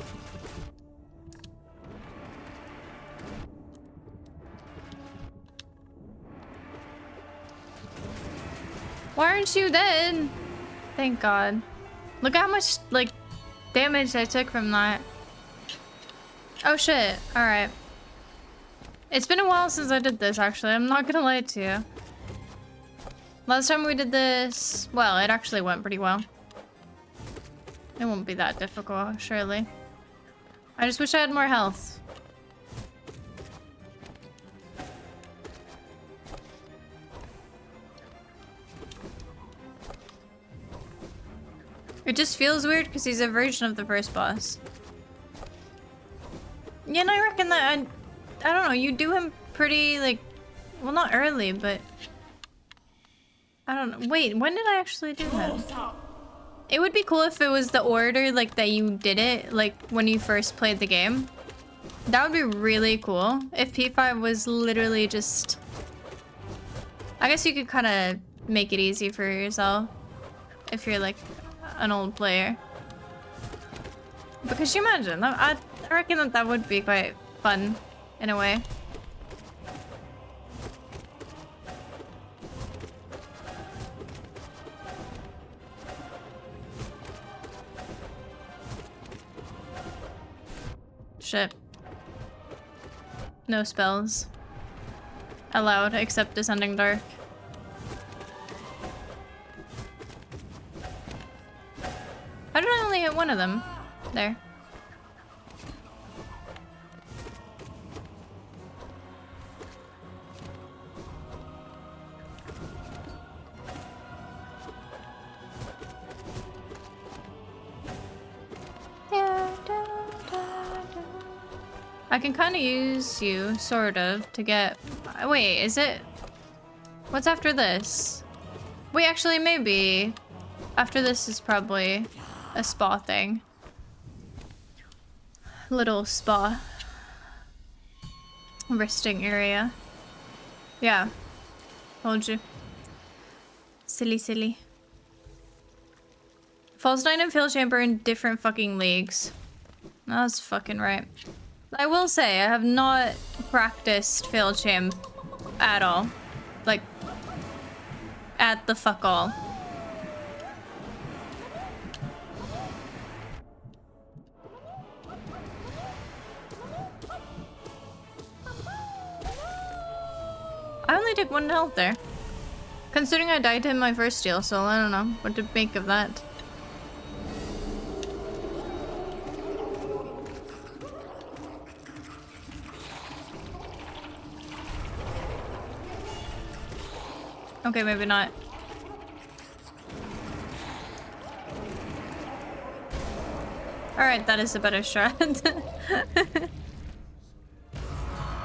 Why aren't you dead? Thank God. Look how much, like, damage I took from that. Oh shit. Alright. It's been a while since I did this, actually. I'm not gonna lie to you. Last time we did this, well, it actually went pretty well. It won't be that difficult, surely. I just wish I had more health. It just feels weird because he's a version of the first boss. Yeah, and I reckon that I don't know, you do him pretty, like, well, not early, but I don't know. Wait, when did I actually do him? It would be cool if it was the order, like, that you did it, like, when you first played the game. That would be really cool. If P5 was literally just... I guess you could kind of make it easy for yourself. If you're, like, an old player. Because you imagine, I reckon that that would be quite fun, in a way. Shit. No spells allowed except Descending Dark. How did I only hit one of them? There. I can kind of use you, sort of, to get... Wait, is it... What's after this? Wait, actually, maybe... After this is probably a spa thing. Little spa. Resting area. Yeah. Told you. Silly, silly. False Knight and Field Chamber in different fucking leagues. That's fucking right. I will say, I have not practiced Field Champ at all. Like, at the fuck all. I only took 1 health there. Considering I died to him my first steal, so I don't know what to make of that. Okay, maybe not. Alright, that is a better strat.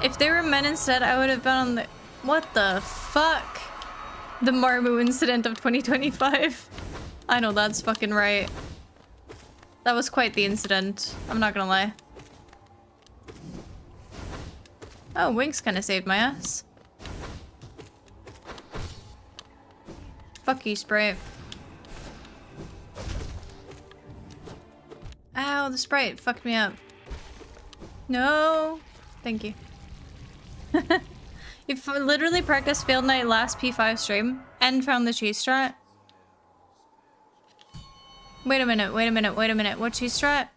If they were men instead, I would have been on the... What the fuck? The Marmu incident of 2025. I know that's fucking right. That was quite the incident. I'm not gonna lie. Oh, Winks kind of saved my ass. Fuck you, Sprite. Ow, the Sprite fucked me up. No. Thank you. You've literally practiced Failed Night last P5 stream and found the cheese strat? Wait a minute, wait a minute, wait a minute. What cheese strat?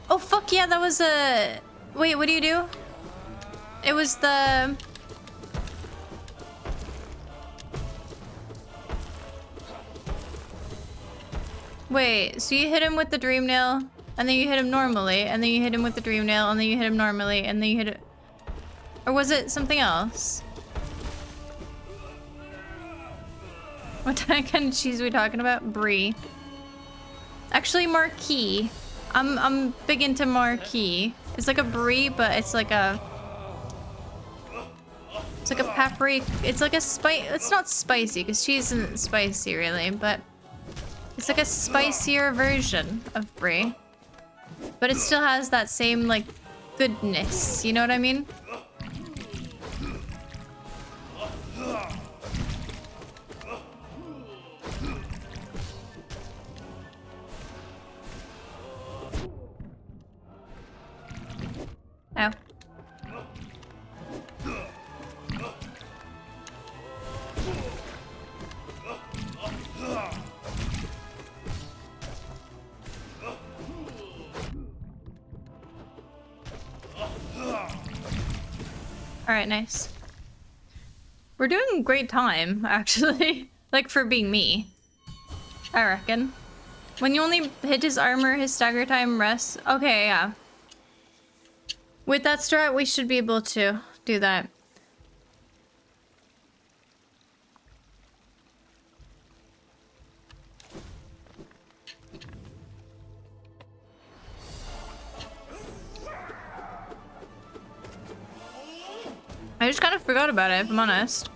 Oh fuck yeah, that was a... Wait, what do you do? It was the... Wait, so you hit him with the dream nail, and then you hit him normally, and then you hit him with the dream nail, and then you hit him normally, and then you hit it... Or was it something else? What kind of cheese are we talking about? Brie. Actually, marquis. I'm big into marquis. It's like a brie, but it's like a... It's like a paprika. It's like a spice. It's not spicy, because cheese isn't spicy, really, but... It's like a spicier version of brie. But it still has that same, like, goodness. You know what I mean? Ow. Alright, nice. We're doing a great time, actually. Like, for being me. I reckon. When you only hit his armor, his stagger time rests. Okay, yeah. With that strat, we should be able to do that. I just kind of forgot about it, if I'm honest.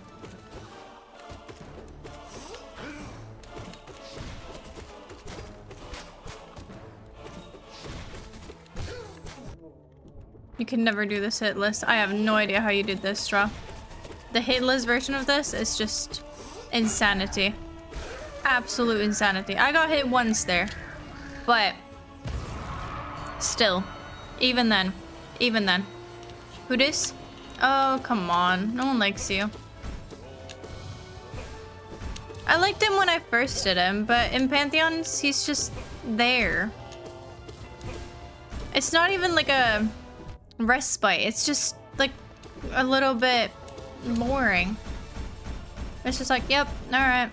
You can never do this hit list. I have no idea how you did this, Straw. The hit list version of this is just insanity. Absolute insanity. I got hit once there, but still, even then. Who dis? Oh, come on. No one likes you. I liked him when I first did him, but in Pantheons, he's just there. It's not even like a respite. It's just like a little bit boring. It's just like, yep, alright.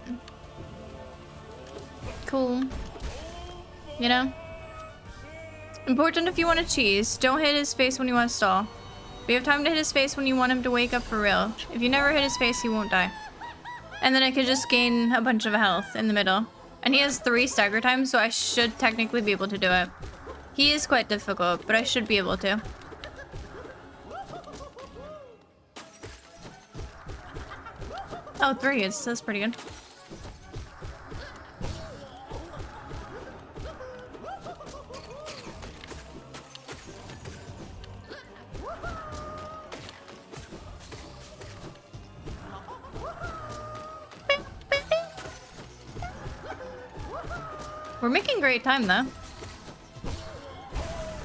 Cool. You know? Important if you want to cheese. Don't hit his face when you want to stall. We have time to hit his face when you want him to wake up for real. If you never hit his face, he won't die. And then I could just gain a bunch of health in the middle. And he has 3 stagger times, so I should technically be able to do it. He is quite difficult, but I should be able to. Oh, 3. That's pretty good. We're making great time, though.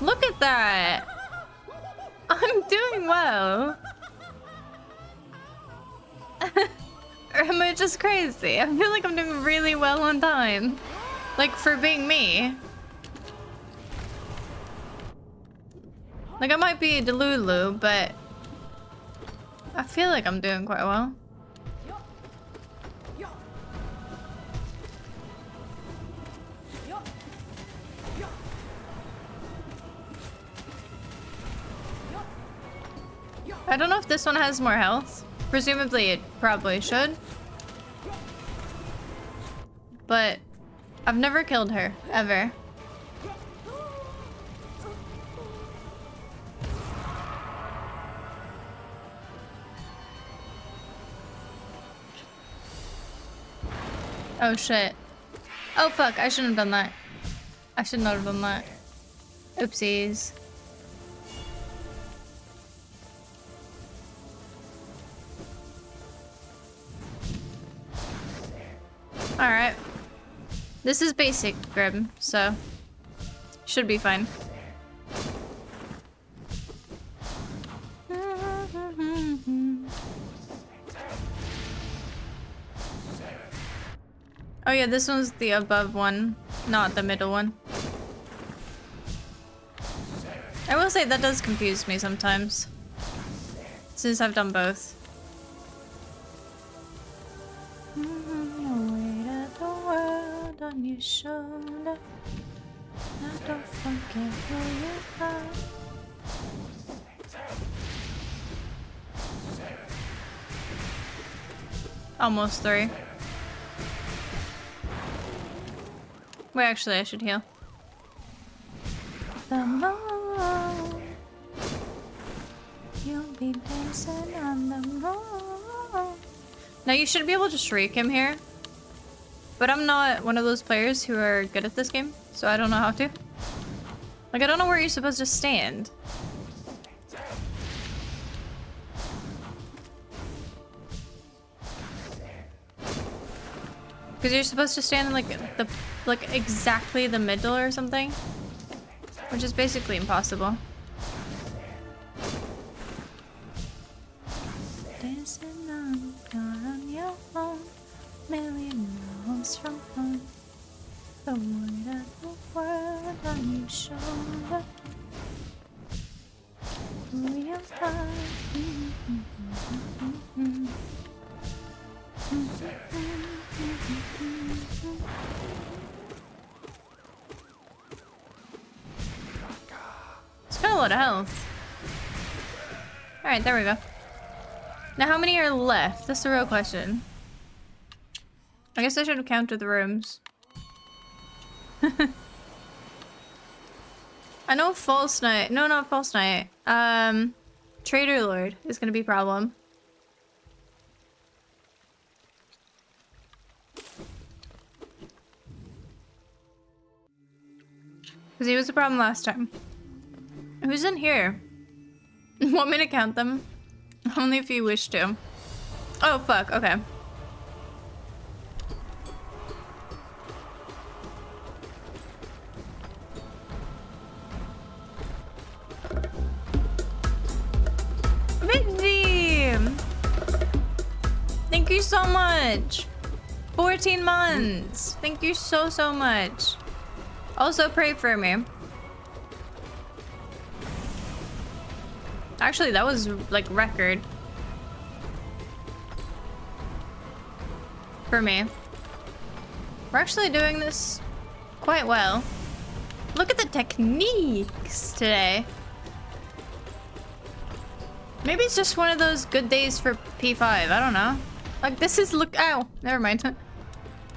Look at that! I'm doing well. Or am I just crazy? I feel like I'm doing really well on time. Like, for being me. Like, I might be Delulu, but I feel like I'm doing quite well. I don't know if this one has more health. Presumably it probably should. But I've never killed her, ever. Oh shit. Oh fuck, I shouldn't have done that. I should not have done that. Oopsies. Alright. This is basic Grim, so should be fine. Oh yeah, this one's the above one, not the middle one. I will say that does confuse me sometimes, since I've done both. Weight of the world on your shoulder. Now don't forget who you are. Almost 3. Wait, actually, I should heal. The moon, you'll be dancing on the moon. Now you should be able to shriek him here, but I'm not one of those players who are good at this game, so I don't know how to. Like, I don't know where you're supposed to stand. Because you're supposed to stand in like exactly the middle or something, which is basically impossible. Dancing on your own, million miles from home. The weight of the world on your shoulder. Who you are. It's got a lot of health. Alright, there we go. Now how many are left? That's the real question. I guess I should have counted the rooms. I know False Knight. No, not False Knight. Trader Lord is gonna be a problem. Because he was a problem last time. Who's in here? Want me to count them? Only if you wish to. Oh, fuck. Okay. Vinci! Thank you so much. 14 months. Thank you so, so much. Also, pray for me. Actually, that was like record for me. We're actually doing this quite well. Look at the techniques today. Maybe it's just one of those good days for P5. I don't know. Like, this is ow, never mind.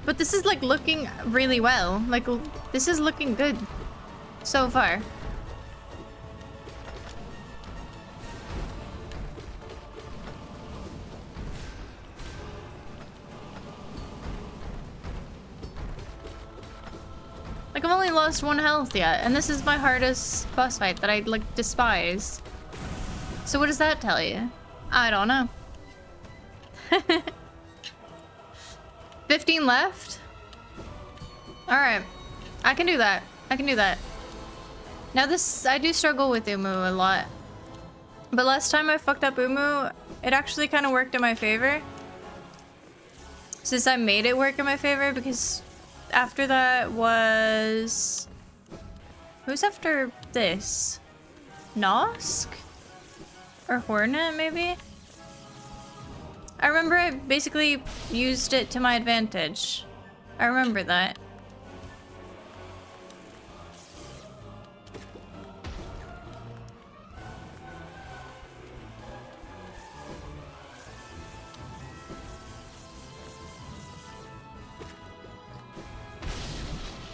But this is like looking really well. Like, this is looking good so far. Like, I've only lost 1 health yet, and this is my hardest boss fight that I like despise. So what does that tell you? I don't know. 15 left? Alright. I can do that. I can do that. Now this, I do struggle with Umu a lot. But last time I fucked up Umu, it actually kind of worked in my favor. Since I made it work in my favor, because after that was... Who's after this? Nosk? Or Hornet, maybe? I remember I basically used it to my advantage. I remember that.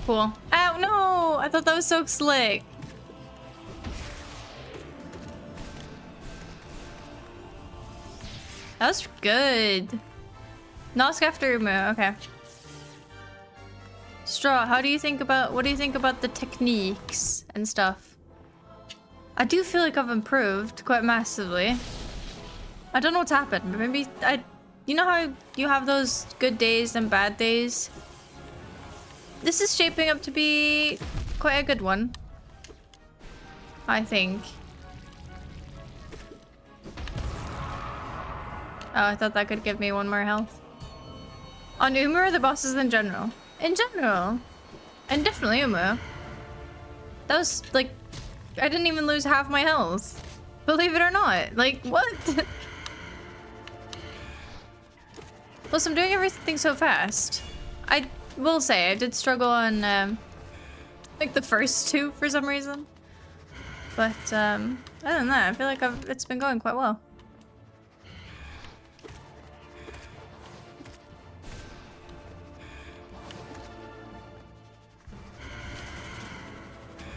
Cool. Ow, no! I thought that was so slick. That was good. Nosk after Umu, okay. Straw, what do you think about the techniques and stuff? I do feel like I've improved quite massively. I don't know what's happened. Maybe you know how you have those good days and bad days? This is shaping up to be quite a good one, I think. Oh, I thought that could give me one more health. On Umu or the bosses in general? In general. And definitely Umu. That was like, I didn't even lose half my health. Believe it or not. Like, what? Plus, I'm doing everything so fast. I will say, I did struggle on, like, the first two for some reason. But, other than that, I feel like it's been going quite well.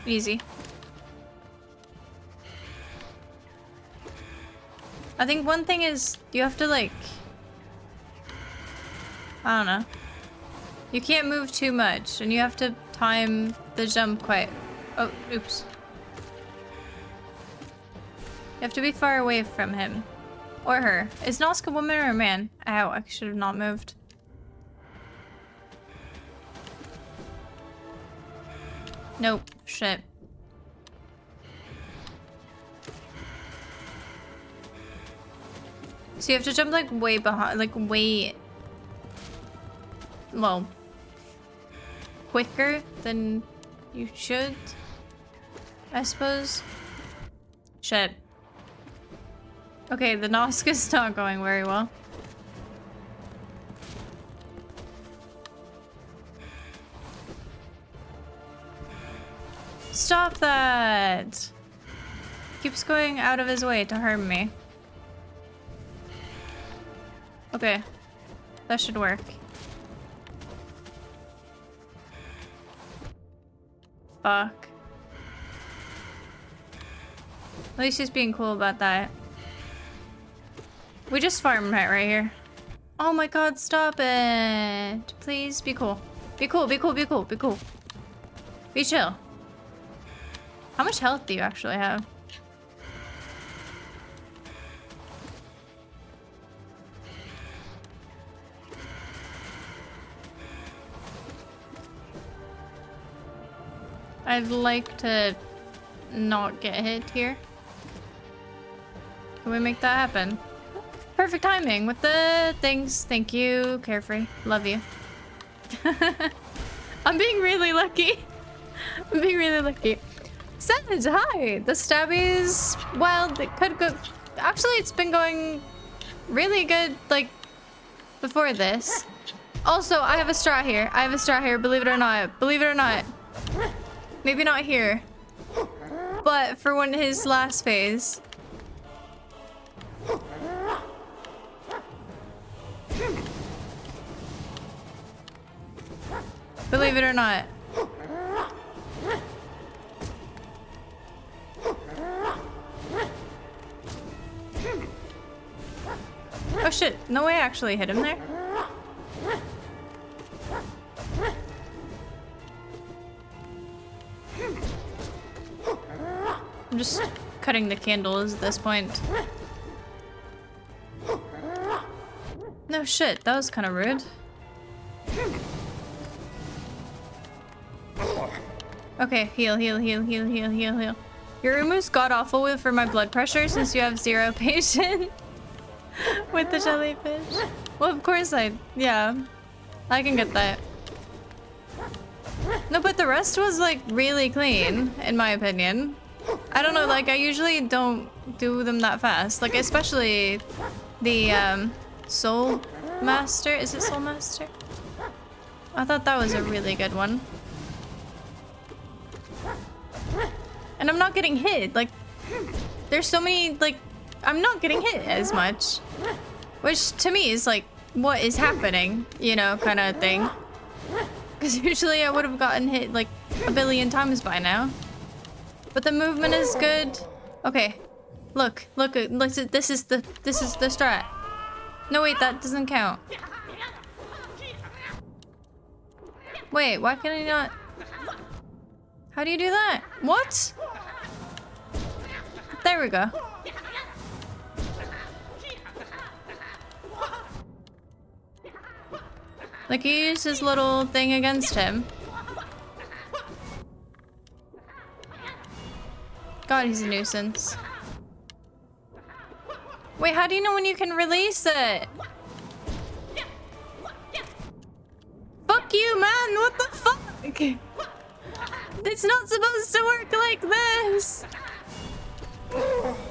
Easy. I think one thing is you have to like, I don't know. You can't move too much and you have to time the jump quite. Oh, oops. You have to be far away from him. Or her. Is Nosk a woman or a man? Ow, I should have not moved. Nope. Shit. So you have to jump like way behind, like way, well, quicker than you should, I suppose. Shit. Okay, the Nosk is not going very well. Stop that! Keeps going out of his way to harm me. Okay. That should work. Fuck. At least he's being cool about that. We just farm it right here. Oh my god, stop it! Please, be cool. Be cool, be cool, be cool, be cool. Be chill. How much health do you actually have? I'd like to not get hit here. Can we make that happen? Perfect timing with the things. Thank you, Carefree. Love you. I'm being really lucky. I'm being really lucky. Sage, hi! The stabbies, well, they could go... Actually, it's been going really good, like, before this. Also, I have a straw here. I have a straw here, believe it or not. Believe it or not. Maybe not here. But for when his last phase. Believe it or not. Oh shit, no way I actually hit him there. I'm just cutting the candles at this point. No shit, that was kind of rude. Okay, heal, heal, heal, heal, heal, heal, heal. Your Umu's god-awful for my blood pressure since you have 0 patience with the jellyfish. Well, of course yeah. I can get that. No, but the rest was like really clean, in my opinion. I don't know, like I usually don't do them that fast. Like especially the Soul Master. Is it Soul Master? I thought that was a really good one. And I'm not getting hit. Like there's so many, like I'm not getting hit as much. Which to me is like, what is happening? You know, kind of thing. Because usually I would have gotten hit like a billion times by now. But the movement is good. Okay. Look, this is the strat. No wait, that doesn't count. Wait, why can I not? How do you do that? What? There we go. Like, he used his little thing against him. God, he's a nuisance. Wait, how do you know when you can release it? Fuck you, man! What the fuck? It's not supposed to work like this!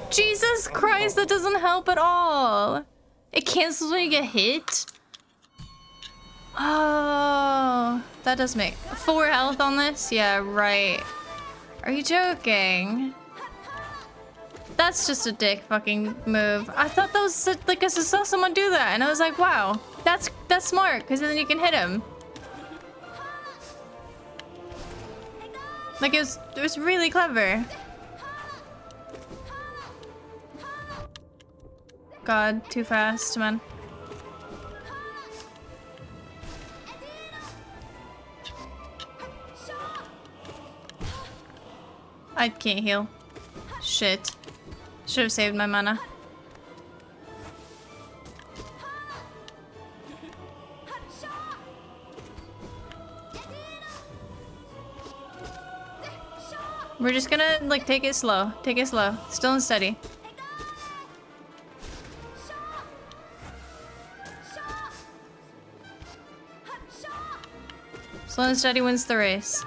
Jesus Christ, that doesn't help at all! It cancels when you get hit? Oh, that does make 4 health on this? Yeah, right. Are you joking? That's just a dick fucking move. I thought that was like I saw someone do that and I was like, wow, that's smart because then you can hit him. Like it was really clever. God, too fast, man. I can't heal. Shit. Should have saved my mana. We're just gonna like take it slow. Take it slow. Still and steady. Slow and steady wins the race.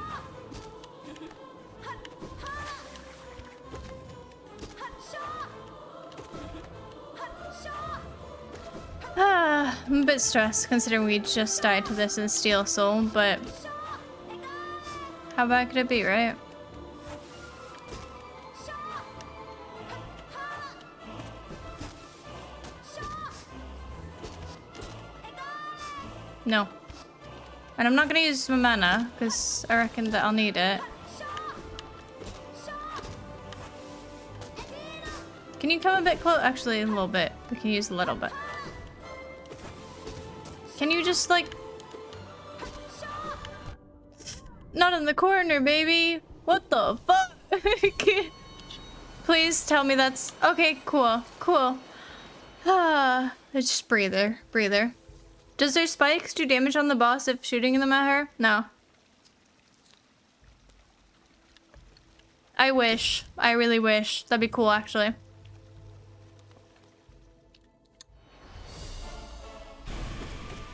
I'm a bit stressed considering we just died to this in Steel Soul, but how bad could it be, right? No. And I'm not gonna use my mana because I reckon that I'll need it. Can you come a bit close? Actually, a little bit. We can use a little bit. Can you just like... Not in the corner, baby. What the fuck? Please tell me that's... Okay, cool. Cool. Ah, just breather. Breather. Does their spikes do damage on the boss if shooting them at her? No. I wish. I really wish. That'd be cool, actually.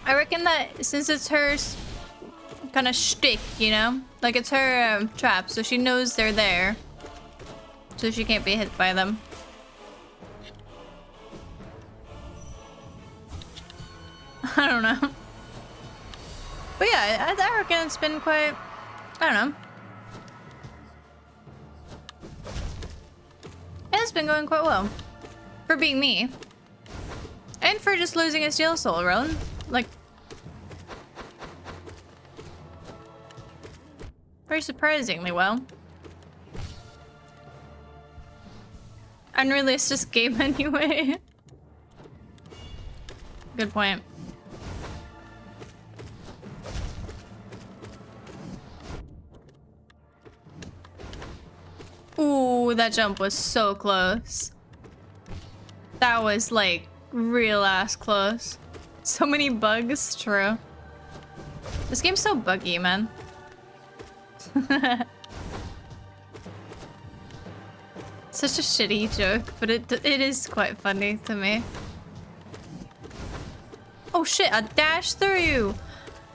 I reckon that since it's her kind of shtick, you know? Like it's her trap, so she knows they're there. So she can't be hit by them. I don't know. But yeah, I reckon it's been quite... I don't know. It's been going quite well. For being me. And for just losing a Steel Soul run. Like... Very surprisingly well. Unrealistic game anyway. Good point. Ooh, that jump was so close. That was like real ass close. So many bugs, true. This game's so buggy, man. Such a shitty joke, but it is quite funny to me. Oh shit, I dashed through you!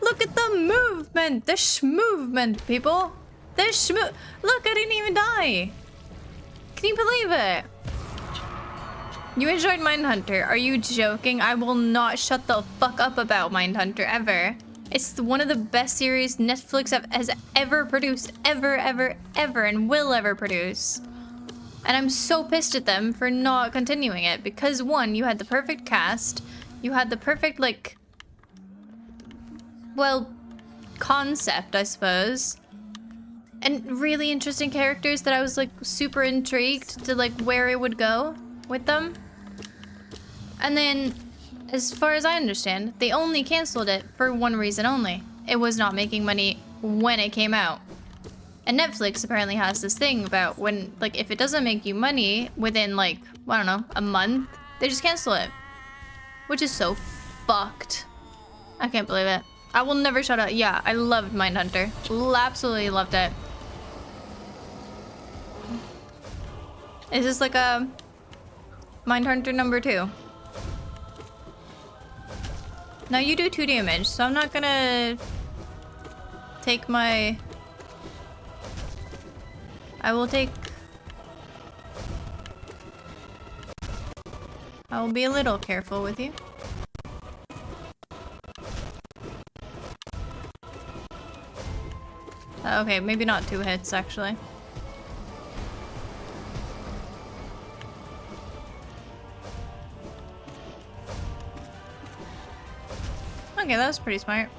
Look at the movement! The sh-movement, people! The sh-mo- Look, I didn't even die! Can you believe it? You enjoyed Mindhunter. Are you joking? I will not shut the fuck up about Mindhunter, ever. It's one of the best series Netflix has ever produced. Ever, and will ever produce. And I'm so pissed at them for not continuing it. Because one, you had the perfect cast. You had the perfect, like... Well, concept, I suppose. And really interesting characters that I was, like, super intrigued to, like, where it would go with them. And then, as far as I understand, they only canceled it for one reason only. it was not making money when it came out. And Netflix apparently has this thing about when, like, if it doesn't make you money within, like, I don't know, a month, they just cancel it. Which is so fucked. I can't believe it. I will never shut up. Yeah, I loved Mindhunter. Absolutely loved it. Is this like a Mindhunter number 2? Now you do 2 damage, so I'm not gonna take my... I will be a little careful with you. Okay, maybe not 2 hits, actually. Okay, that was pretty smart.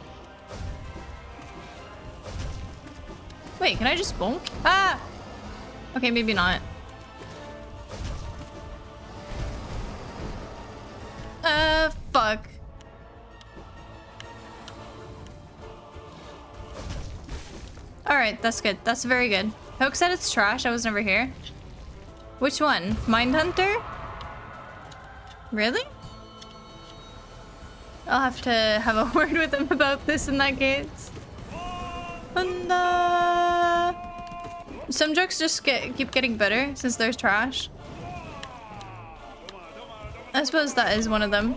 Wait, can I just bonk? Ah! Okay, maybe not. Fuck. Alright, that's good. That's very good. Hook said it's trash. I was never here. Which one? Mindhunter? Really? I'll have to have a word with him about this in that case. And, some jokes just keep getting better since they're trash. I suppose that is one of them.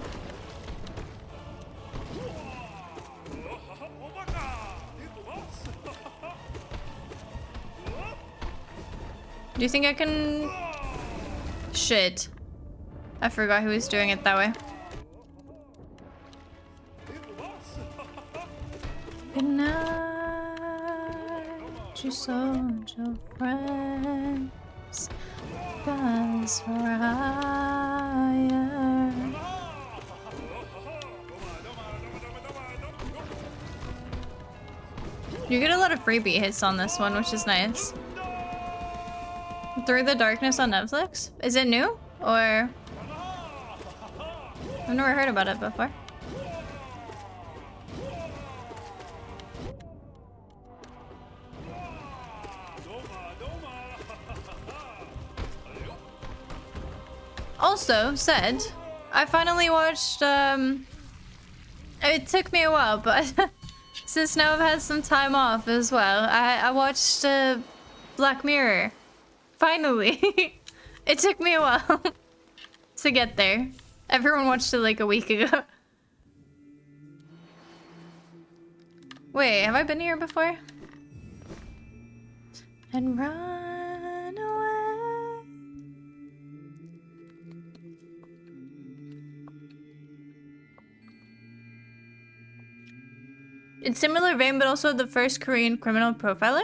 Do you think I can... Shit. I forgot who was doing it that way. Good night, you soldier friends. Guys for hire. You get a lot of freebie hits on this one, which is nice. Through the Darkness on Netflix? Is it new? Or... I've never heard about it before. Also said, I finally watched, it took me a while, but since now I've had some time off as well, I watched, Black Mirror. Finally. It took me a while to get there. Everyone watched it like a week ago. Wait, have I been here before? And run away. It's similar vein, but also the first Korean criminal profiler.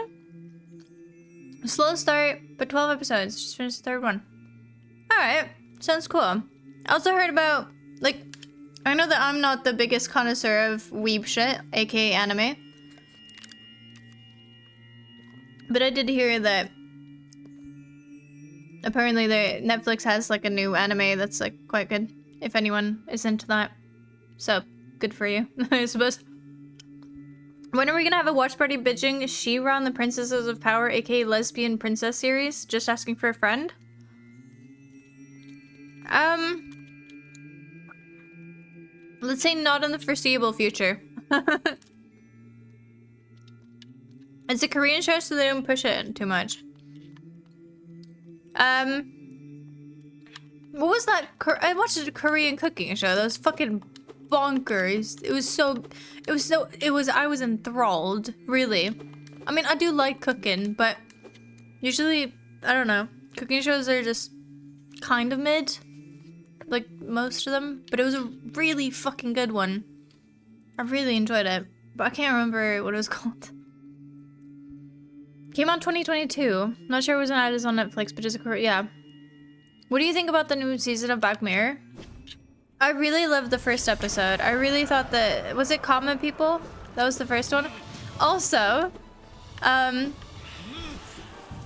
Slow start, but 12 episodes. Just finished the 3rd one. Alright, sounds cool. I also heard about, like, I know that I'm not the biggest connoisseur of weeb shit, aka anime. But I did hear that apparently Netflix has like a new anime that's like quite good, if anyone is into that. So, good for you, I suppose. When are we gonna have a watch party bitching She-Ra and the Princesses of Power, aka Lesbian Princess series? Just asking for a friend? Let's say not in the foreseeable future. It's a Korean show, so they don't push it too much. What was that? I watched a Korean cooking show. That was fucking bonkers. I was enthralled, really. I mean, I do like cooking, but usually, I don't know. Cooking shows are just kind of mid. Like, most of them. But it was a really fucking good one. I really enjoyed it. But I can't remember what it was called. Came out 2022. Not sure it was on Netflix, but just a yeah. What do you think about the new season of Black Mirror? I really loved the first episode. I really thought that... Was it Common People? That was the first one. Also,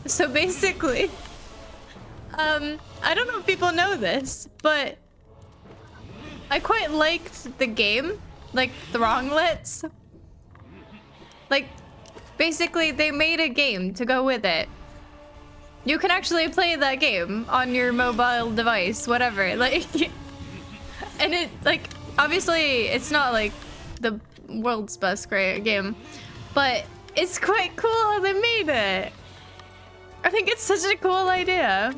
so basically, I don't know if people know this, but I quite liked the game, like Thronglets. Like, basically, they made a game to go with it. You can actually play that game on your mobile device, whatever. Like, and it, like, obviously, it's not like the world's best great game, but it's quite cool how they made it. I think it's such a cool idea.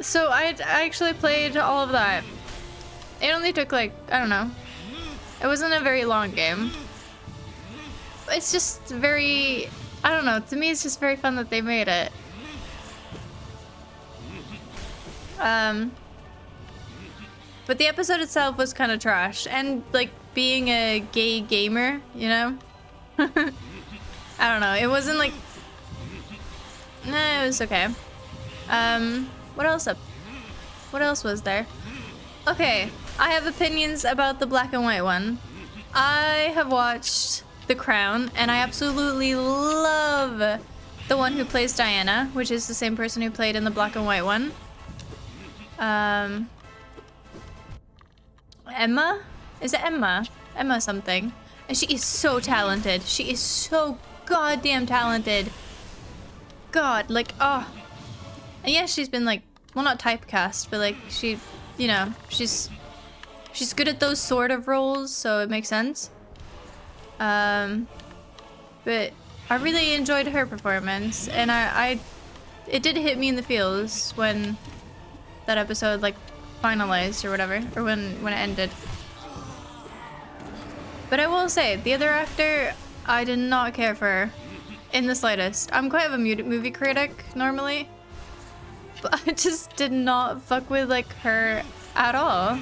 So I actually played all of that. It only took like, I don't know. It wasn't a very long game. It's just very, I don't know, to me it's just very fun that they made it. But the episode itself was kind of trash, and like being a gay gamer, you know? I don't know, it wasn't like, nah, it was okay. What else was there? Okay, I have opinions about the black and white one. I have watched The Crown, and I absolutely love the one who plays Diana, which is the same person who played in the black and white one. Emma? Is it Emma? Emma something. And she is so talented. She is so goddamn talented. God, like, oh. And yes, she's been like, well, not typecast, but like she, you know, she's good at those sort of roles, so it makes sense. But I really enjoyed her performance, and it did hit me in the feels when that episode like finalized or whatever, or when it ended. But I will say, the other actor, I did not care for in the slightest. I'm quite of a movie critic normally, but I just did not fuck with like her at all.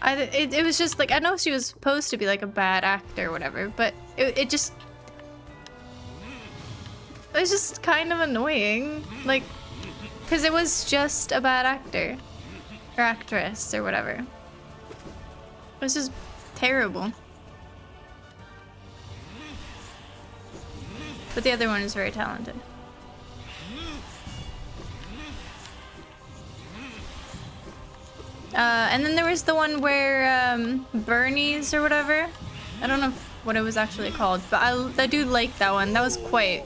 It was just like, I know she was supposed to be like a bad actor or whatever, but it was just kind of annoying, like, because it was just a bad actor or actress or whatever. It was just terrible. But the other one is very talented. And then there was the one where Bernie's or whatever. I don't know what it was actually called, but I do like that one. That was quite...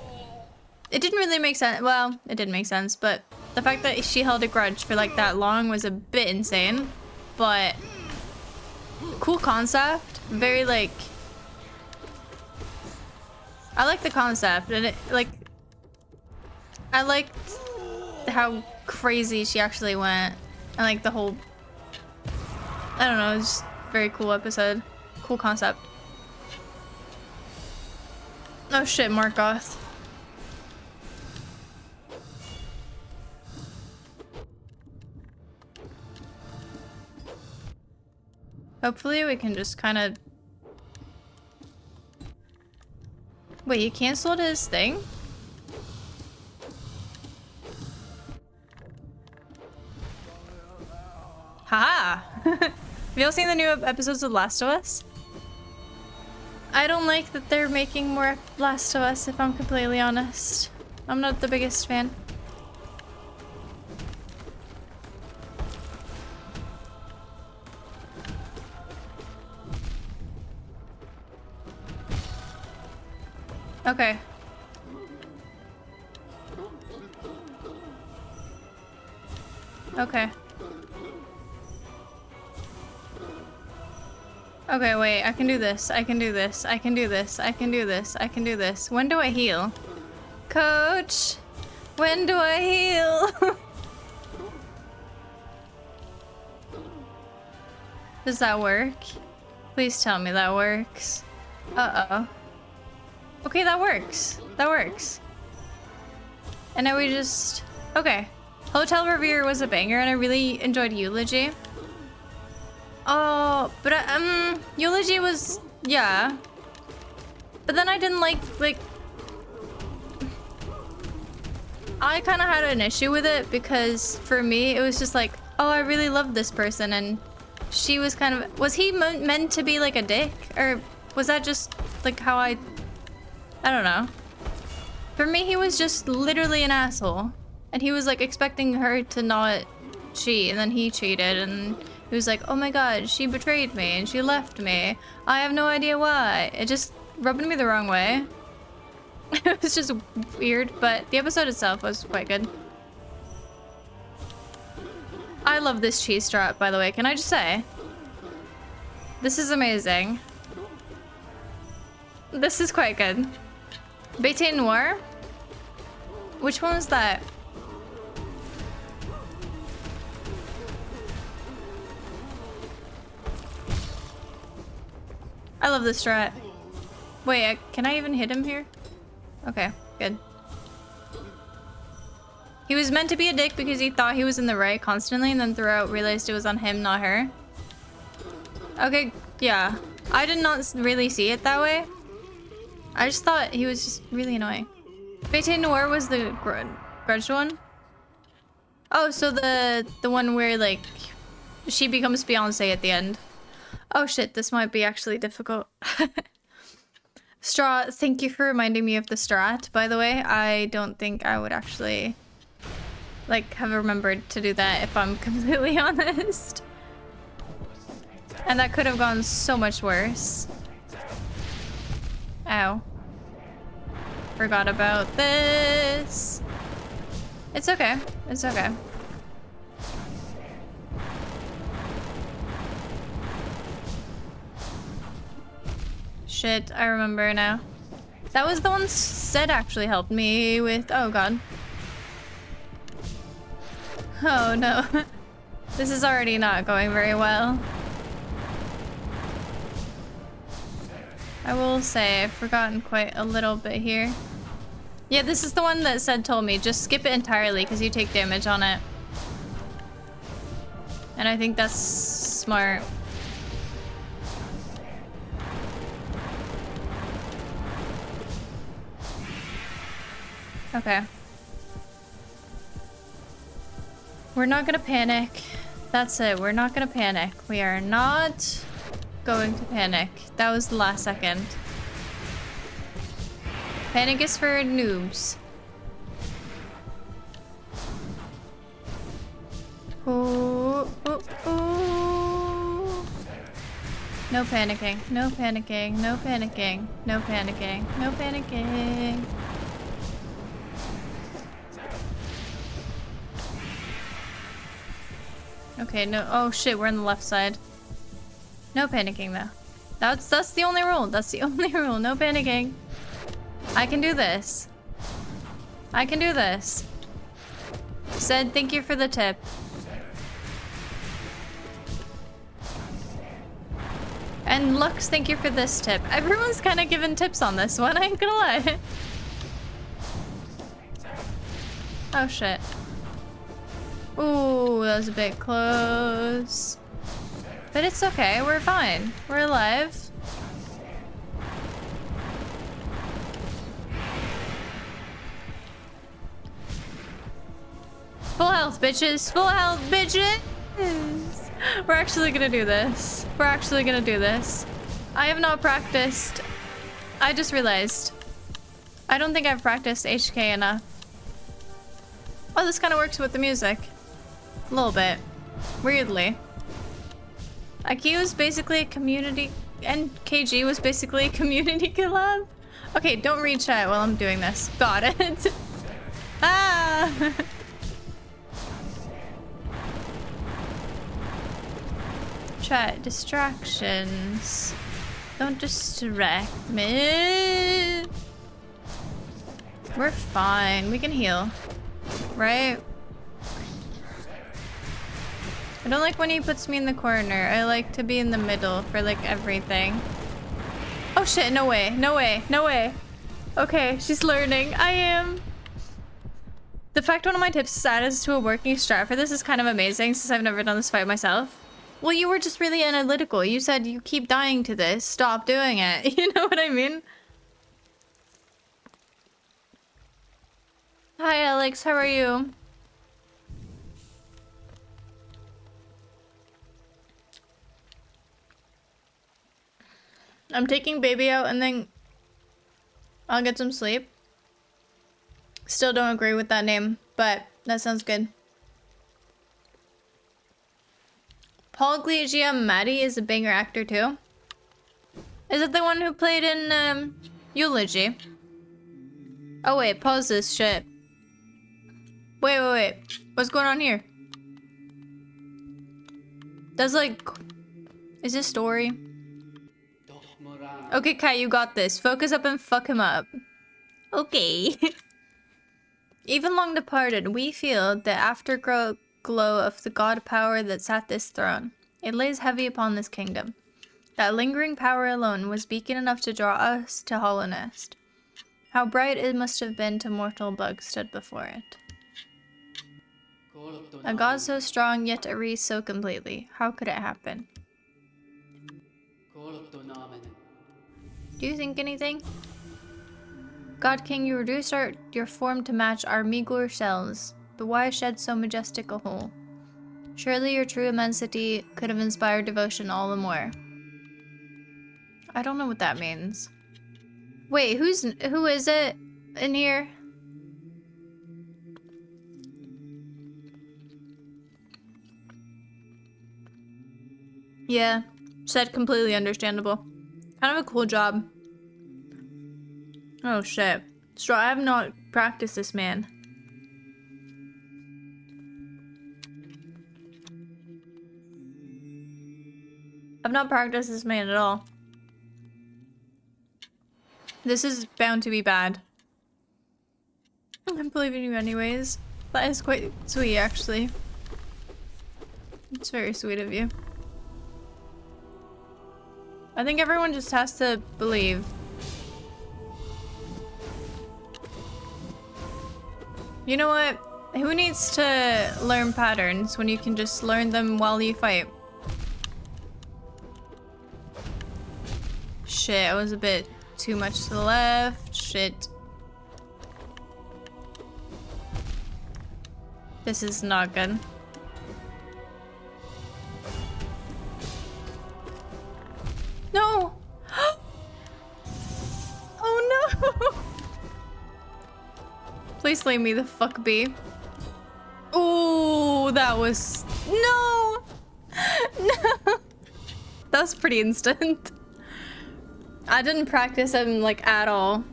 It didn't really make sense. Well, it did make sense, but the fact that she held a grudge for like that long was a bit insane. But cool concept. Very like... I like the concept, and it like... I liked how crazy she actually went, and like the whole... I don't know, it was just a very cool episode. Cool concept. Oh shit, Markoth. Hopefully we can just kind of... Wait, you canceled his thing? Haha! Have y'all seen the new episodes of Last of Us? I don't like that they're making more Last of Us, if I'm completely honest. I'm not the biggest fan. Okay. Okay. Okay, wait, I can do this. I can do this. I can do this. I can do this. I can do this. When do I heal? Coach! When do I heal? Does that work? Please tell me that works. Uh-oh. Okay, that works. That works. And now we just... Okay. Hotel Revere was a banger, and I really enjoyed Eulogy. Oh, but Eulogy was... Yeah. But then I didn't like... I kind of had an issue with it, because for me, it was just like, oh, I really love this person, and she was kind of... Was he meant to be like a dick? Or was that just like how I don't know. For me, he was just literally an asshole. And he was like expecting her to not cheat, and then he cheated, and He was like, oh my god, she betrayed me and she left me. I have no idea why. It just rubbed me the wrong way. It was just weird, but the episode itself was quite good. I love this cheese strat, by the way. Can I just say? This is amazing. This is quite good. Bete Noir? Which one was that? I love this strat. Wait, can I even hit him here? Okay, good. He was meant to be a dick because he thought he was in the right constantly and then throughout realized it was on him, not her. Okay, yeah. I did not really see it that way. I just thought he was just really annoying. Bete Noir was the grudged one? Oh, so the one where, like, she becomes Beyonce at the end. Oh shit, this might be actually difficult. Straw, thank you for reminding me of the strat, by the way. I don't think I would actually, like, have remembered to do that if I'm completely honest. And that could have gone so much worse. Ow. Forgot about this. It's okay. It's okay. Shit, I remember now. That was the one Zed actually helped me with. Oh god. Oh no. This is already not going very well. I will say I've forgotten quite a little bit here. Yeah, this is the one that Zed told me. Just skip it entirely because you take damage on it. And I think that's smart. Okay. We're not gonna panic. That's it. We're not gonna panic. We are not going to panic. That was the last second. Panic is for noobs. Ooh, ooh, ooh. No panicking. No panicking. No panicking. No panicking. No panicking. Okay, no. Oh shit, we're on the left side. No panicking though. That's the only rule. That's the only rule. No panicking. I can do this. I can do this. Zed, thank you for the tip. And Lux, thank you for this tip. Everyone's kind of giving tips on this one, I ain't gonna lie. Oh shit. Ooh, that was a bit close. But it's okay, we're fine. We're alive. Full health, bitches. Full health, bitches. We're actually gonna do this. We're actually gonna do this. I have not practiced. I just realized. I don't think I've practiced HK enough. Oh, this kind of works with the music. A little bit. Weirdly. IQ was basically a community, and KG was basically a community collab. Okay, don't read chat while I'm doing this. Got it. Ah! Chat, distractions. Don't distract me. We're fine. We can heal. Right? I don't like when he puts me in the corner. I like to be in the middle for like everything. Oh shit, no way, no way, no way. Okay, she's learning. I am. The fact one of my tips is added to a working strat for this is kind of amazing since I've never done this fight myself. Well, you were just really analytical. You said you keep dying to this. Stop doing it. You know what I mean? Hi, Alex. How are you? I'm taking baby out and then I'll get some sleep. Still don't agree with that name, but that sounds good. Paul Giamatti is a banger actor too. Is it the one who played in Eulogy? Oh wait, pause this shit. Wait. What's going on here? That's like... Is this story? Okay, Kai, you got this. Focus up and fuck him up. Okay. Even long departed, we feel the afterglow of the god power that sat this throne. It lays heavy upon this kingdom. That lingering power alone was beacon enough to draw us to Hollow Nest. How bright it must have been to mortal bugs stood before it. A god so strong, yet a race so completely. How could it happen? Do you think anything? God King, you reduced your form to match our meager shells, but why shed so majestic a whole? Surely your true immensity could have inspired devotion all the more. I don't know what that means. Wait, who is it in here? Yeah, said completely understandable. Kind of a cool job. Oh shit. So I have not practiced this man. I've not practiced this man at all. This is bound to be bad. I'm believing you anyways. That is quite sweet, actually. It's very sweet of you. I think everyone just has to believe. You know what? Who needs to learn patterns when you can just learn them while you fight? Shit, I was a bit too much to the left. Shit. This is not good. No! Oh no! Please leave me the fuck be. Ooh, that was... No! No! That was pretty instant. I didn't practice him, like, at all.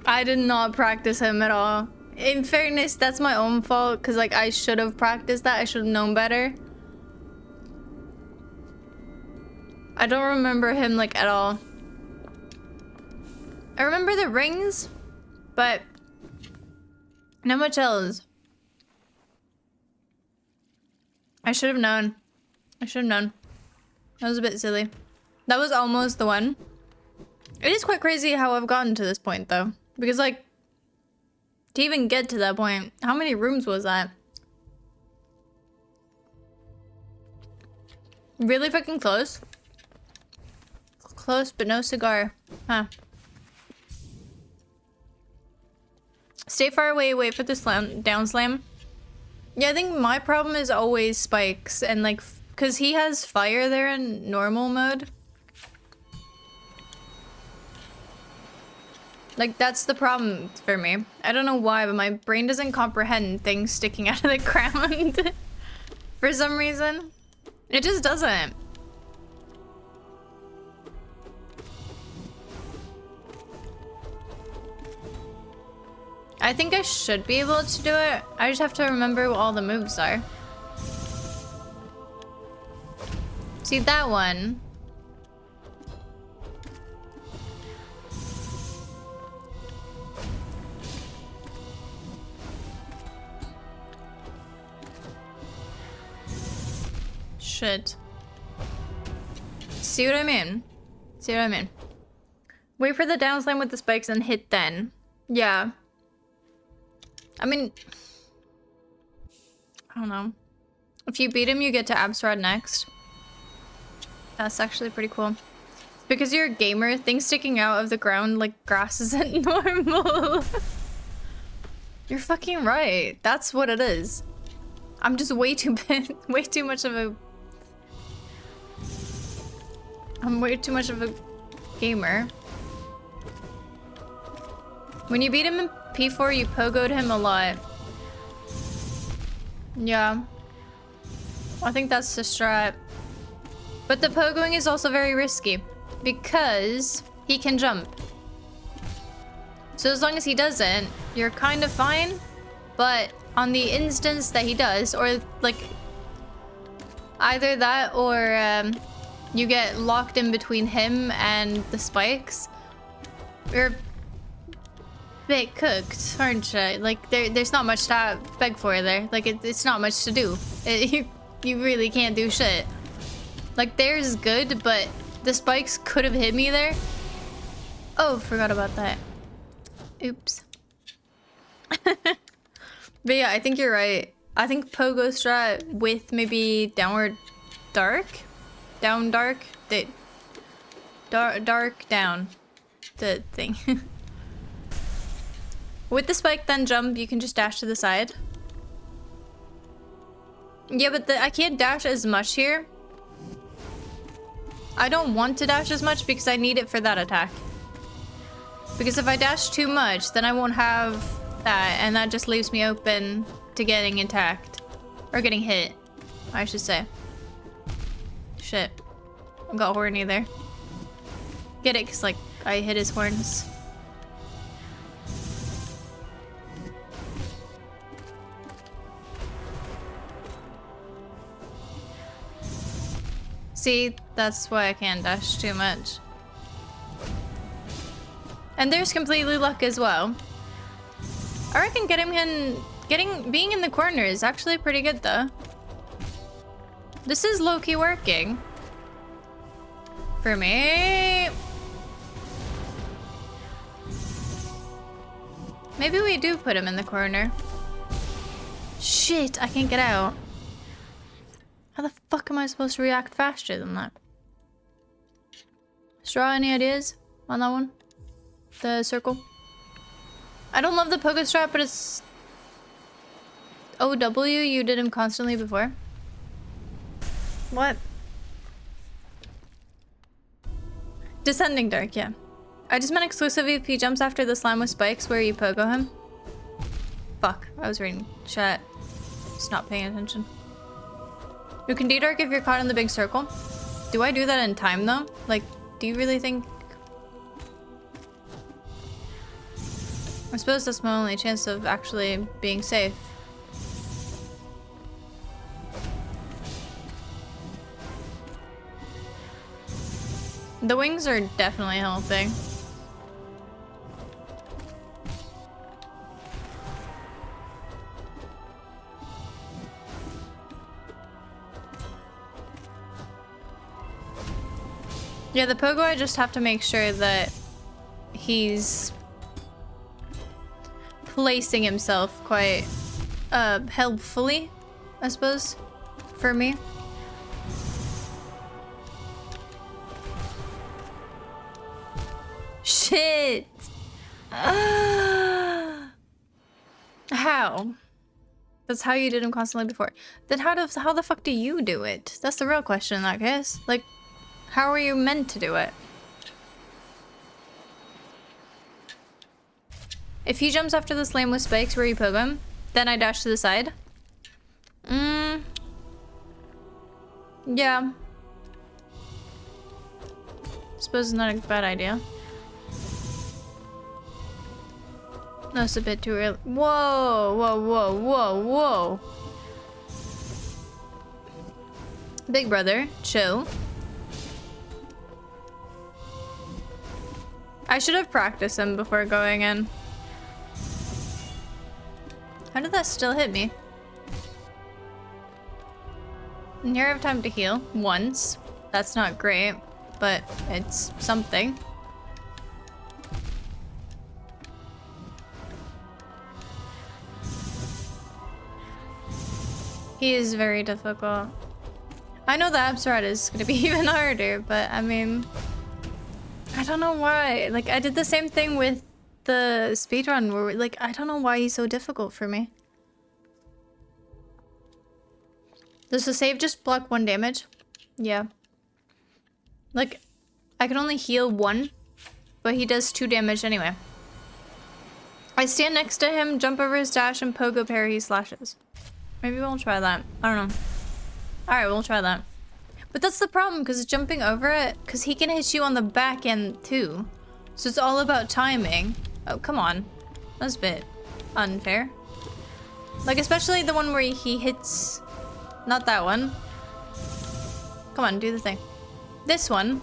I did not practice him at all. In fairness, that's my own fault, because, like, I should have practiced that. I should have known better. I don't remember him, like, at all. I remember the rings, but not much else. I should have known. I should have known. That was a bit silly. That was almost the one. It is quite crazy how I've gotten to this point, though. Because, like, to even get to that point, how many rooms was that? Really fucking close. Close, but no cigar. Huh. Stay far away, wait for the slam, down slam. Yeah, I think my problem is always spikes, and like, cause he has fire there in normal mode. Like, that's the problem for me. I don't know why, but my brain doesn't comprehend things sticking out of the ground. For some reason. It just doesn't. I think I should be able to do it. I just have to remember what all the moves are. See, that one. Shit. See what I mean? See what I mean? Wait for the down slam with the spikes and hit then. Yeah. I mean, I don't know. If you beat him, you get to Absrod next. That's actually pretty cool. Because you're a gamer, things sticking out of the ground like grass isn't normal. You're fucking right. That's what it is. I'm just way too much of a... I'm way too much of a gamer. When you beat him in P4, you pogoed him a lot. Yeah. I think that's the strat. But the pogoing is also very risky because he can jump. So as long as he doesn't, you're kind of fine. But on the instance that he does, or like either that or you get locked in between him and the spikes, you're a bit cooked, aren't you? Like there's not much to beg for there. Like it's not much to do. You really can't do shit. Like there's good, but the spikes could have hit me there. Oh, forgot about that. Oops. But yeah, I think you're right. I think pogo strat with maybe downward dark? Down dark? Dark down. The thing. With the spike then jump, you can just dash to the side. Yeah, but I can't dash as much here. I don't want to dash as much because I need it for that attack. Because if I dash too much, then I won't have that, and that just leaves me open to getting attacked. Or getting hit, I should say. Shit. I got horny there. Get it? Because, like, I hit his horns. See, that's why I can't dash too much. And there's completely luck as well. I reckon being in the corner is actually pretty good though. This is low-key working. For me. Maybe we do put him in the corner. Shit, I can't get out. How the fuck am I supposed to react faster than that? Straw, any ideas on that one? The circle? I don't love the pogo strat, but it's OW. You did him constantly before. What? Descending dark, yeah. I just meant exclusively if he jumps after the slime with spikes where you pogo him. Fuck, I was reading chat. Just not paying attention. You can D-dark if you're caught in the big circle. Do I do that in time though? Like, do you really think... I suppose that's my only chance of actually being safe. The wings are definitely helping. Yeah, the pogo, I just have to make sure that he's placing himself quite helpfully, I suppose, for me. Shit! How? That's how you did him constantly before. Then how the fuck do you do it? That's the real question in that case. Like, how are you meant to do it? If he jumps after the slime with spikes where you poke him, then I dash to the side. Yeah. Suppose it's not a bad idea. No, it's a bit too early. Whoa, whoa, whoa, whoa, whoa. Big brother, chill. I should have practiced him before going in. How did that still hit me? And here I have time to heal once. That's not great, but it's something. He is very difficult. I know the Absrat is gonna be even harder, but I mean, I don't know why. Like, I did the same thing with the speedrun where, like, I don't know why he's so difficult for me. Does the save just block 1 damage? Yeah. Like, I can only heal 1, but he does 2 damage anyway. I stand next to him, jump over his dash, and pogo parry he slashes. Maybe we'll try that. I don't know. Alright, we'll try that. But that's the problem, because jumping over it, because he can hit you on the back end too. So it's all about timing. Oh, come on. That's a bit unfair. Like, especially the one where he hits... Not that one. Come on, do the thing. This one.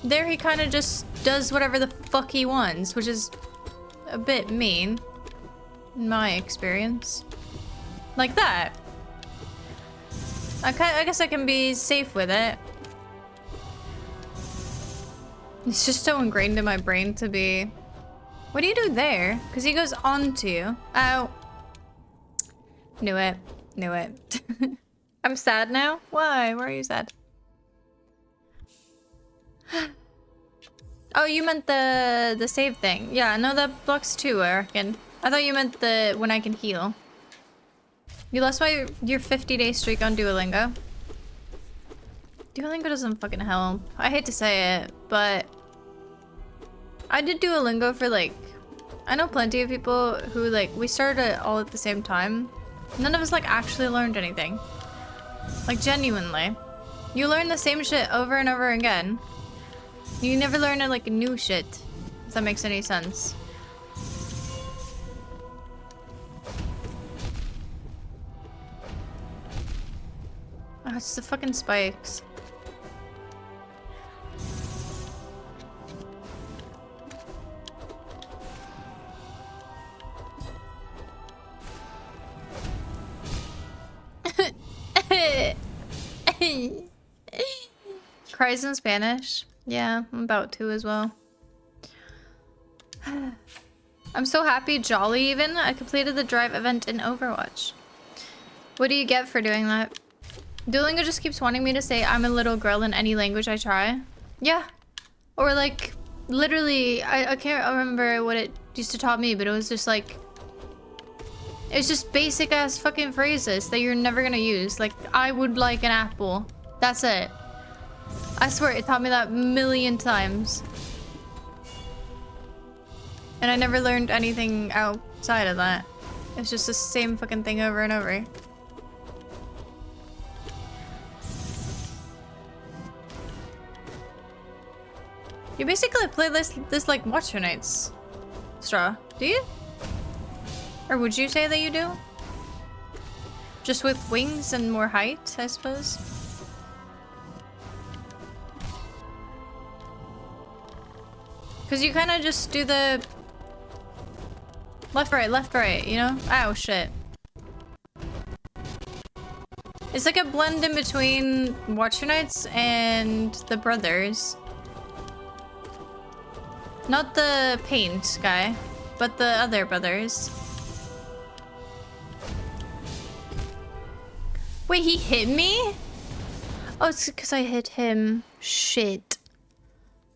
There he kind of just does whatever the fuck he wants, which is a bit mean. In my experience. Like that. I guess I can be safe with it. It's just so ingrained in my brain to be... What do you do there? Because he goes on to you. Ow. Knew it. Knew it. I'm sad now? Why? Why are you sad? Oh, you meant the save thing. Yeah, no, that blocks too, I reckon. I thought you meant the when I can heal. You lost your 50-day streak on Duolingo. Duolingo doesn't fucking help. I hate to say it, but I did Duolingo for like... I know plenty of people who like, we started it all at the same time. None of us like actually learned anything. Like genuinely. You learn the same shit over and over again. You never learn like new shit, if that makes any sense. Oh, it's the fucking spikes. Cries in Spanish. Yeah, I'm about to as well. I'm so happy, jolly even. I completed the drive event in Overwatch. What do you get for doing that? Duolingo just keeps wanting me to say I'm a little girl in any language I try. Yeah. Or like, literally, I can't remember what it used to taught me, but it was just like... It's just basic ass fucking phrases that you're never gonna use. Like, I would like an apple. That's it. I swear, it taught me that a million times. And I never learned anything outside of that. It's just the same fucking thing over and over. You basically play this like Watch Your Nights, Straw, do you? Or would you say that you do? Just with wings and more height, I suppose? Because you kind of just do the left, right, you know? Ow, shit. It's like a blend in between Watch Your Nights and the Brothers. Not the paint guy, but the other brothers. Wait, he hit me? Oh, it's because I hit him. Shit.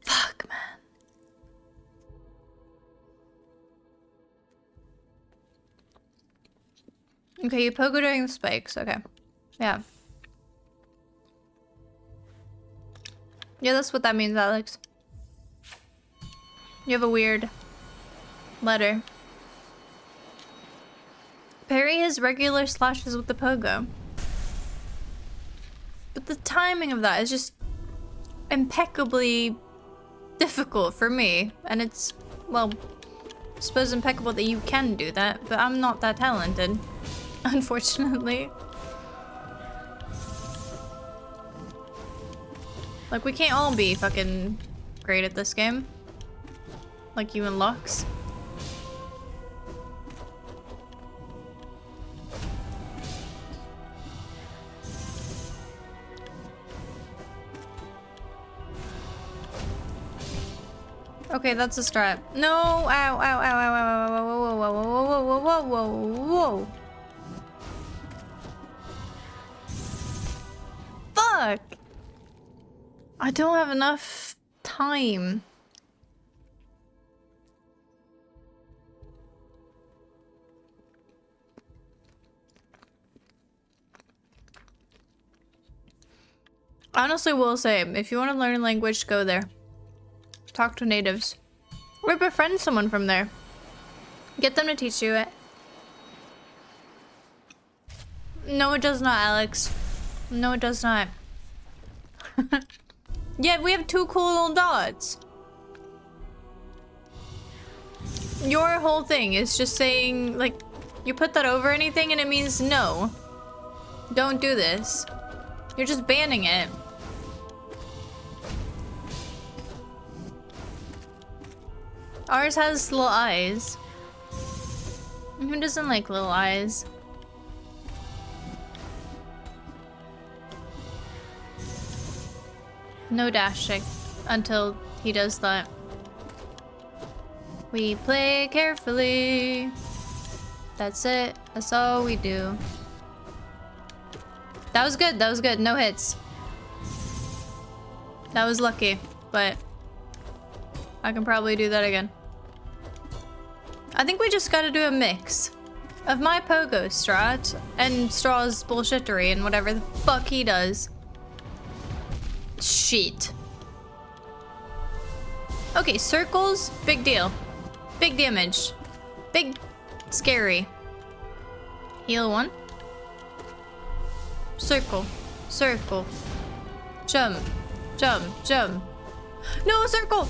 Fuck, man. Okay, you pogo during the spikes. Okay. Yeah. Yeah, that's what that means, Alex. You have a weird letter. Parry his regular slashes with the pogo. But the timing of that is just impeccably difficult for me. And it's, well, I suppose impeccable that you can do that, but I'm not that talented, unfortunately. Like, we can't all be fucking great at this game. Like you and Lux. Okay, that's a strat. No! Ow, ow, ow, ow, ow, ow, ow, whoa, whoa, whoa, whoa, whoa, whoa, whoa, whoa. Fuck! I don't have enough time. I honestly will say, if you want to learn a language, go there. Talk to natives. Or befriend someone from there. Get them to teach you it. No, it does not, Alex. No, it does not. Yeah, we have 2 cool little dots. Your whole thing is just saying, like, you put that over anything and it means no. Don't do this. You're just banning it. Ours has little eyes. And who doesn't like little eyes? No dashing until he does that. We play carefully. That's it. That's all we do. That was good. That was good. No hits. That was lucky, but I can probably do that again. I think we just gotta do a mix of my pogo strat and Straw's bullshittery and whatever the fuck he does. Shit. Okay, circles, big deal. Big damage. Big scary. Heal 1. Circle. Circle. Jump. Jump. Jump. No, circle!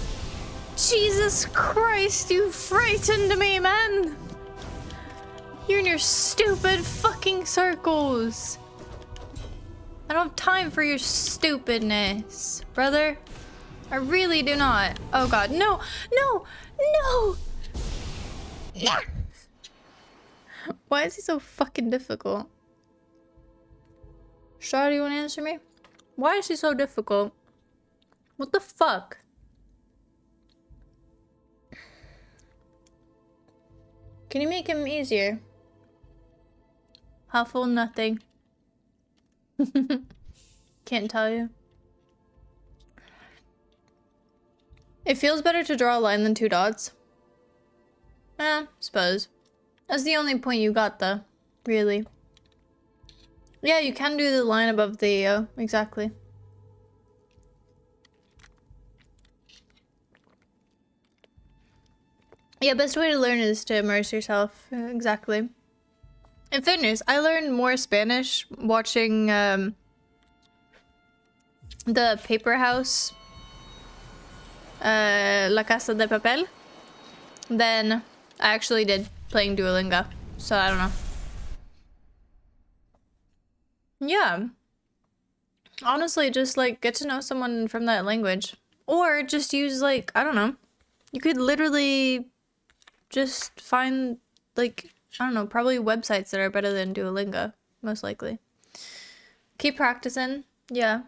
Jesus Christ, you frightened me, man! You and your stupid fucking circles. I don't have time for your stupidness, brother. I really do not. Oh god, no, no, no! Why is he so fucking difficult? Shaw, do you want to answer me? Why is he so difficult? What the fuck? Can you make him easier? Huffle nothing. Can't tell you. It feels better to draw a line than 2 dots. Suppose. That's the only point you got though, really. Yeah, you can do the line above the exactly. Yeah, best way to learn is to immerse yourself. Exactly. In fairness, I learned more Spanish watching the Paper House, La Casa de Papel, than I actually did playing Duolingo. So I don't know. Yeah. Honestly, just like get to know someone from that language. Or just use like, I don't know. You could literally just find like, I don't know, probably websites that are better than Duolingo, most likely. Keep practicing, yeah.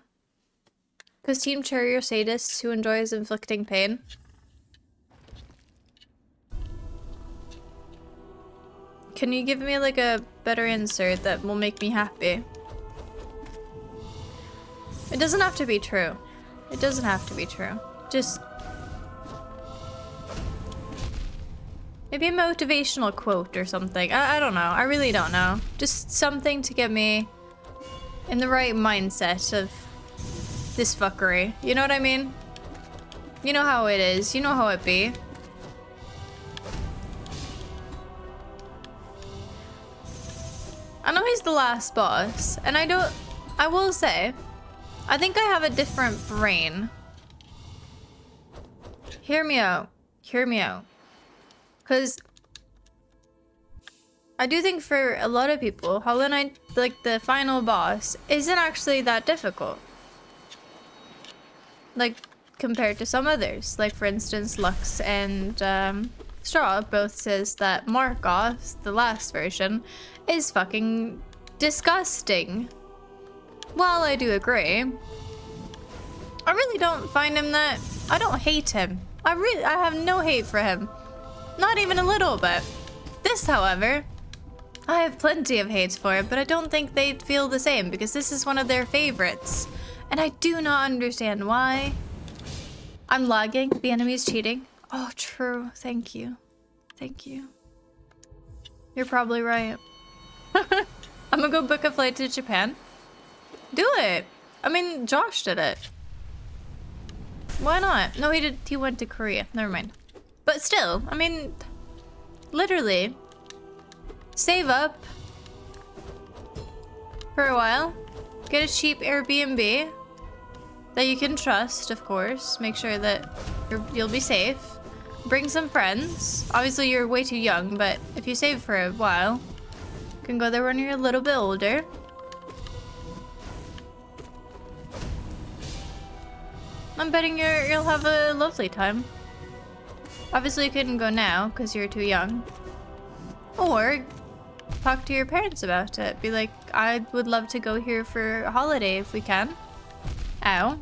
Because Team Cherry are sadists who enjoys inflicting pain. Can you give me like a better insert that will make me happy? It doesn't have to be true. It doesn't have to be true. Just maybe a motivational quote or something. I don't know. I really don't know. Just something to get me in the right mindset of this fuckery. You know what I mean? You know how it is. You know how it be. I know he's the last boss, and I will say, I think I have a different brain. Hear me out. Hear me out. Because I do think for a lot of people, Hollow Knight, like the final boss, isn't actually that difficult. Like, compared to some others. Like, for instance, Lux and Straw both says that Markoth, the last version, is fucking disgusting. While I do agree, I really don't find him that... I don't hate him. I have no hate for him. Not even a little bit. This, however, I have plenty of hate for it, but I don't think they'd feel the same because this is one of their favorites. And I do not understand why. I'm lagging. The enemy's cheating. Oh, true. Thank you. Thank you. You're probably right. I'm gonna go book a flight to Japan. Do it. I mean, Josh did it. Why not? No, he did. He went to Korea. Never mind. But still, I mean, literally, save up for a while, get a cheap Airbnb, that you can trust, of course. Make sure that you'll be safe. Bring some friends. Obviously, you're way too young, but if you save for a while, you can go there when you're a little bit older. I'm betting you'll have a lovely time. Obviously, you couldn't go now because you're too young. Or talk to your parents about it. Be like, I would love to go here for a holiday if we can. Ow.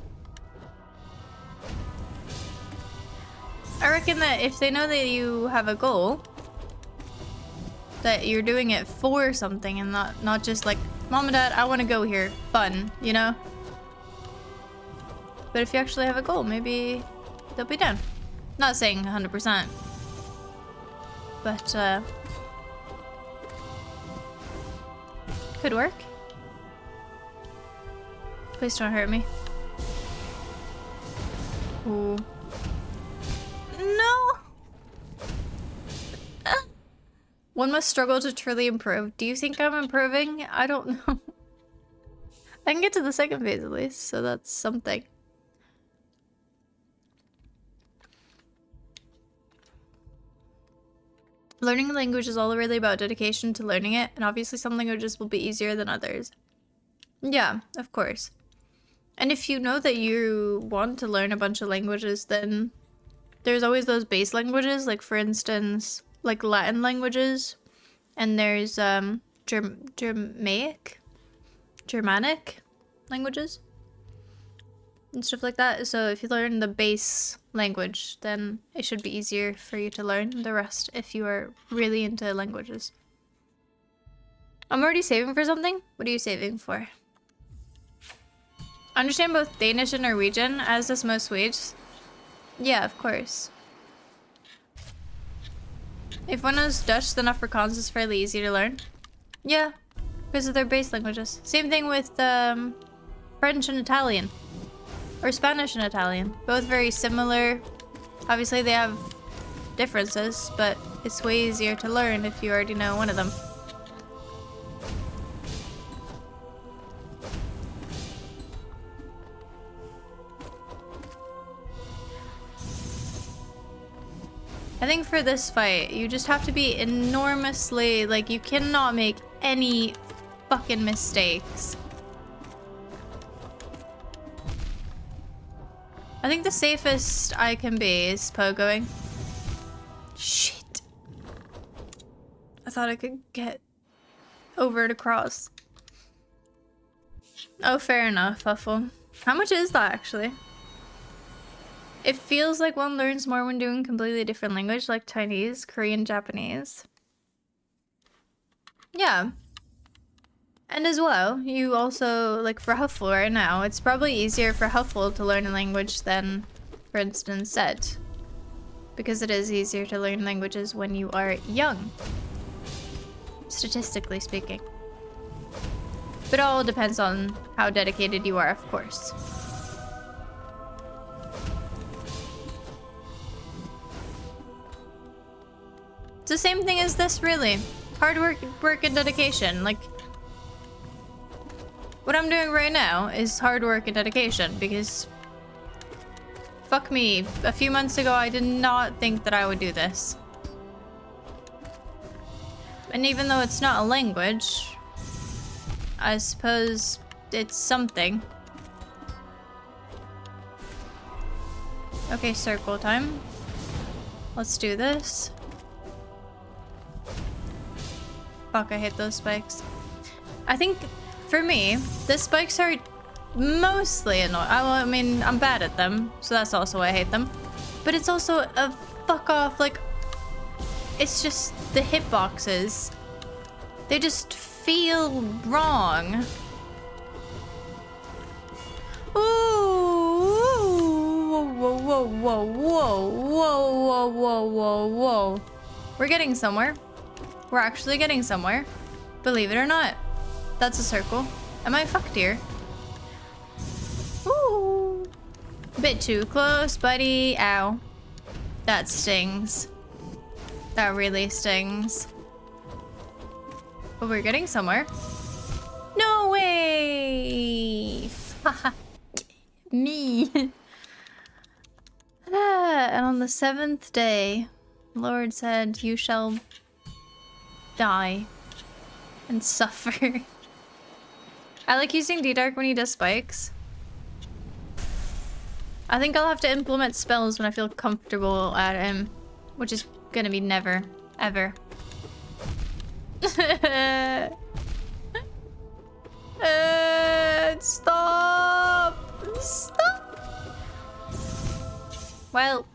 I reckon that if they know that you have a goal, that you're doing it for something and not just like, Mom and Dad, I want to go here. Fun, you know? But if you actually have a goal, maybe they'll be down. Not saying 100%. But, could work. Please don't hurt me. Ooh. No! One must struggle to truly improve. Do you think I'm improving? I don't know. I can get to the second phase at least, so that's something. Learning a language is all really about dedication to learning it, and obviously some languages will be easier than others. Yeah, of course. And if you know that you want to learn a bunch of languages, then there's always those base languages, like for instance, like Latin languages, and there's Germanic languages and stuff like that. So if you learn the base language, then it should be easier for you to learn the rest if you are really into languages. I'm already saving for something. What are you saving for? Understand both Danish and Norwegian, as does most Swedes. Yeah, of course. If one knows Dutch, then Afrikaans is fairly easy to learn. Yeah, because of their base languages. Same thing with French and Italian. Or Spanish and Italian. Both very similar. Obviously they have differences, but it's way easier to learn if you already know one of them. I think for this fight, you just have to be enormously, like, you cannot make any fucking mistakes. I think the safest I can be is pogoing. Shit. I thought I could get over and across. Oh, fair enough, Huffle. How much is that, actually? It feels like one learns more when doing completely different language, like Chinese, Korean, Japanese. Yeah. And as well, you also, like for Huffle right now, it's probably easier for Huffle to learn a language than, for instance, Set. Because it is easier to learn languages when you are young. Statistically speaking. But it all depends on how dedicated you are, of course. It's the same thing as this, really. Hard work and dedication. Like, what I'm doing right now is hard work and dedication because fuck me, a few months ago I did not think that I would do this. And even though it's not a language, I suppose it's something. Okay, circle time. Let's do this. Fuck, I hate those spikes. I think, for me, the spikes are mostly annoying. I mean, I'm bad at them, so that's also why I hate them. But it's also a fuck off, like, it's just the hitboxes. They just feel wrong. Ooh, whoa, whoa, whoa, whoa, whoa, whoa, whoa, whoa, whoa. We're getting somewhere. We're actually getting somewhere. Believe it or not. That's a circle. Am I fucked here? Ooh. Bit too close, buddy. Ow. That stings. That really stings. But we're getting somewhere. No way! Me. And on the 7th day, Lord said, you shall die and suffer. I like using D-Dark when he does spikes. I think I'll have to implement spells when I feel comfortable at him, which is gonna be never, ever. Stop! Stop! Well,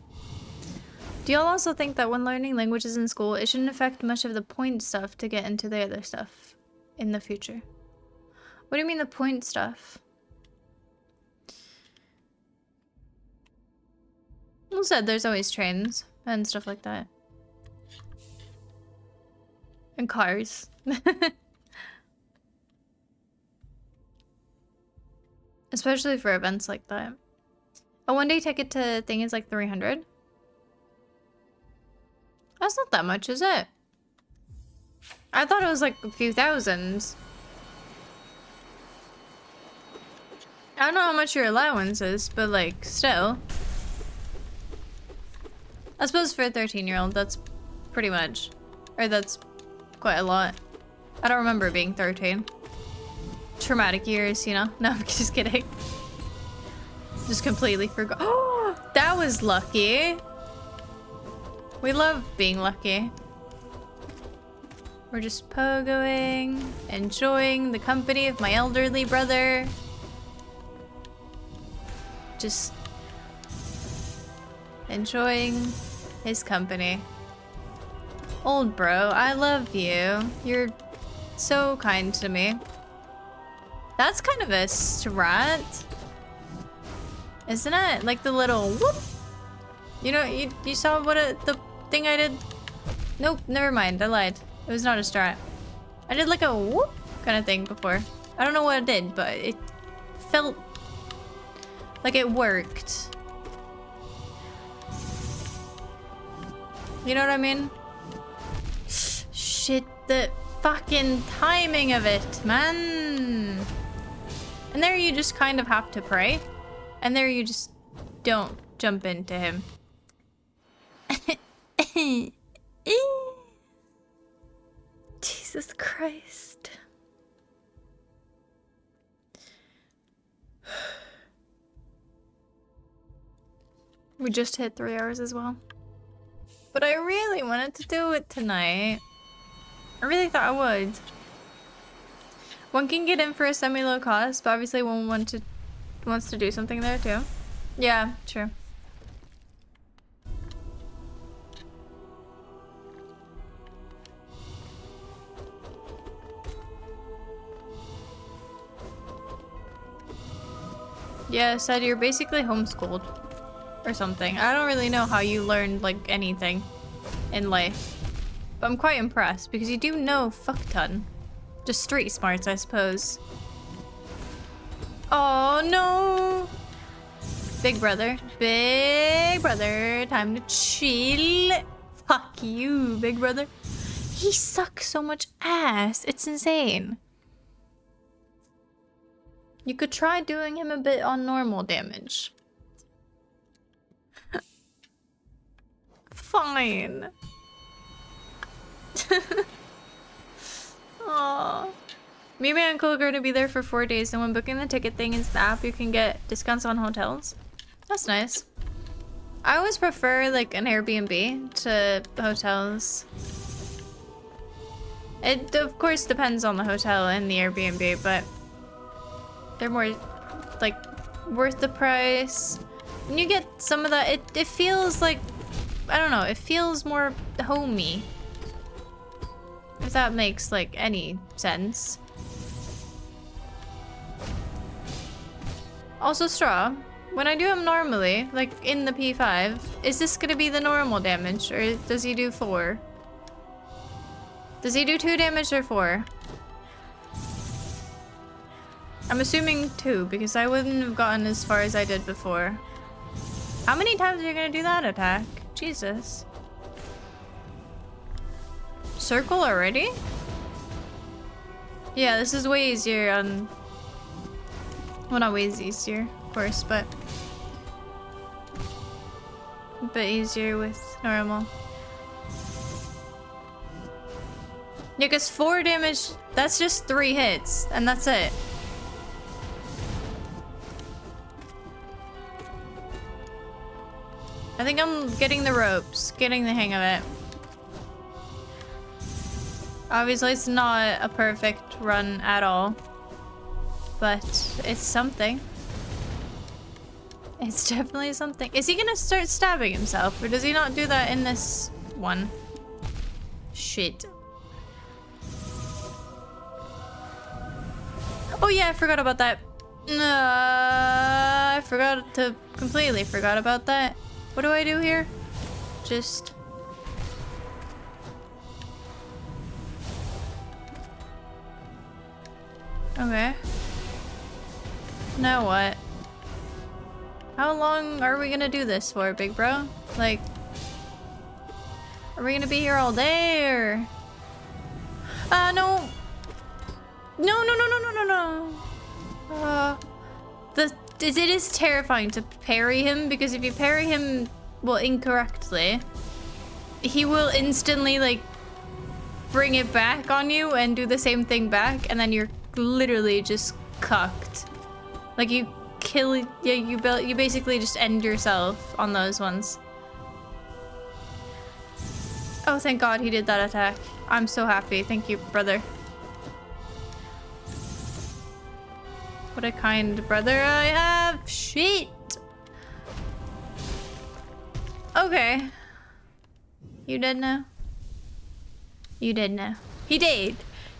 do y'all also think that when learning languages in school, it shouldn't affect much of the point stuff to get into the other stuff in the future? What do you mean the point stuff? Well said, there's always trains and stuff like that. And cars. Especially for events like that. A one-day ticket to thing is like 300. That's not that much, is it? I thought it was like a few thousands. I don't know how much your allowance is, but like, still. I suppose for a 13-year-old, that's pretty much. Or that's quite a lot. I don't remember being 13. Traumatic years, you know? No, I'm just kidding. Just completely forgot. Oh, that was lucky. We love being lucky. We're just pogoing, enjoying the company of my elderly brother. Just enjoying his company. Old bro, I love you. You're so kind to me. That's kind of a strat, isn't it? Like the little whoop. You know, you saw what the thing I did? Nope, never mind. I lied. It was not a strat. I did like a whoop kind of thing before. I don't know what it did, but it felt like it worked. You know what I mean? Shit, the fucking timing of it, man. And there you just kind of have to pray. And there you just don't jump into him. Jesus Christ. We just hit 3 hours as well. But I really wanted to do it tonight. I really thought I would. One can get in for a semi-low cost, but obviously one wants to do something there too. Yeah, true. Yeah, said you're basically homeschooled or something. I don't really know how you learned like anything in life, but I'm quite impressed because you do know fuck ton. Just street smarts, I suppose. Oh no! Big brother, time to chill. Fuck you, big brother. He sucks so much ass. It's insane. You could try doing him a bit on normal damage. Fine. Aww. Me and my uncle are going to be there for 4 days, and when booking the ticket thing in the app, you can get discounts on hotels. That's nice. I always prefer like an Airbnb to hotels. It of course depends on the hotel and the Airbnb, but they're more like worth the price. And you get some of that. It feels like, I don't know, it feels more homey. If that makes like any sense. Also straw, when I do him normally, like in the P5, is this gonna be the normal damage or does he do 4? Does he do 2 damage or 4? I'm assuming 2 because I wouldn't have gotten as far as I did before. How many times are you gonna do that attack? Jesus. Circle already? Yeah, this is way easier on... Well, not way easier. of course, but a bit easier with normal. Yeah, because 4 damage, that's just 3 hits, and that's it. I think I'm getting the ropes, getting the hang of it. Obviously, it's not a perfect run at all, but it's something. It's definitely something. Is he gonna start stabbing himself, or does he not do that in this one? Shit. Oh yeah, I forgot about that. I completely forgot about that. What do I do here? Just... Okay. Now what? How long are we gonna do this for, big bro? Like... Are we gonna be here all day, or... no! No. It is terrifying to parry him, because if you parry him, well, incorrectly, he will instantly, like, bring it back on you and do the same thing back, and then you're literally just cucked. Like, you kill, yeah, you basically just end yourself on those ones. Oh, thank God he did that attack. I'm so happy. Thank you, brother. What a kind brother I have. Shit. Okay. You dead now? You dead now. He did.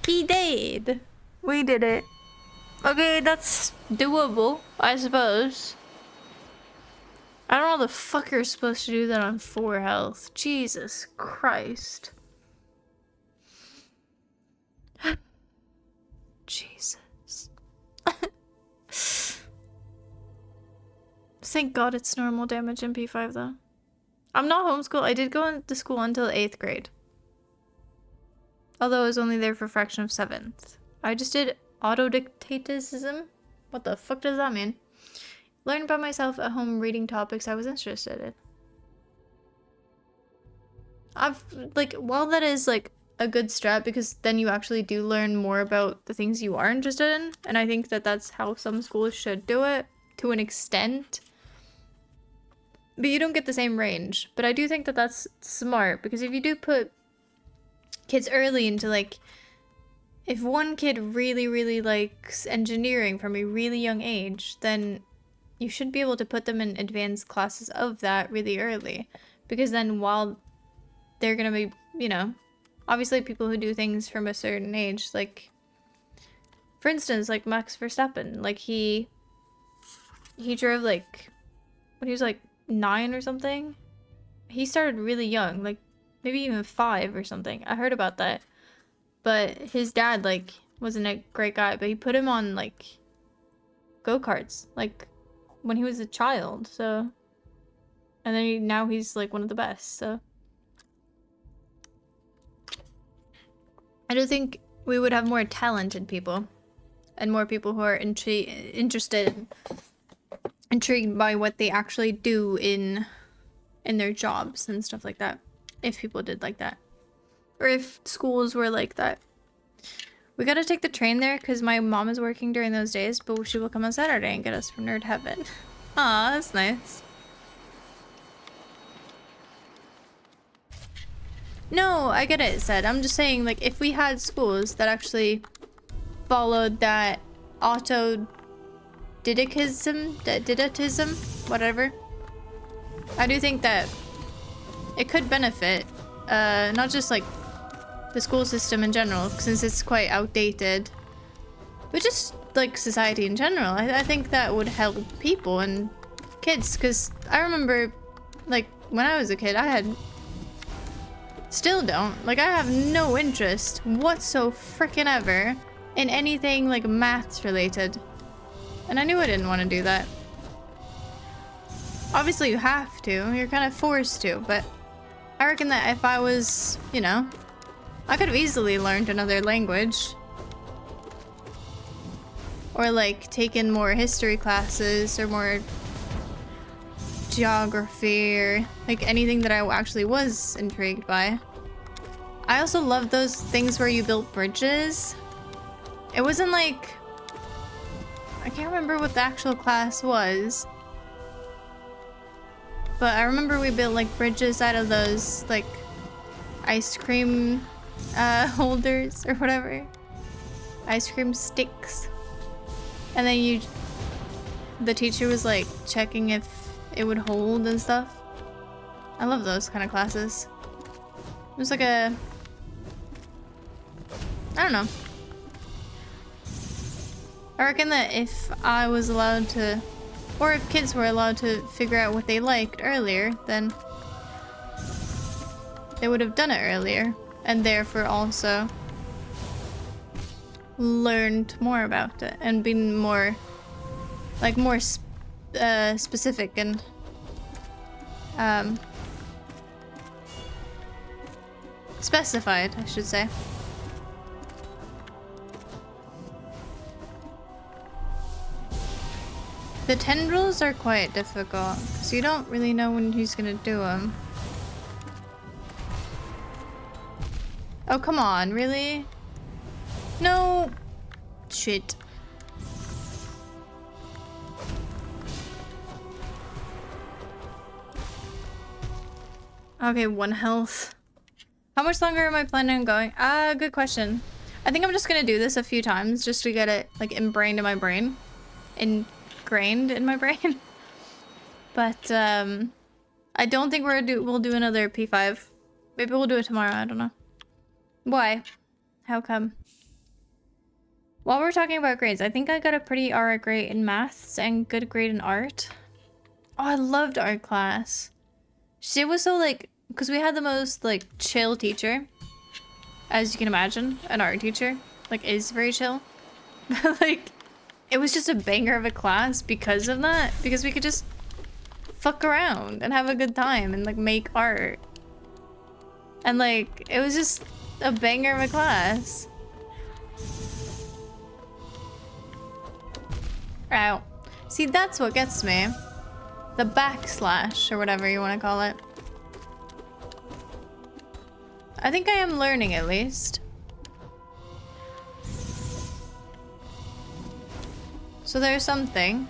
He did. We did it. Okay, that's doable, I suppose. I don't know how the fuck you're supposed to do that on 4 health. Jesus Christ. Jesus. Thank God it's normal damage in P5 though. I'm not homeschooled. I did go into school until 8th grade. Although I was only there for a fraction of 7th. I just did autodictatism. What the fuck does that mean? Learned by myself at home, reading topics I was interested in. While that is like a good strat, because then you actually do learn more about the things you are interested in, and I think that that's how some schools should do it to an extent. But you don't get the same range. But I do think that that's smart, because if you do put kids early into, like, if one kid really likes engineering from a really young age, then you should be able to put them in advanced classes of that really early. Because then while they're gonna be, you know, obviously people who do things from a certain age, like, for instance, like Max Verstappen, like he drove, like, when he was like 9 or something. He started really young, like maybe even 5 or something. I heard about that. But his dad, like, wasn't a great guy, but he put him on, like, go-karts, like, when he was a child, so. And then now he's, like, one of the best, so. I do think we would have more talented people, and more people who are interested, intrigued by what they actually do in their jobs and stuff like that, if people did like that. Or if schools were like that. We gotta take the train there because my mom is working during those days, but she will come on Saturday and get us from Nerd Heaven. Aw, that's nice. No, I get it, said. I'm just saying, like, if we had schools that actually followed that didatism, whatever, I do think that it could benefit, not just, like, the school system in general, since it's quite outdated, but just like society in general. I think that would help people and kids, because I remember, like, when I was a kid, still don't, like, I have no interest whatsoever in anything like maths related, and I knew I didn't want to do that. Obviously you have to, you're kind of forced to, but I reckon that if I was, you know, I could have easily learned another language. or like taken more history classes or more geography or like anything that I actually was intrigued by. I also love those things where you built bridges. It wasn't like, I can't remember what the actual class was, but I remember we built like bridges out of those like ice cream holders or whatever. Ice cream sticks. And then the teacher was like checking if it would hold and stuff. I love those kind of classes. It was like a, I don't know. I reckon that if I was allowed to, or if kids were allowed to figure out what they liked earlier, then they would have done it earlier, and therefore also learned more about it and been more, like more specific and specified, I should say. The tendrils are quite difficult because you don't really know when he's gonna do them. Oh, come on, really? No. Shit. Okay, 1 health. How much longer am I planning on going? Good question. I think I'm just gonna do this a few times just to get it like ingrained in my brain. Ingrained in my brain. But I don't think we'll do another P5. Maybe we'll do it tomorrow, I don't know. Why? How come? While we're talking about grades, I think I got a pretty alright grade in maths and good grade in art. Oh, I loved art class. She was so like, because we had the most like chill teacher, as you can imagine. An art teacher like is very chill. Like, it was just a banger of a class because of that, because we could just fuck around and have a good time and like make art, and like it was just a banger of a class. Ow. See, that's what gets me. The backslash, or whatever you want to call it. I think I am learning, at least. So there's something.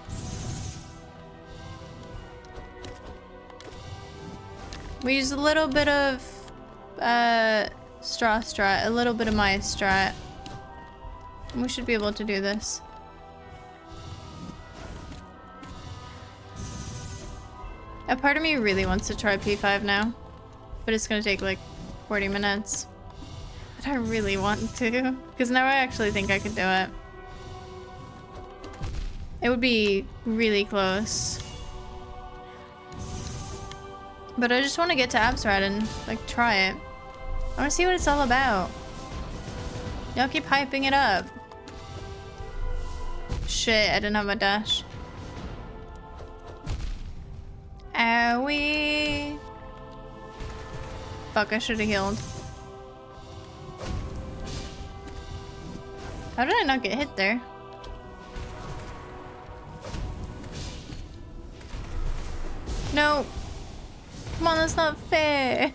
We use a little bit of strat, a little bit of my strat. We should be able to do this. A part of me really wants to try P5 now, but it's gonna take like 40 minutes. But I really want to, because now I actually think I could do it. It would be really close. But I just want to get to Absrat and like try it. I want to see what it's all about. Y'all keep hyping it up. Shit, I didn't have my dash. Owie. Fuck, I should have healed. How did I not get hit there? No. Come on, that's not fair.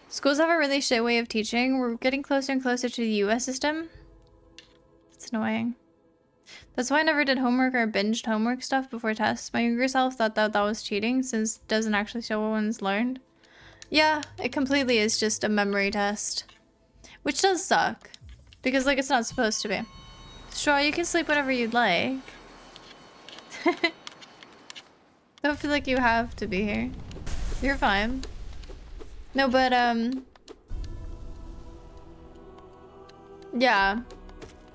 Schools have a really shit way of teaching. We're getting closer and closer to the US system. It's annoying. That's why I never did homework or binged homework stuff before tests. My younger self thought that that was cheating since it doesn't actually show what one's learned. Yeah, it completely is just a memory test. Which does suck. Because, like, it's not supposed to be. Sure, you can sleep whenever you'd like. Don't feel like you have to be here. You're fine. No, but, yeah.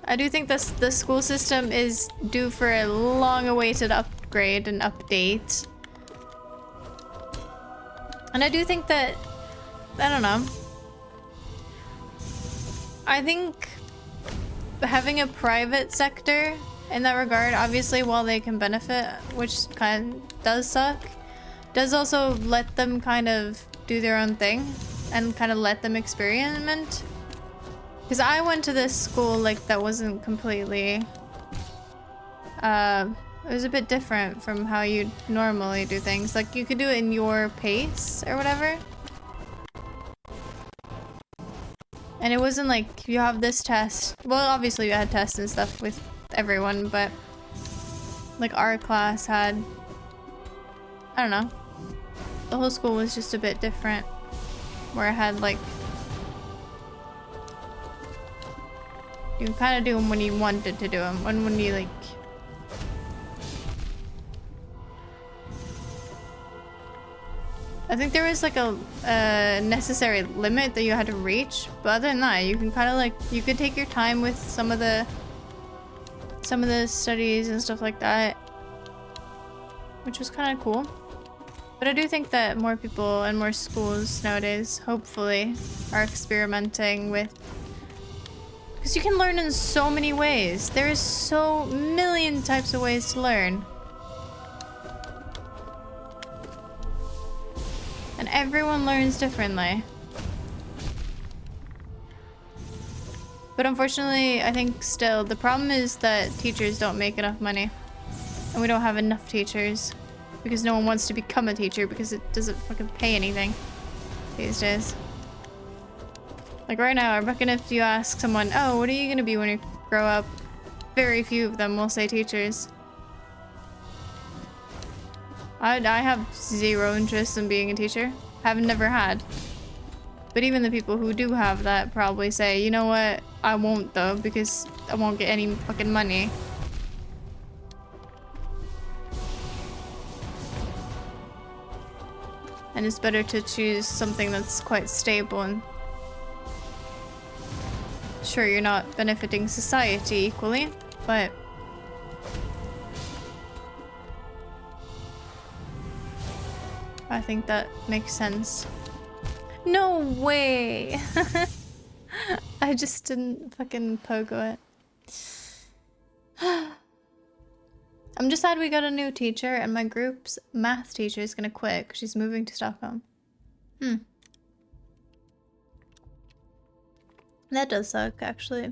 I do think the school system is due for a long-awaited upgrade and update. And I do think that, I don't know. I think having a private sector in that regard, obviously while they can benefit, which kind of does suck, does also let them kind of do their own thing and kind of let them experiment. Because I went to this school like that wasn't completely it was a bit different from how you normally do things. Like you could do it in your pace or whatever. And it wasn't like you have this test. Well, obviously you had tests and stuff with everyone, but like our class had, I don't know. The whole school was just a bit different. Where I had like, you can kind of do them when you wanted to do them. When you like, I think there was like a necessary limit that you had to reach, but other than that, you can kind of like, you could take your time with some of the studies and stuff like that, which was kind of cool. But I do think that more people and more schools nowadays, hopefully, are experimenting with, because you can learn in so many ways. There is so million types of ways to learn. And everyone learns differently. But unfortunately, I think still, the problem is that teachers don't make enough money. And we don't have enough teachers. Because no one wants to become a teacher because it doesn't fucking pay anything these days. Like right now, I reckon if you ask someone, oh, what are you gonna be when you grow up? Very few of them will say teachers. I have zero interest in being a teacher. Have never had. But even the people who do have that probably say, you know what, I won't though, because I won't get any fucking money. And it's better to choose something that's quite stable and sure, you're not benefiting society equally, but I think that makes sense. No way! I just didn't fucking pogo it. I'm just sad we got a new teacher and my group's math teacher is gonna quit because she's moving to Stockholm. That does suck, actually.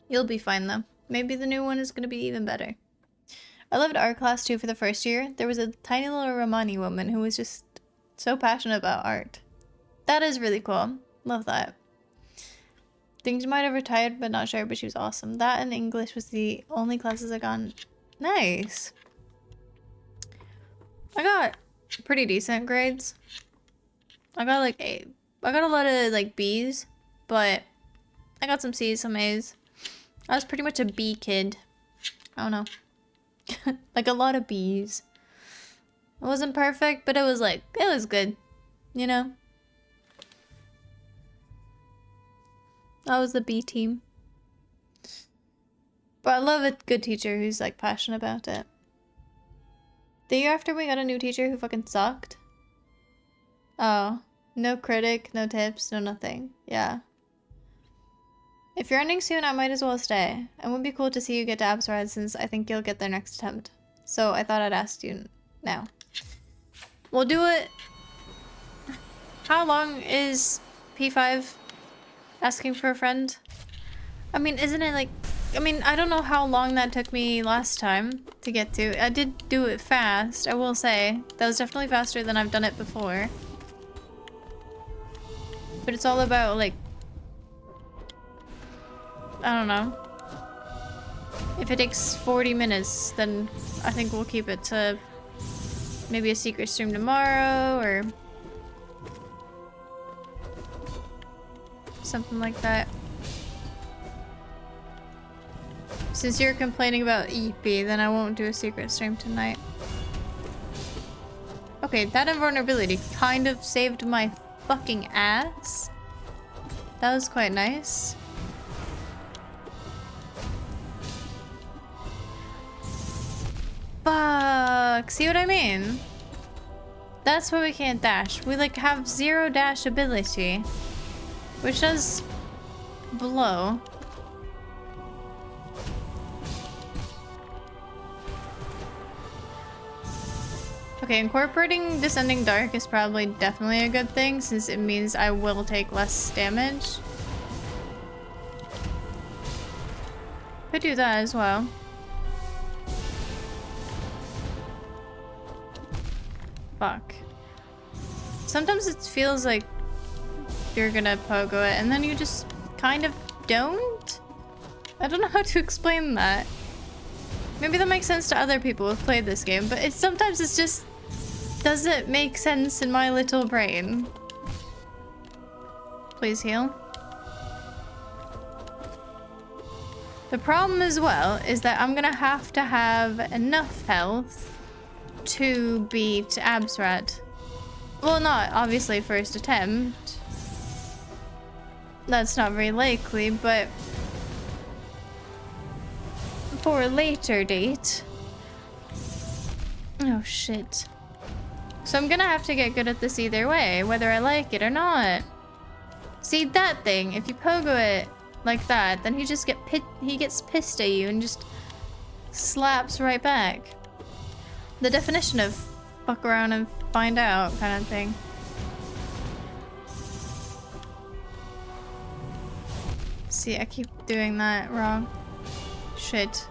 You'll be fine though. Maybe the new one is gonna be even better. I loved art class too for the first year. There was a tiny little Romani woman who was just so passionate about art. That is really cool. Love that. Think she might have retired, but not sure, but she was awesome. That and English was the only classes I got. Nice. I got pretty decent grades. I got like I got a lot of like B's, but I got some C's, some A's. I was pretty much a B kid. I don't know. Like a lot of B's. It wasn't perfect, but it was like, it was good. You know? I was the B team. But I love a good teacher who's like passionate about it. The year after we got a new teacher who fucking sucked. Oh, no critic, no tips, no nothing. Yeah. If you're ending soon, I might as well stay. It would be cool to see you get to Absrad since I think you'll get there next attempt. So I thought I'd ask you now. We'll do it. How long is P5 asking for a friend? I mean, isn't it like... I mean, I don't know how long that took me last time to get to. I did do it fast, I will say. That was definitely faster than I've done it before. But it's all about, like... I don't know. If it takes 40 minutes, then I think we'll keep it to maybe a secret stream tomorrow, or... something like that. Since you're complaining about EP, then I won't do a secret stream tonight. Okay, that invulnerability kind of saved my fucking ass. That was quite nice. Fuck, see what I mean? That's why we can't dash. We like have 0 dash ability, which does blow. Okay, incorporating Descending Dark is probably definitely a good thing since it means I will take less damage. Could do that as well. Fuck. Sometimes it feels like you're gonna pogo it and then you just kind of don't? I don't know how to explain that. Maybe that makes sense to other people who've played this game, but sometimes it's just doesn't make sense in my little brain. Please heal. The problem as well is that I'm gonna have to have enough health to beat Absrat. Well, not obviously first attempt. That's not very likely, but for a later date. Oh shit. So I'm gonna have to get good at this either way, whether I like it or not. See that thing, if you pogo it like that, then he gets pissed at you and just slaps right back. The definition of fuck around and find out kind of thing. See, I keep doing that wrong. Shit.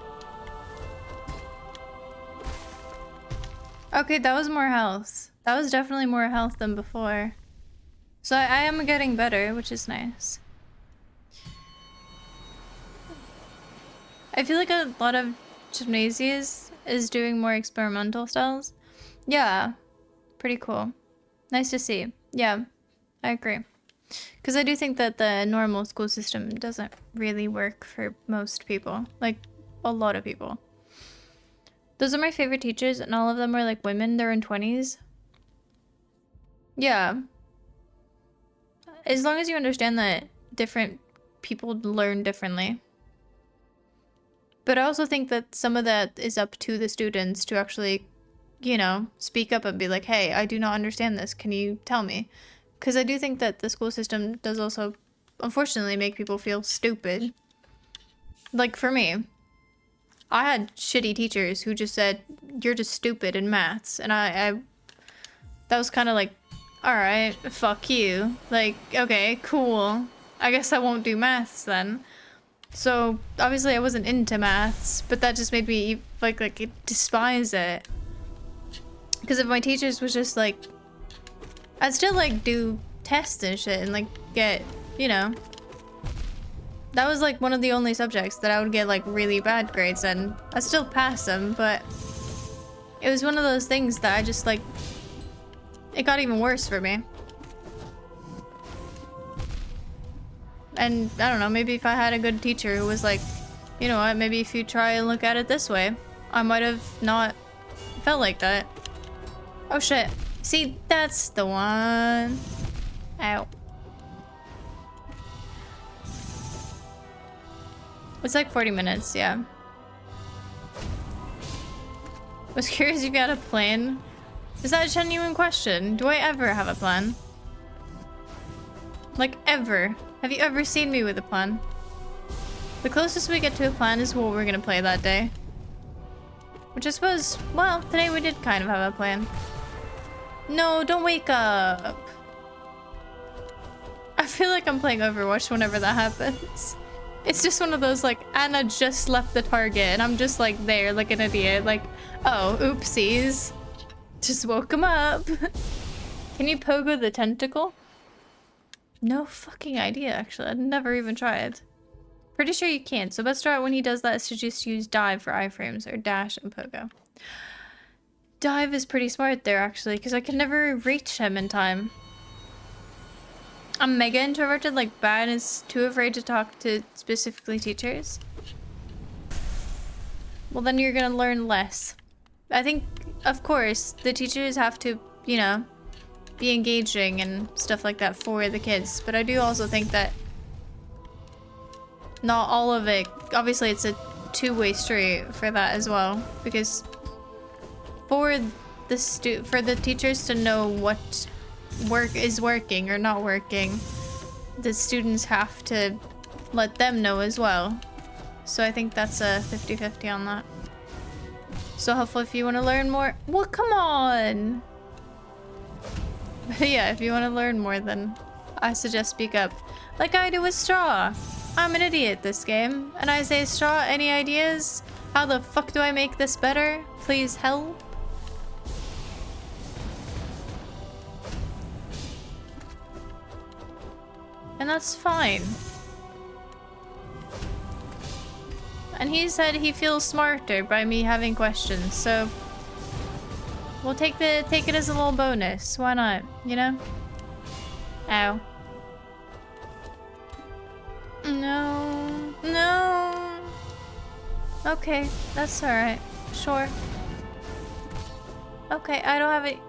Okay, that was more health. That was definitely more health than before. So I am getting better, which is nice. I feel like a lot of gymnasiums is doing more experimental styles. Yeah, pretty cool. Nice to see. Yeah, I agree. Because I do think that the normal school system doesn't really work for most people. Like, a lot of people. Those are my favorite teachers, and all of them are like women. They're in 20s. Yeah. As long as you understand that different people learn differently. But I also think that some of that is up to the students to actually, you know, speak up and be like, hey, I do not understand this. Can you tell me? Because I do think that the school system does also, unfortunately, make people feel stupid. Like, for me, I had shitty teachers who just said, you're just stupid in maths. And that was kind of like, all right, fuck you. Like, okay, cool. I guess I won't do maths then. So, obviously I wasn't into maths, but that just made me, like despise it. Because if my teachers was just like, I'd still, like, do tests and shit and, like, get, you know. That was, like, one of the only subjects that I would get, like, really bad grades in. I'd still pass them, but it was one of those things that I just, like, it got even worse for me. And I don't know, maybe if I had a good teacher who was like, you know what, maybe if you try and look at it this way, I might have not felt like that. Oh shit. See, that's the one. Ow. It's like 40 minutes, yeah. Was curious if you had a plan. Is that a genuine question? Do I ever have a plan? Like, ever? Have you ever seen me with a plan? The closest we get to a plan is what we're gonna play that day. Which I suppose, well, today we did kind of have a plan. No, don't wake up. I feel like I'm playing Overwatch whenever that happens. It's just one of those, like, Anna just left the target and I'm just, like, there like an idiot. Like, oh, oopsies. Just woke him up. Can you pogo the tentacle? No fucking idea, actually. I'd never even tried. Pretty sure you can't. So best start when he does that is to just use dive for iframes or dash and pogo. Dive is pretty smart there, actually, because I can never reach him in time. I'm mega introverted, like bad is too afraid to talk to specifically teachers. Well, then you're gonna learn less. I think, of course, the teachers have to, you know, be engaging and stuff like that for the kids. But I do also think that not all of it, obviously it's a two-way street for that as well. Because for the teachers to know what work is working or not working, the students have to let them know as well. So I think that's a 50-50 on that. So hopefully if you want to learn more, well, come on. But yeah, if you want to learn more, then I suggest speak up. Like I do with Straw. I'm an idiot this game. And I say, Straw, any ideas? How the fuck do I make this better? Please help. And that's fine. And he said he feels smarter by me having questions, so we'll take it as a little bonus. Why not? You know? Ow. No. No. Okay, that's alright. Sure. Okay, I don't have it.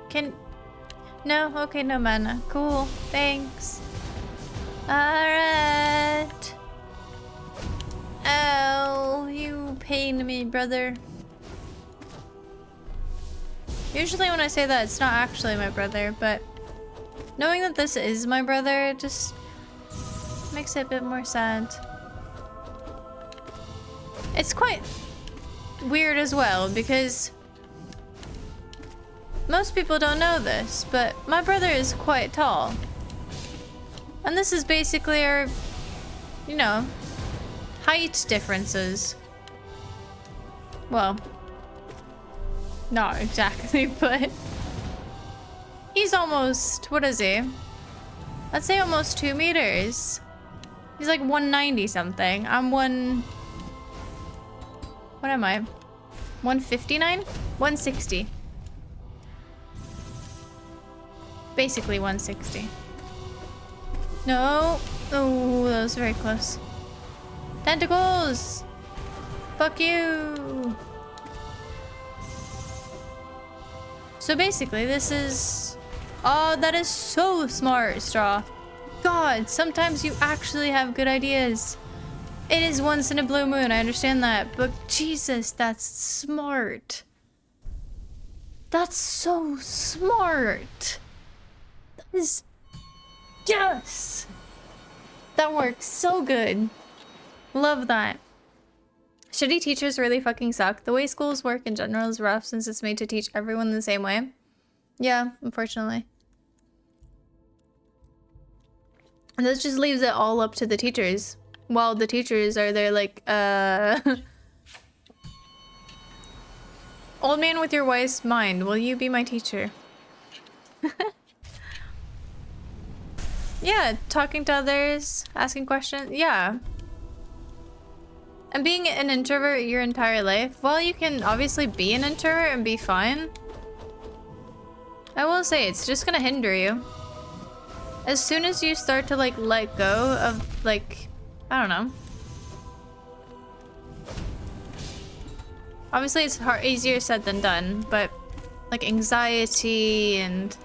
No, okay, no mana. Cool. Thanks. Alright. Oh, you pain me, brother. Usually when I say that, it's not actually my brother, but knowing that this is my brother just makes it a bit more sad. It's quite weird as well, because most people don't know this, but my brother is quite tall. And this is basically our, you know, height differences. Well, not exactly, but he's almost, what is he? Let's say almost 2 meters. He's like 190 something. I'm what am I? 159? 160. Basically 160. No. Oh, that was very close. Tentacles! Fuck you! So basically, this is... Oh, that is so smart, Straw. God, sometimes you actually have good ideas. It is once in a blue moon, I understand that. But Jesus, that's smart. That's so smart. That is... Yes! That works so good. Love that. Shitty teachers really fucking suck. The way schools work in general is rough since it's made to teach everyone the same way. Yeah, unfortunately. And this just leaves it all up to the teachers. While the teachers are there like, Old man with your wise mind, will you be my teacher? Yeah, talking to others, asking questions, yeah. And being an introvert your entire life, well, you can obviously be an introvert and be fine. I will say, it's just gonna hinder you. As soon as you start to, like, let go of, like, I don't know. Obviously, it's easier said than done, but, like, anxiety and...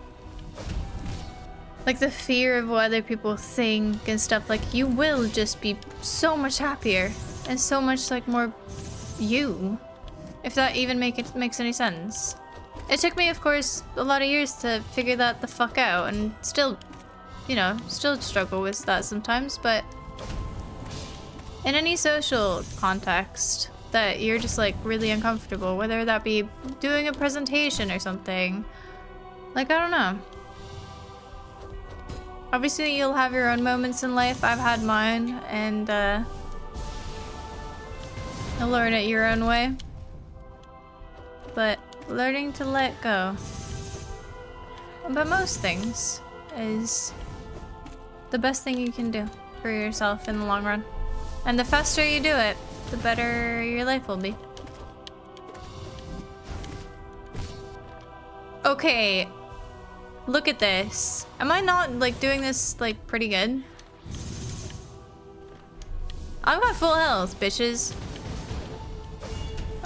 like the fear of what other people think and stuff, like you will just be so much happier and so much like more you, if that even makes any sense. It took me, of course, a lot of years to figure that the fuck out, and still, you know, still struggle with that sometimes, but in any social context that you're just like really uncomfortable, whether that be doing a presentation or something, like I don't know. Obviously, you'll have your own moments in life. I've had mine, and you'll learn it your own way. But learning to let go about most things is the best thing you can do for yourself in the long run. And the faster you do it, the better your life will be. Okay. Look at this. Am I not, like, doing this, like, pretty good? I've got full health, bitches.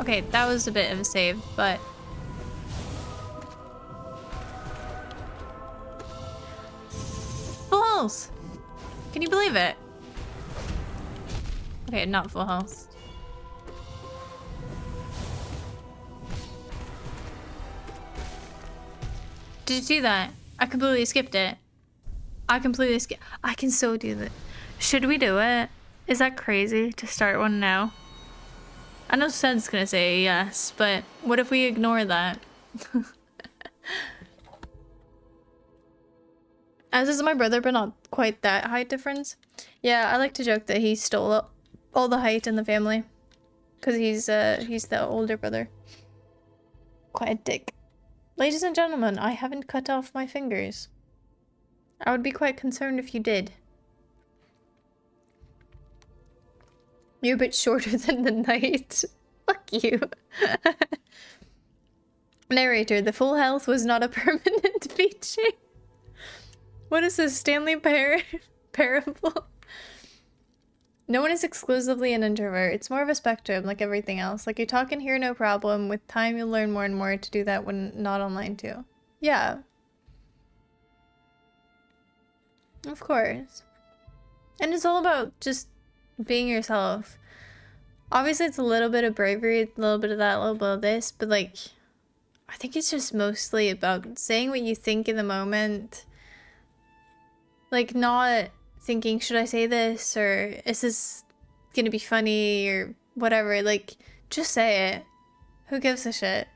Okay, that was a bit of a save, but... full health! Can you believe it? Okay, not full health. Did you see that? I completely skipped it. I can so do that. Should we do it? Is that crazy to start one now? I know Sed's gonna say yes, but what if we ignore that? As is my brother, but not quite that height difference. Yeah, I like to joke that he stole all the height in the family. Because he's the older brother. Quite a dick. Ladies and gentlemen, I haven't cut off my fingers. I would be quite concerned if you did. You're a bit shorter than the knight. Fuck you. Narrator, the full health was not a permanent feature. What is this, Stanley Parable? No one is exclusively an introvert. It's more of a spectrum, like everything else. Like, you talk in here, no problem. With time, you'll learn more and more to do that when not online, too. Yeah. Of course. And it's all about just being yourself. Obviously, it's a little bit of bravery, a little bit of that, a little bit of this, but, like, I think it's just mostly about saying what you think in the moment. Like, not thinking, should I say this, or is this gonna be funny, or whatever. Like, just say it. Who gives a shit?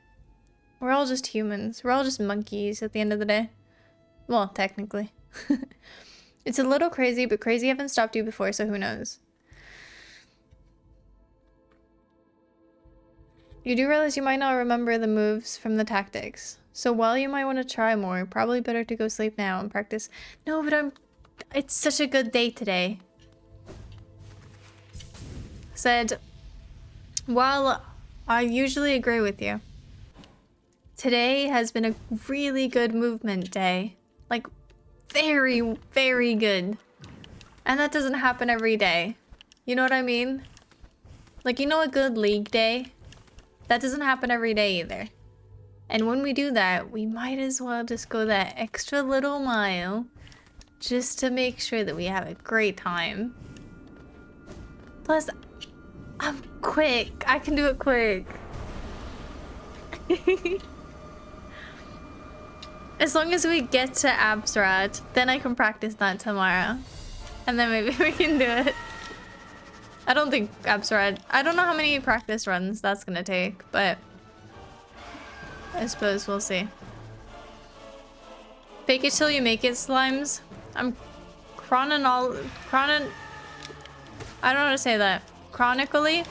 We're all just humans. We're all just monkeys at the end of the day. Well, technically. It's a little crazy, but crazy haven't stopped you before, so who knows? You do realize you might not remember the moves from the tactics. So while you might want to try more, probably better to go sleep now and practice. No, but it's such a good day today. Said, while I usually agree with you, today has been a really good movement day. Like, very, very good. And that doesn't happen every day. You know what I mean? Like, you know, a good league day? That doesn't happen every day either. And when we do that, we might as well just go that extra little mile just to make sure that we have a great time. Plus, I'm quick. I can do it quick. As long as we get to Absrat, then I can practice that tomorrow. And then maybe we can do it. I don't think Absrat... I don't know how many practice runs that's gonna take, but... I suppose we'll see. Fake it till you make it, slimes. I'm I don't know how to say that. Chronically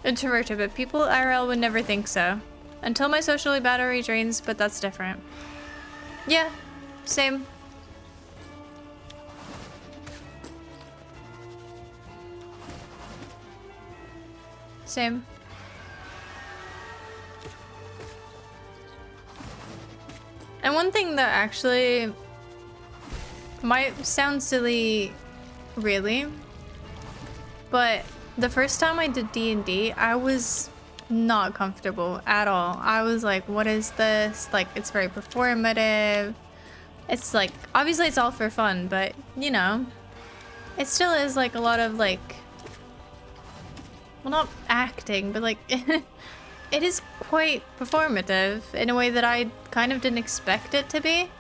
introverted, but people IRL would never think so. Until my socially battery drains, but that's different. Yeah, same. Same. And one thing that actually might sound silly, really, but the first time I did D&D, I was not comfortable at all. I was like, what is this? Like, it's very performative. It's like, obviously it's all for fun, but you know, it still is like a lot of like, well, not acting, but like, it is quite performative in a way that I kind of didn't expect it to be.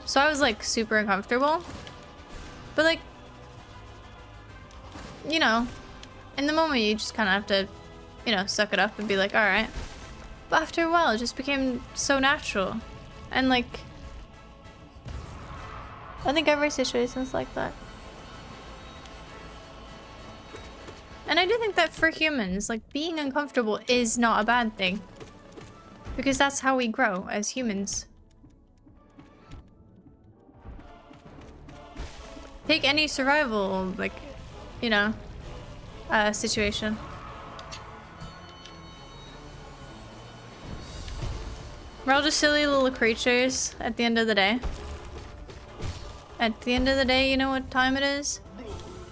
So I was like super uncomfortable. But like, you know, in the moment you just kind of have to, you know, suck it up and be like, all right. But after a while, it just became so natural. And like, I think every situation is like that. And I do think that for humans, like, being uncomfortable is not a bad thing. Because that's how we grow as humans. Take any survival, like, you know, situation. We're all just silly little creatures at the end of the day. At the end of the day, you know what time it is?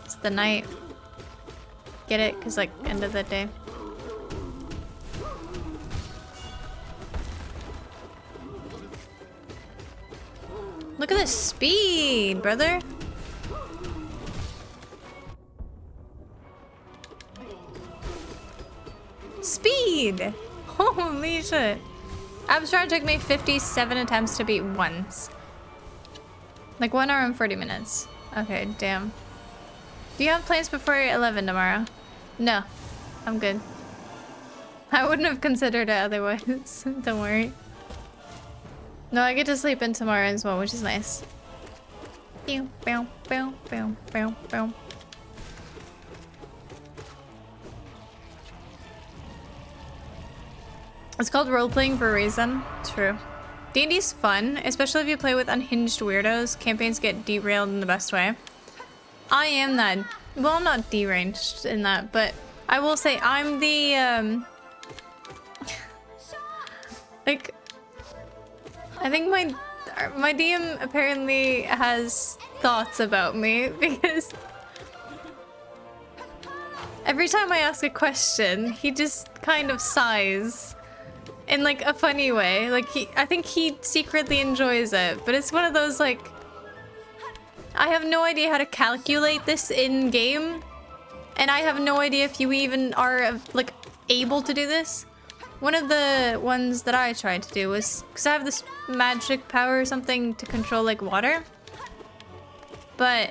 It's the night. Get it? Because, like, end of the day. Look at this speed, brother. Speed! Holy shit. Abstract took me 57 attempts to beat once. Like 1 hour and 40 minutes. Okay, damn. Do you have plans before 11 tomorrow? No, I'm good. I wouldn't have considered it otherwise. Don't worry. No, I get to sleep in tomorrow as well, which is nice. Pew, pew, pew, pew, pew, pew. It's called role-playing for a reason. True. D&D's fun, especially if you play with unhinged weirdos. Campaigns get derailed in the best way. I am that. Well, I'm not deranged in that, but I will say I'm the, like, I think my DM apparently has thoughts about me because every time I ask a question, he just kind of sighs in like a funny way. Like I think he secretly enjoys it, but it's one of those like, I have no idea how to calculate this in game, and I have no idea if you even are like able to do this. One of the ones that I tried to do was, because I have this magic power or something to control like water, but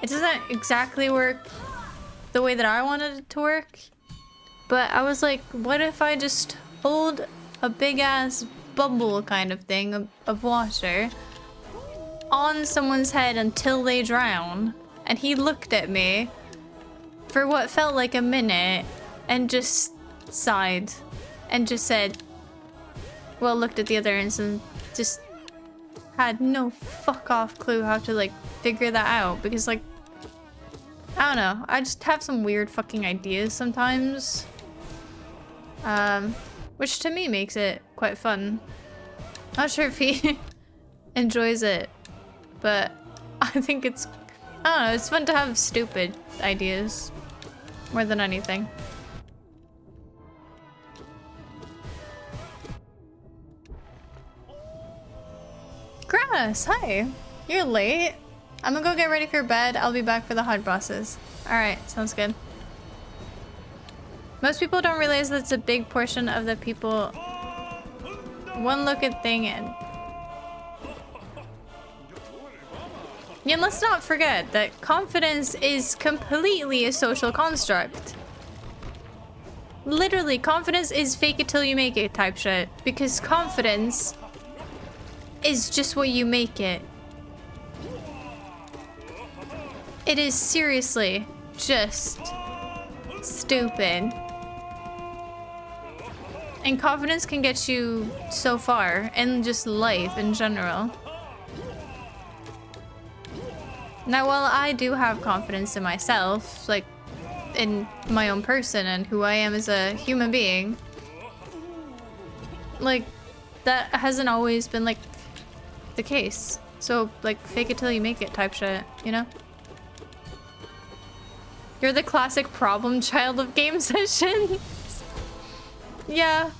it doesn't exactly work the way that I wanted it to work. But I was like, what if I just hold a big ass bubble kind of thing of water on someone's head until they drown? And he looked at me for what felt like a minute and just sighed and just said, well, looked at the other ends and just had no fuck off clue how to like figure that out, because like, I don't know, I just have some weird fucking ideas sometimes, which to me makes it quite fun. Not sure if he enjoys it, but I think it's, I don't know, it's fun to have stupid ideas more than anything. Grass, hi. You're late. I'm gonna go get ready for bed. I'll be back for the hot bosses. Alright, sounds good. Most people don't realize that's a big portion of the people. One look at thing and... Yeah, let's not forget that confidence is completely a social construct. Literally, confidence is fake it till you make it type shit. Because confidence is just what you make it. It is seriously just stupid. And confidence can get you so far in just life in general. Now, while I do have confidence in myself, like in my own person and who I am as a human being, like that hasn't always been like the case. So like fake it till you make it type shit, you know? You're the classic problem child of game sessions. Yeah.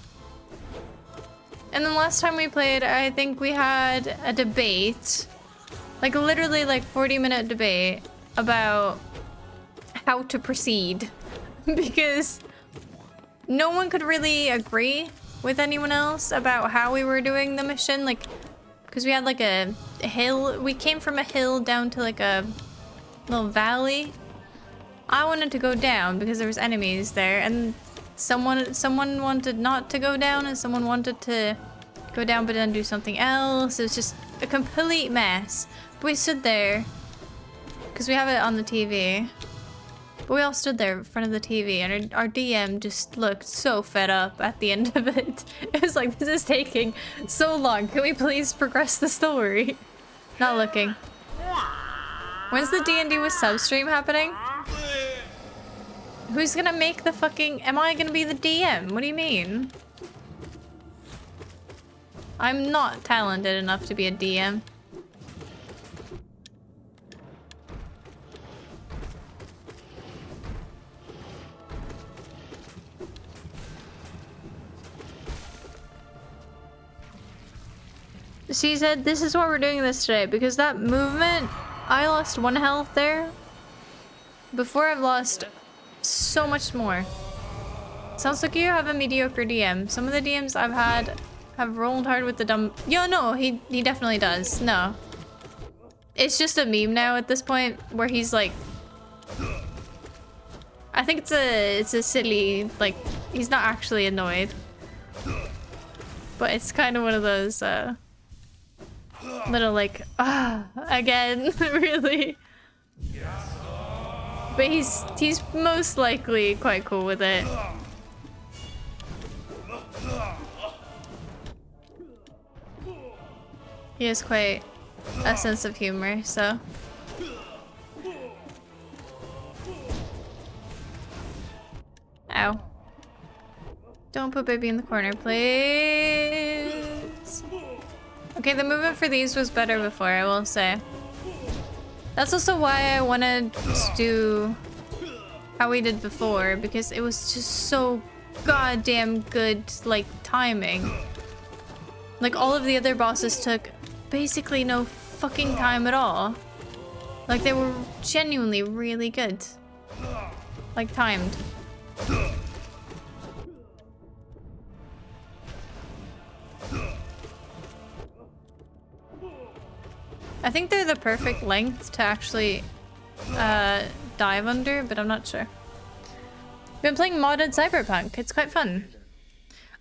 And then last time we played, I think we had a debate, like literally like 40-minute debate about how to proceed because no one could really agree with anyone else about how we were doing the mission. Like, because we had like a hill, we came from a hill down to like a little valley. I wanted to go down because there was enemies there, and someone wanted not to go down, and someone wanted to go down but then do something else. It was just a complete mess. But we stood there because we have it on the TV. But we all stood there in front of the TV, and our DM just looked so fed up at the end of it. It was like, this is taking so long. Can we please progress the story? Not looking. When's the D&D with Substream happening? Who's gonna make the fucking... Am I gonna be the DM? What do you mean? I'm not talented enough to be a DM. She said, this is why we're doing this today, because that movement, I lost 1 health there. Before I've lost so much more. Sounds like you have a mediocre DM. Some of the DMs I've had have rolled hard with the dumb... Yo, no, he definitely does. No. It's just a meme now at this point where he's like... I think it's a silly, like, he's not actually annoyed. But it's kind of one of those, Little like, again, really. But he's most likely quite cool with it. He has quite a sense of humor, so. Ow. Don't put baby in the corner, please. Okay, the movement for these was better before, I will say. That's also why I wanted to do how we did before, because it was just so goddamn good, like, timing. Like, all of the other bosses took basically no fucking time at all. Like, they were genuinely really good. Like, timed. I think they're the perfect length to actually dive under, but I'm not sure. Been playing modded Cyberpunk. It's quite fun.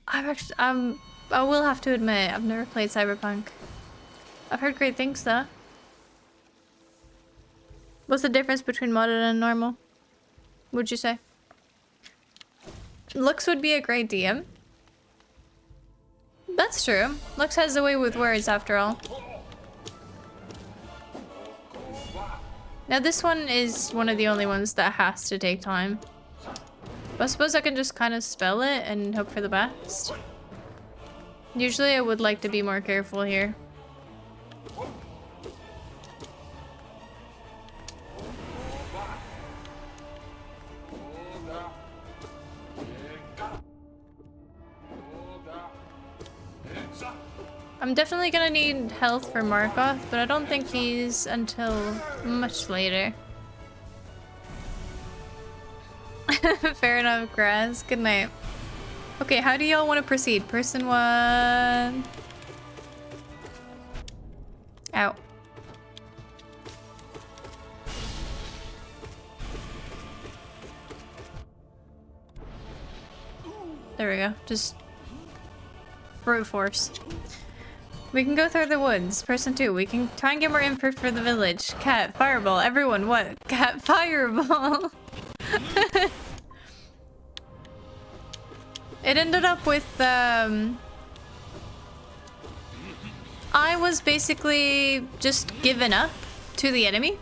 I've actually, I will have to admit, I've never played Cyberpunk. I've heard great things though. What's the difference between modded and normal? Would you say? Lux would be a great DM. That's true. Lux has a way with words after all. Now this one is one of the only ones that has to take time. But I suppose I can just kind of spell it and hope for the best. Usually I would like to be more careful here. I'm definitely gonna need health for Markov, but I don't think he's until much later. Fair enough, Grass. Good night. Okay, how do y'all want to proceed? Person one. Ow. There we go. Just brute force. We can go through the woods. Person two. We can try and get more info for the village. Cat, fireball. Everyone, what? Cat, fireball. It ended up with, I was basically just given up to the enemy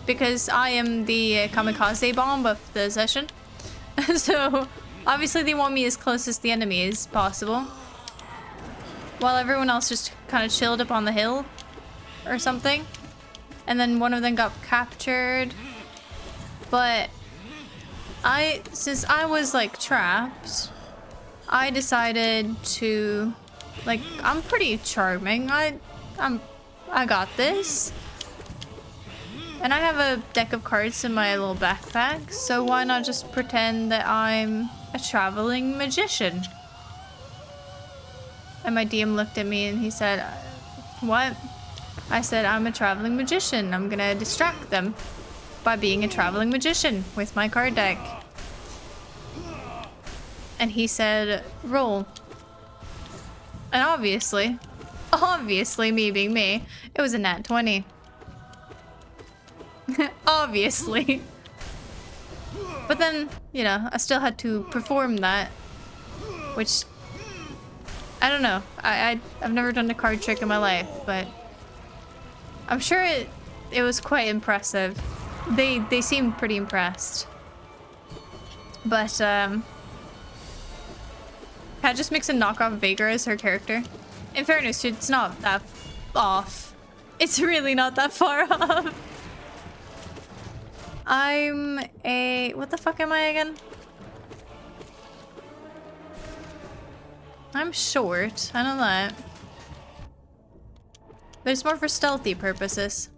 because I am the kamikaze bomb of the session. So, obviously they want me as close as the enemy as possible. While everyone else just kind of chilled up on the hill or something. And then one of them got captured. But since I was like trapped, I decided to, like, I'm pretty charming. I got this. And I have a deck of cards in my little backpack, so why not just pretend that I'm a traveling magician? And my DM looked at me and he said, what? I said, I'm a traveling magician. I'm gonna distract them by being a traveling magician with my card deck. And he said, roll. And obviously me being me, it was a nat 20. Obviously. But then, you know, I still had to perform that, which, I don't know. I've never done a card trick in my life, but I'm sure it was quite impressive. They seemed pretty impressed. But, Kat just makes a knockoff Vega as her character. In fairness, it's not that off. It's really not that far off. I'm a... What the fuck am I again? I'm short. I know that. But it's more for stealthy purposes.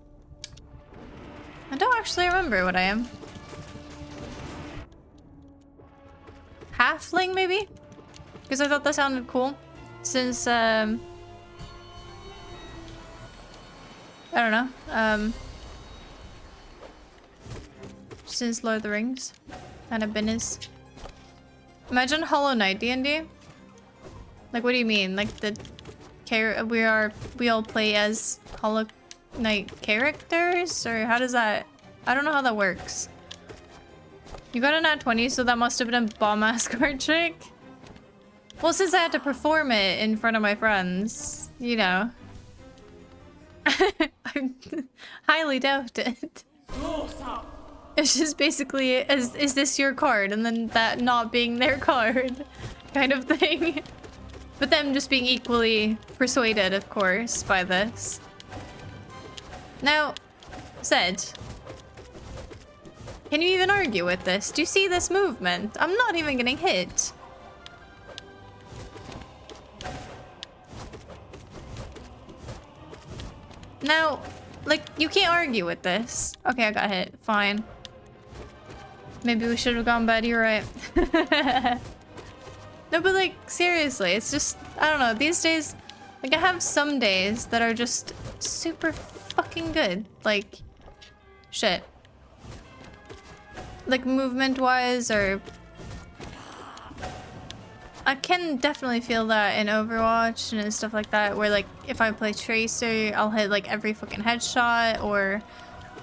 I don't actually remember what I am. Halfling, maybe? Because I thought that sounded cool. Since, I don't know. Since Lord of the Rings. Kind of business. Imagine Hollow Knight D&D. Like, what do you mean? Like, the we all play as Hollow Knight characters, or how does that? I don't know how that works. You got a nat 20, so that must have been a bomb-ass card trick. Well, since I had to perform it in front of my friends, you know. I highly doubt it. It's just basically, is this your card? And then that not being their card kind of thing. But them just being equally persuaded, of course, by this. Now, Zed, can you even argue with this? Do you see this movement? I'm not even getting hit. Now, like, you can't argue with this. Okay, I got hit. Fine. Maybe we should have gone bad. You're right. No, but like, seriously, it's just, I don't know. These days, like, I have some days that are just super fucking good. Like, shit. Like, movement-wise, or... I can definitely feel that in Overwatch and stuff like that, where like if I play Tracer, I'll hit like every fucking headshot, or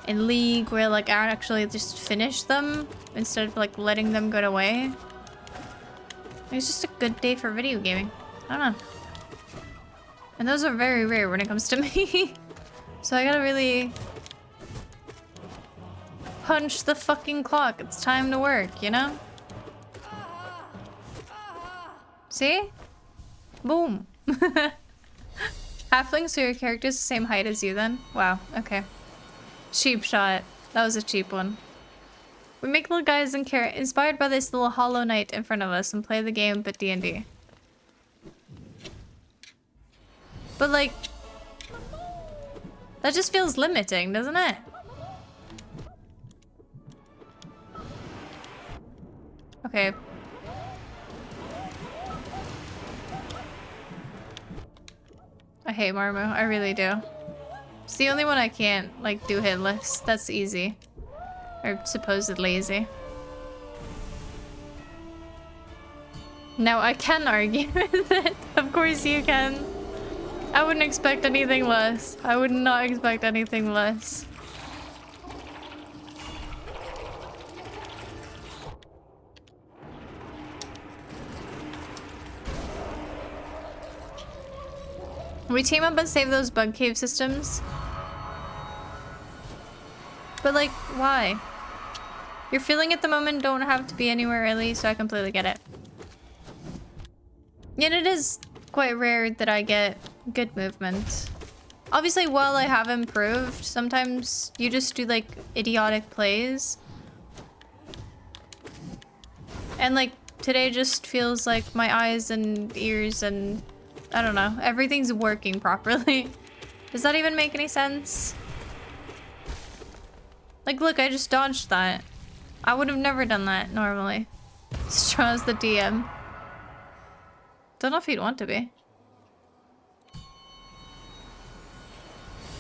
in League where like I actually just finish them instead of like letting them go away. It's just a good day for video gaming. I don't know. And those are very rare when it comes to me. So I gotta really punch the fucking clock. It's time to work, you know? See? Boom. Halflings, so your character's the same height as you then? Wow, okay. Cheap shot. That was a cheap one. We make little guys inspired by this little Hollow Knight in front of us and play the game, but D&D. But like... that just feels limiting, doesn't it? Okay. I hate Marmo, I really do. It's the only one I can't, like, do hitless. That's easy. Or supposedly easy. Now I can argue with it. Of course you can. I wouldn't expect anything less. I would not expect anything less. We team up and save those bug cave systems. But like, why? You're feeling at the moment don't have to be anywhere really, so I completely get it. Yet it is quite rare that I get good movement. Obviously, while I have improved, sometimes you just do like idiotic plays. And like, today just feels like my eyes and ears and I don't know, everything's working properly. Does that even make any sense? Like, look, I just dodged that. I would have never done that normally. Straw's the DM. Don't know if he'd want to be.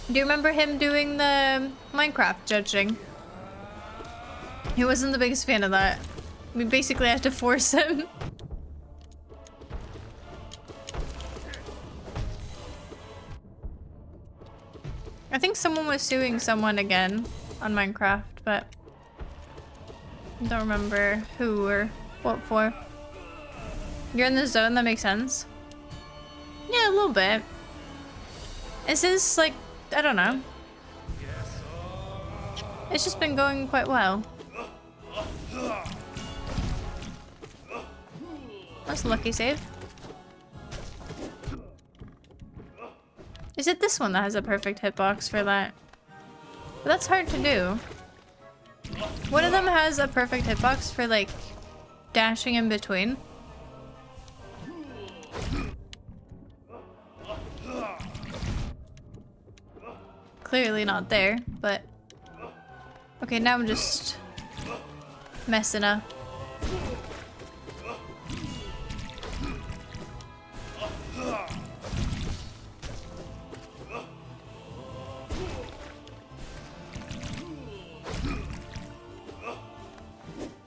Do you remember him doing the Minecraft judging? He wasn't the biggest fan of that. We basically had to force him. I think someone was suing someone again on Minecraft, but I don't remember who or what for. You're in the zone, that makes sense. Yeah, a little bit. And since, like, I don't know. It's just been going quite well. That's a lucky save. Is it this one that has a perfect hitbox for that? But that's hard to do. One of them has a perfect hitbox for like dashing in between. Clearly not there, but okay, now I'm just messing up.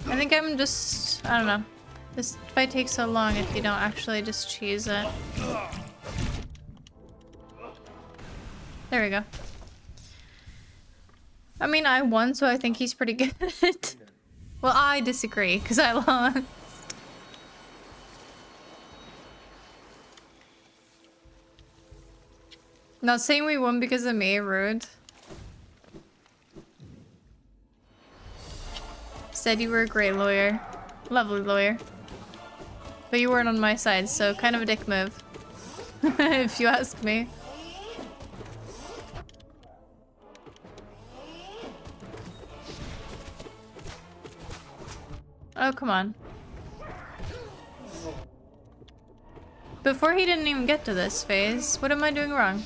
I think I'm just, I don't know. This fight takes so long if you don't actually just cheese it. There we go. I mean, I won, so I think he's pretty good. Well, I disagree, because I lost. Not saying we won because of me, rude. Said you were a great lawyer. Lovely lawyer. But you weren't on my side, so kind of a dick move. If you ask me. Oh, come on. Before he didn't even get to this phase. What am I doing wrong?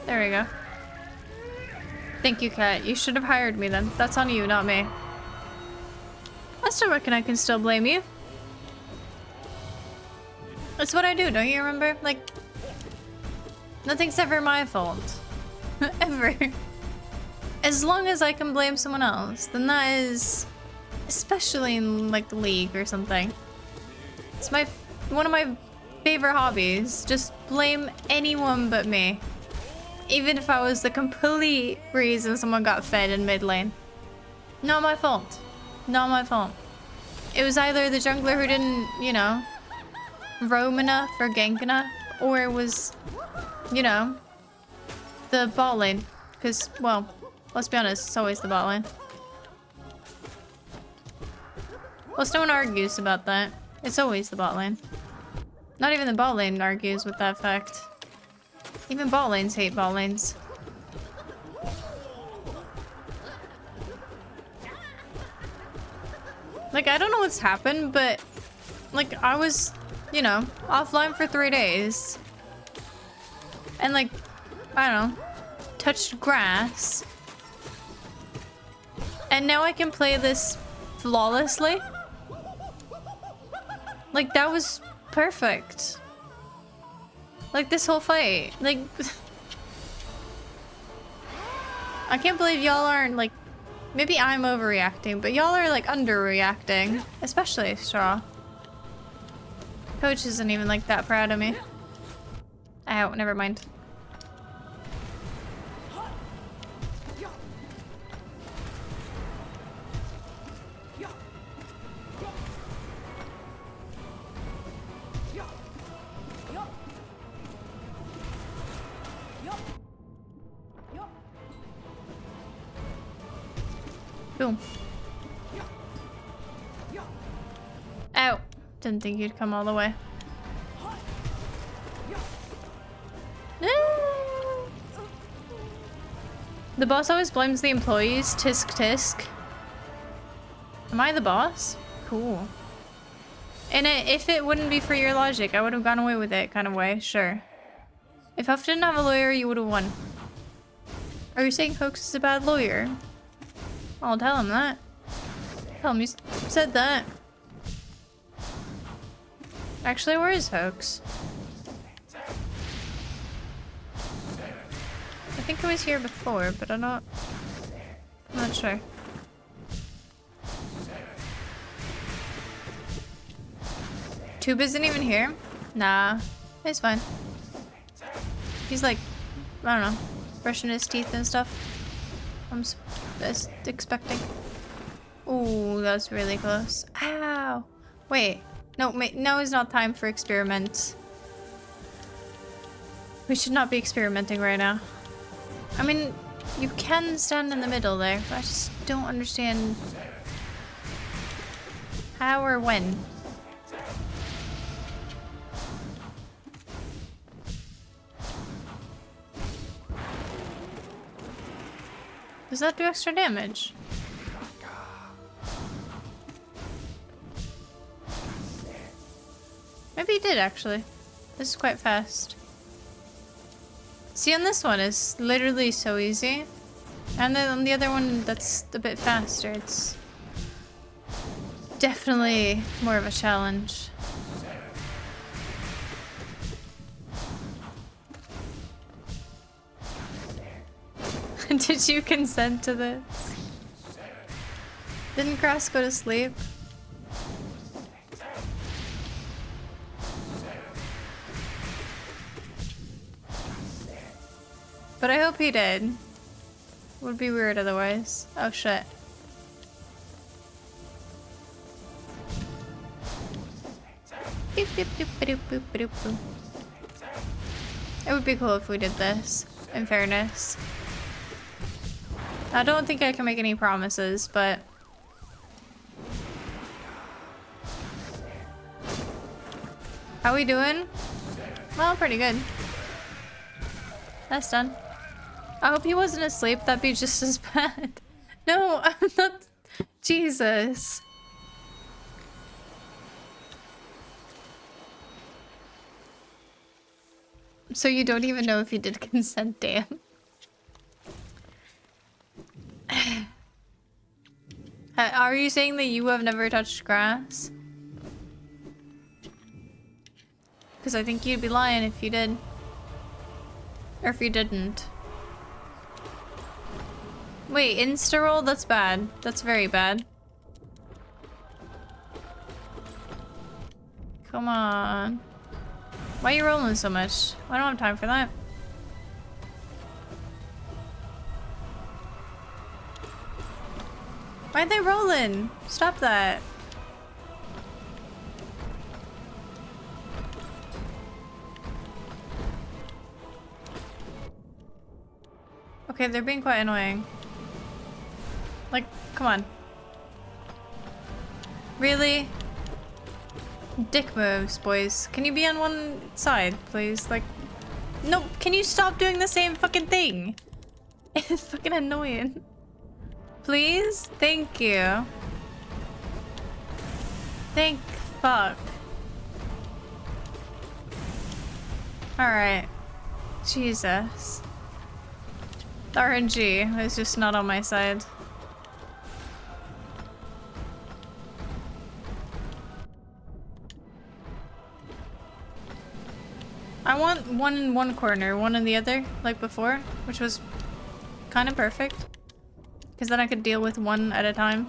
There we go. Thank you, Kat. You should have hired me then. That's on you, not me. I still reckon I can still blame you. That's what I do, don't you remember? Like, nothing's ever my fault. Ever. As long as I can blame someone else, then that is... Especially in, like, the league or something. It's one of my favorite hobbies. Just blame anyone but me. Even if I was the complete reason someone got fed in mid lane. Not my fault. Not my fault. It was either the jungler who didn't, you know, roam enough or gank enough, or it was, you know, the bot lane. Because, well, let's be honest, it's always the bot lane. Plus, no one argues about that. It's always the bot lane. Not even the bot lane argues with that fact. Even bot lanes hate bot lanes. Like, I don't know what's happened, but... Like, I was, you know, offline for 3 days. And, like, I don't know, touched grass. And now I can play this flawlessly. Like, that was perfect. Like, this whole fight. Like... I can't believe y'all aren't, like... Maybe I'm overreacting, but y'all are, like, underreacting. Especially Straw. Coach isn't even, like, that proud of me. Ow, never mind. Boom. Ow. Didn't think you'd come all the way. No. The boss always blames the employees. Tisk tisk. Am I the boss? Cool. And if it wouldn't be for your logic, I would have gone away with it, kind of way. Sure. If Huff didn't have a lawyer, you would have won. Are you saying Hoax is a bad lawyer? I'll tell him that. Tell him you said that. Actually, where is Hoax? I think it was here before, but I'm not sure. Tube isn't even here? Nah, it's fine. He's like, I don't know, brushing his teeth and stuff. I'm expecting. Ooh, that's really close. Ow! Wait, no, now is not time for experiments. We should not be experimenting right now. I mean, you can stand in the middle there, but I just don't understand how or when. Does that do extra damage? Maybe he did, actually. This is quite fast. See, on this one, it's literally so easy. And then on the other one, that's a bit faster. It's definitely more of a challenge. Did you consent to this? Didn't Grass go to sleep? But I hope he did. Would be weird otherwise. Oh shit. Boop, boop, boop, boop, boop, boop, boop. It would be cool if we did this, in fairness. I don't think I can make any promises, but... How we doing? Well, pretty good. That's done. I hope he wasn't asleep. That'd be just as bad. No, I'm not... Jesus. So you don't even know if he did consent, damn. Are you saying that you have never touched grass? Because I think you'd be lying if you did. Or if you didn't. Wait, insta-roll? That's bad. That's very bad. Come on. Why are you rolling so much? I don't have time for that. Why are they rolling? Stop that. Okay, they're being quite annoying. Like, come on. Really? Dick moves, boys. Can you be on one side, please? Like, no, can you stop doing the same fucking thing? It's fucking annoying. Please? Thank you. Thank fuck. Alright. Jesus. The RNG is just not on my side. I want one in one corner, one in the other, like before, which was kind of perfect. Because then I could deal with one at a time.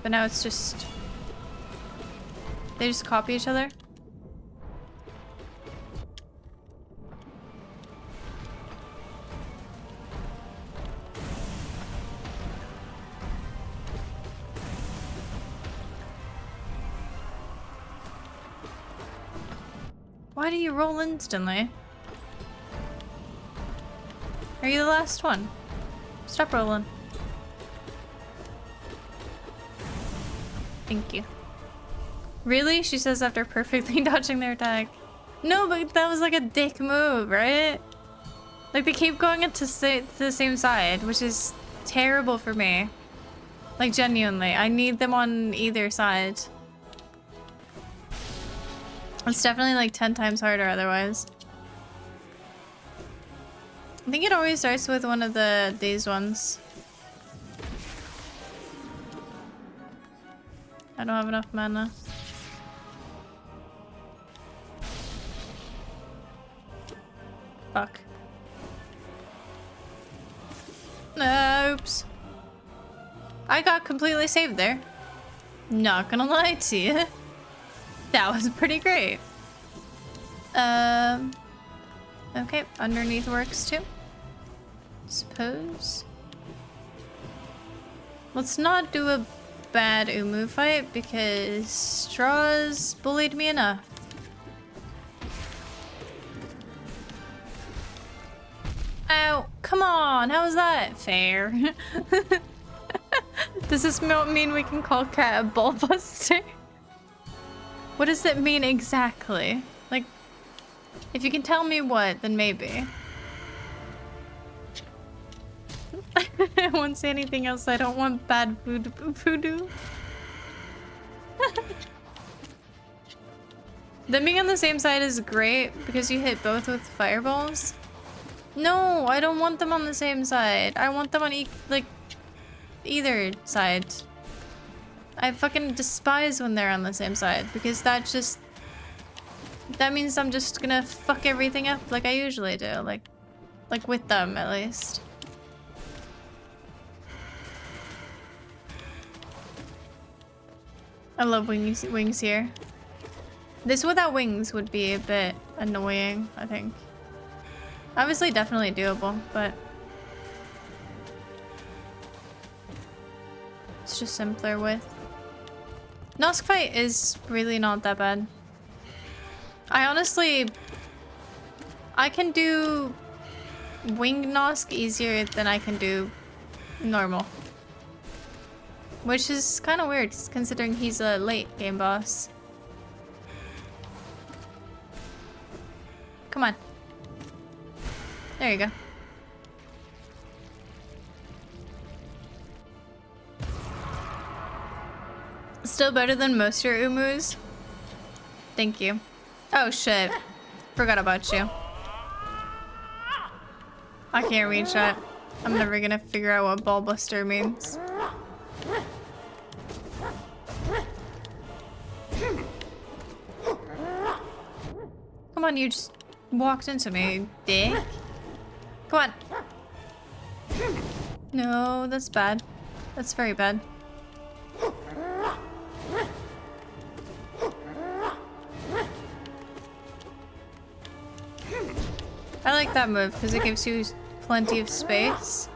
But now it's just... They just copy each other. Why do you roll instantly? Are you the last one? Stop rolling. Thank you. Really? She says after perfectly dodging their attack. No, but that was like a dick move, right? Like they keep going to the same side, which is terrible for me. Like genuinely, I need them on either side. It's definitely like 10 times harder otherwise. I think it always starts with one of these ones. I don't have enough mana. Fuck. Oops. I got completely saved there. Not gonna lie to you. That was pretty great. Okay, underneath works too. Suppose. Let's not do a bad Umu fight because Straws bullied me enough. Ow, come on, how is that fair? Does this mean we can call Cat a ballbuster? What does it mean exactly? Like, if you can tell me what, then maybe. I won't say anything else. I don't want bad voodoo. Them being on the same side is great because you hit both with fireballs. No, I don't want them on the same side. I want them on either side. I fucking despise when they're on the same side because that means I'm just gonna fuck everything up like I usually do, like with them at least. I love wings here. This without wings would be a bit annoying, I think. Obviously, definitely doable, but it's just simpler with. Nosk fight is really not that bad. I can do winged Nosk easier than I can do normal. Which is kind of weird, considering he's a late game boss. Come on. There you go. Still better than most of your Umus. Thank you. Oh shit. Forgot about you. I can't reach that. I'm never gonna figure out what Ballbuster means. Come on, you just walked into me, dick. Come on. No, that's bad. That's very bad. I like that move because it gives you plenty of space.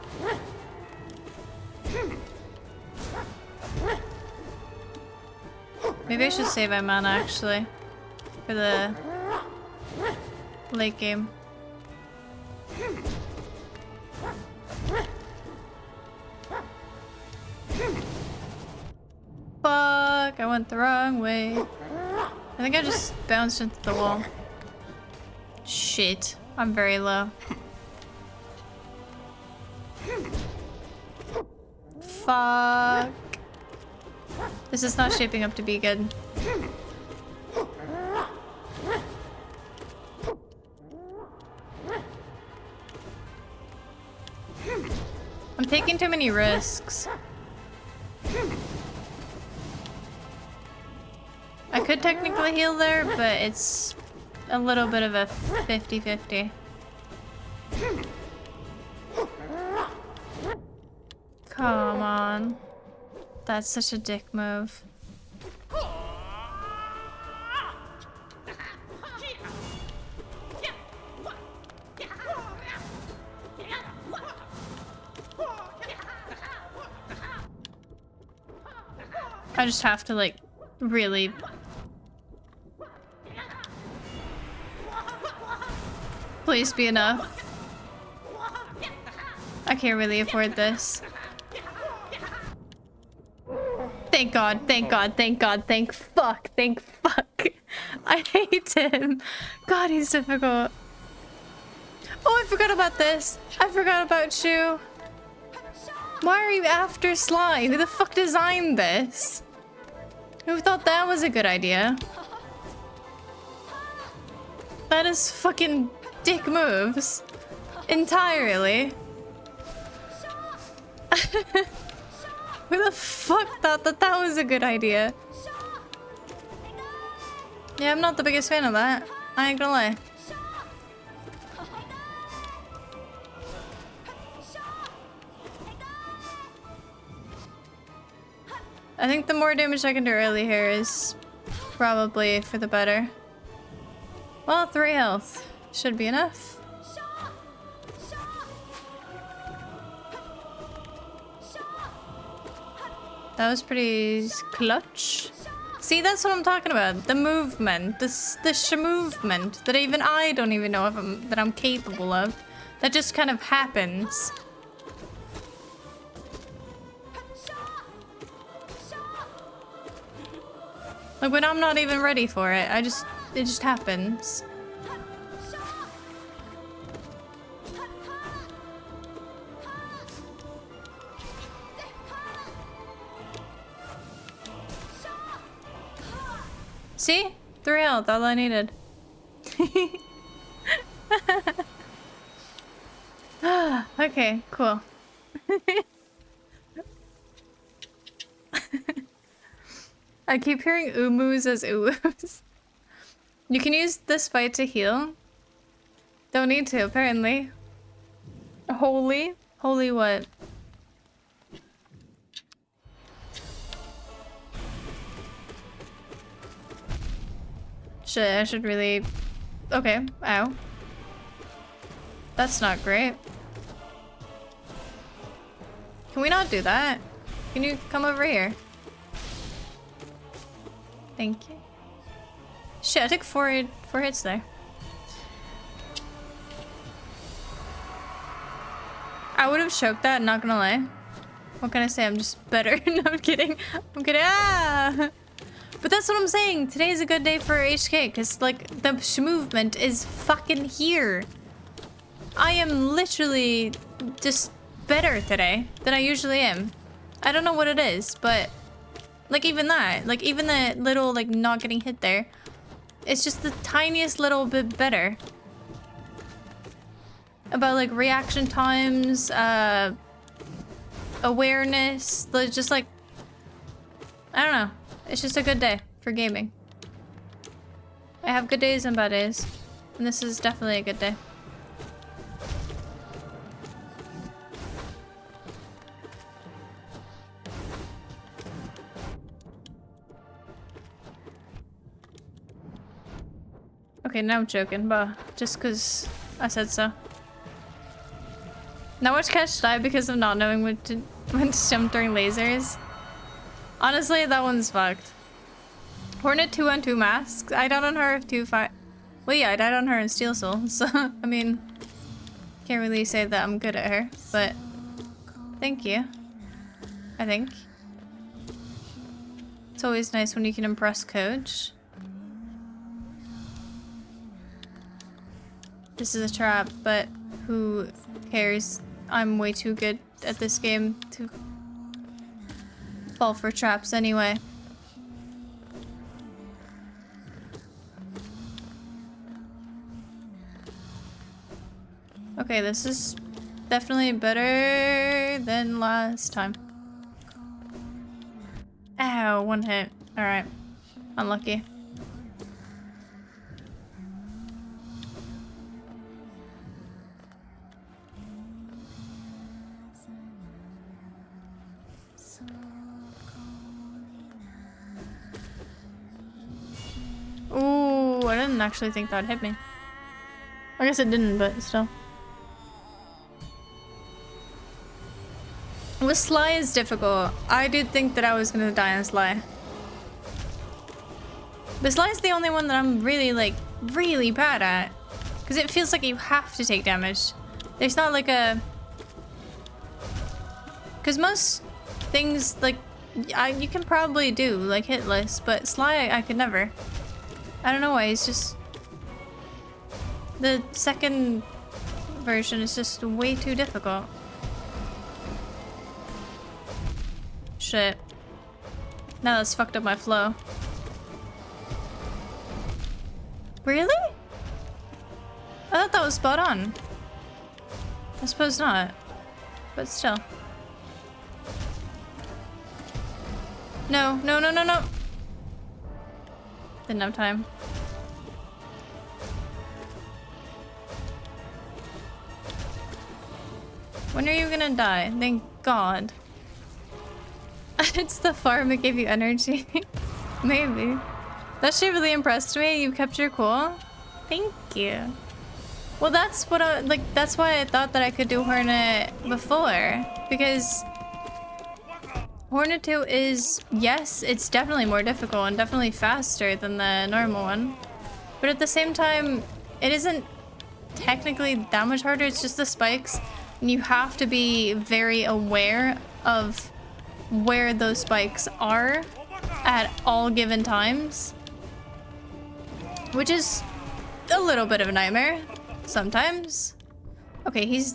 Maybe I should save my mana actually for the late game. Fuck, I went the wrong way. I think I just bounced into the wall. Shit, I'm very low. Fuck. This is not shaping up to be good. I'm taking too many risks. I could technically heal there, but it's a little bit of a 50-50. Come on. That's such a dick move. I just have to, like, really... Please be enough. I can't really afford this. Thank God, thank God, thank God, thank fuck, thank fuck. I hate him. God, he's difficult. Oh, I forgot about this. I forgot about you. Why are you after Sly? Who the fuck designed this? Who thought that was a good idea? That is fucking dick moves. Entirely. Who the fuck thought that that was a good idea? Yeah, I'm not the biggest fan of that. I ain't gonna lie. I think the more damage I can do early here is probably for the better. Well, 3 health. Should be enough. That was pretty clutch. See, that's what I'm talking about. The movement. The movement that even I don't even know if I'm capable of. That just kind of happens. Like when I'm not even ready for it, it just happens. See? 3 health, all I needed. Okay, cool. I keep hearing umus as uwus. You can use this fight to heal. Don't need to, apparently. Holy? Holy what? Shit, I should really... Okay, ow. That's not great. Can we not do that? Can you come over here? Thank you. Shit, I took four hits there. I would have choked that, not gonna lie. What can I say? I'm just better. No, I'm kidding. I'm kidding. Ah! But that's what I'm saying. Today is a good day for HK because, like, the movement is fucking here. I am literally just better today than I usually am. I don't know what it is, but like even that, like even the little like not getting hit there, it's just the tiniest little bit better. About like reaction times, awareness, just like, I don't know. It's just a good day for gaming. I have good days and bad days, and this is definitely a good day. Okay, now I'm joking, but just because I said so. Not much catch die because of not knowing when to jump during lasers. Honestly, that one's fucked. Hornet 2 on 2 masks. I died on her 2-5. Well, yeah, I died on her in Steel Soul, so I mean, can't really say that I'm good at her, but thank you. I think it's always nice when you can impress coach. This is a trap, but who cares? I'm way too good at this game to fall for traps anyway. Okay, this is definitely better than last time. Ow, one hit. Alright. Unlucky. Ooh, I didn't actually think that would hit me. I guess it didn't, but still. With Sly is difficult. I did think that I was gonna die on Sly. But Sly is the only one that I'm really, like, really bad at. Because it feels like you have to take damage. There's not like a... Because most things, like, you can probably do, like, hitless, but Sly, I could never. I don't know why, it's just... The second version is just way too difficult. Shit. Now that's fucked up my flow. Really? I thought that was spot on. I suppose not. But still. No, no, no, no, no! Didn't have time. When are you gonna die? Thank God. It's the farm that gave you energy. Maybe. That shit really impressed me. You kept your cool. Thank you. Well, that's what I like. That's why I thought that I could do Hornet before, because Hornet 2 is, yes, it's definitely more difficult and definitely faster than the normal one, but at the same time, it isn't technically that much harder. It's just the spikes, and you have to be very aware of where those spikes are at all given times, which is a little bit of a nightmare sometimes. Okay, he's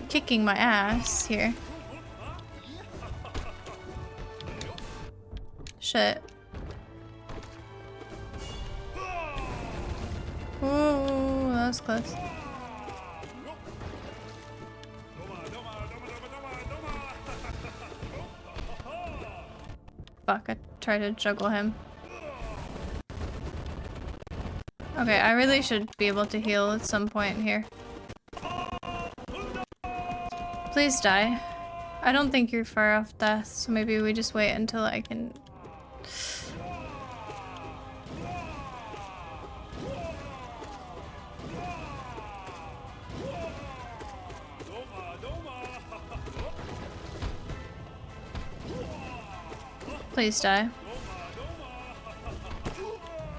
kicking my ass here. Shit. Ooh, that was close. Fuck, I tried to juggle him. Okay, I really should be able to heal at some point here. Please die. I don't think you're far off death, so maybe we just wait until I can... Please die.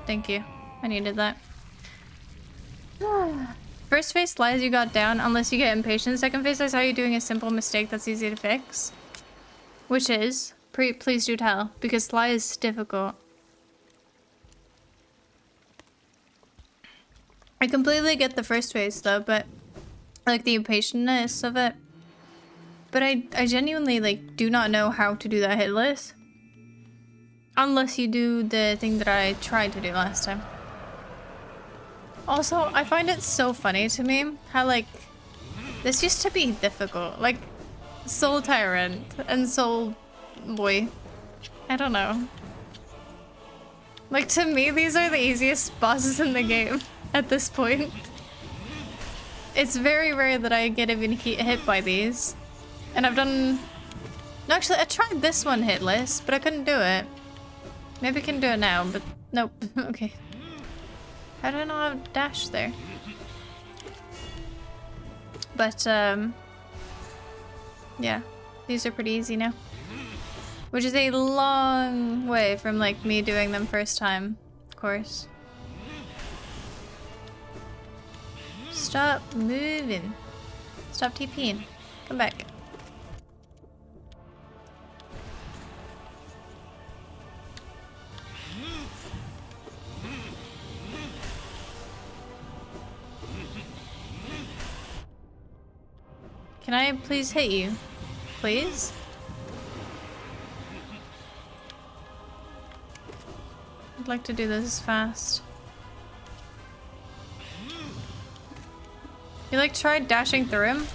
Thank you. I needed that. First phase slides you got down unless you get impatient. Second phase I saw you doing a simple mistake that's easy to fix. Which is, please do tell, because Sly is difficult. I completely get the first phase though, but like the impatientness of it. But I genuinely like do not know how to do that hitless. Unless you do the thing that I tried to do last time. Also, I find it so funny to me how like this used to be difficult. Like Soul Tyrant and Soul Boy. I don't know. Like to me, these are the easiest bosses in the game at this point. It's very rare that I get even hit by these. And I've done... No, actually, I tried this one hitless, but I couldn't do it. Maybe I can do it now, but nope. Okay. How do I know how to dash there? But, yeah. These are pretty easy now. Which is a long way from, like, me doing them first time, of course. Stop moving. Stop TPing. Come back. Can I please hit you? Please? I'd like to do this fast. You like tried dashing through him?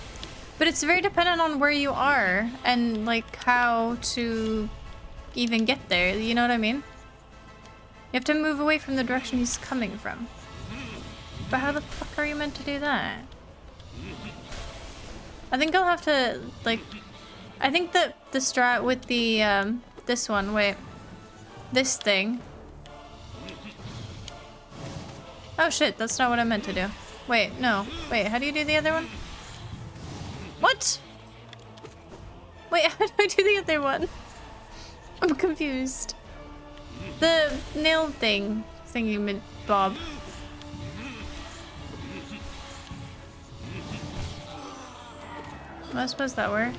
But it's very dependent on where you are and like how to even get there, you know what I mean? You have to move away from the direction he's coming from. But how the fuck are you meant to do that? I think I'll have to, like... I think that the strat with the, this one, wait. This thing. Oh shit, that's not what I meant to do. Wait, no. Wait, how do you do the other one? What? Wait, how do I do the other one? I'm confused. The nail thing. Thingy bob. Well, I suppose that worked.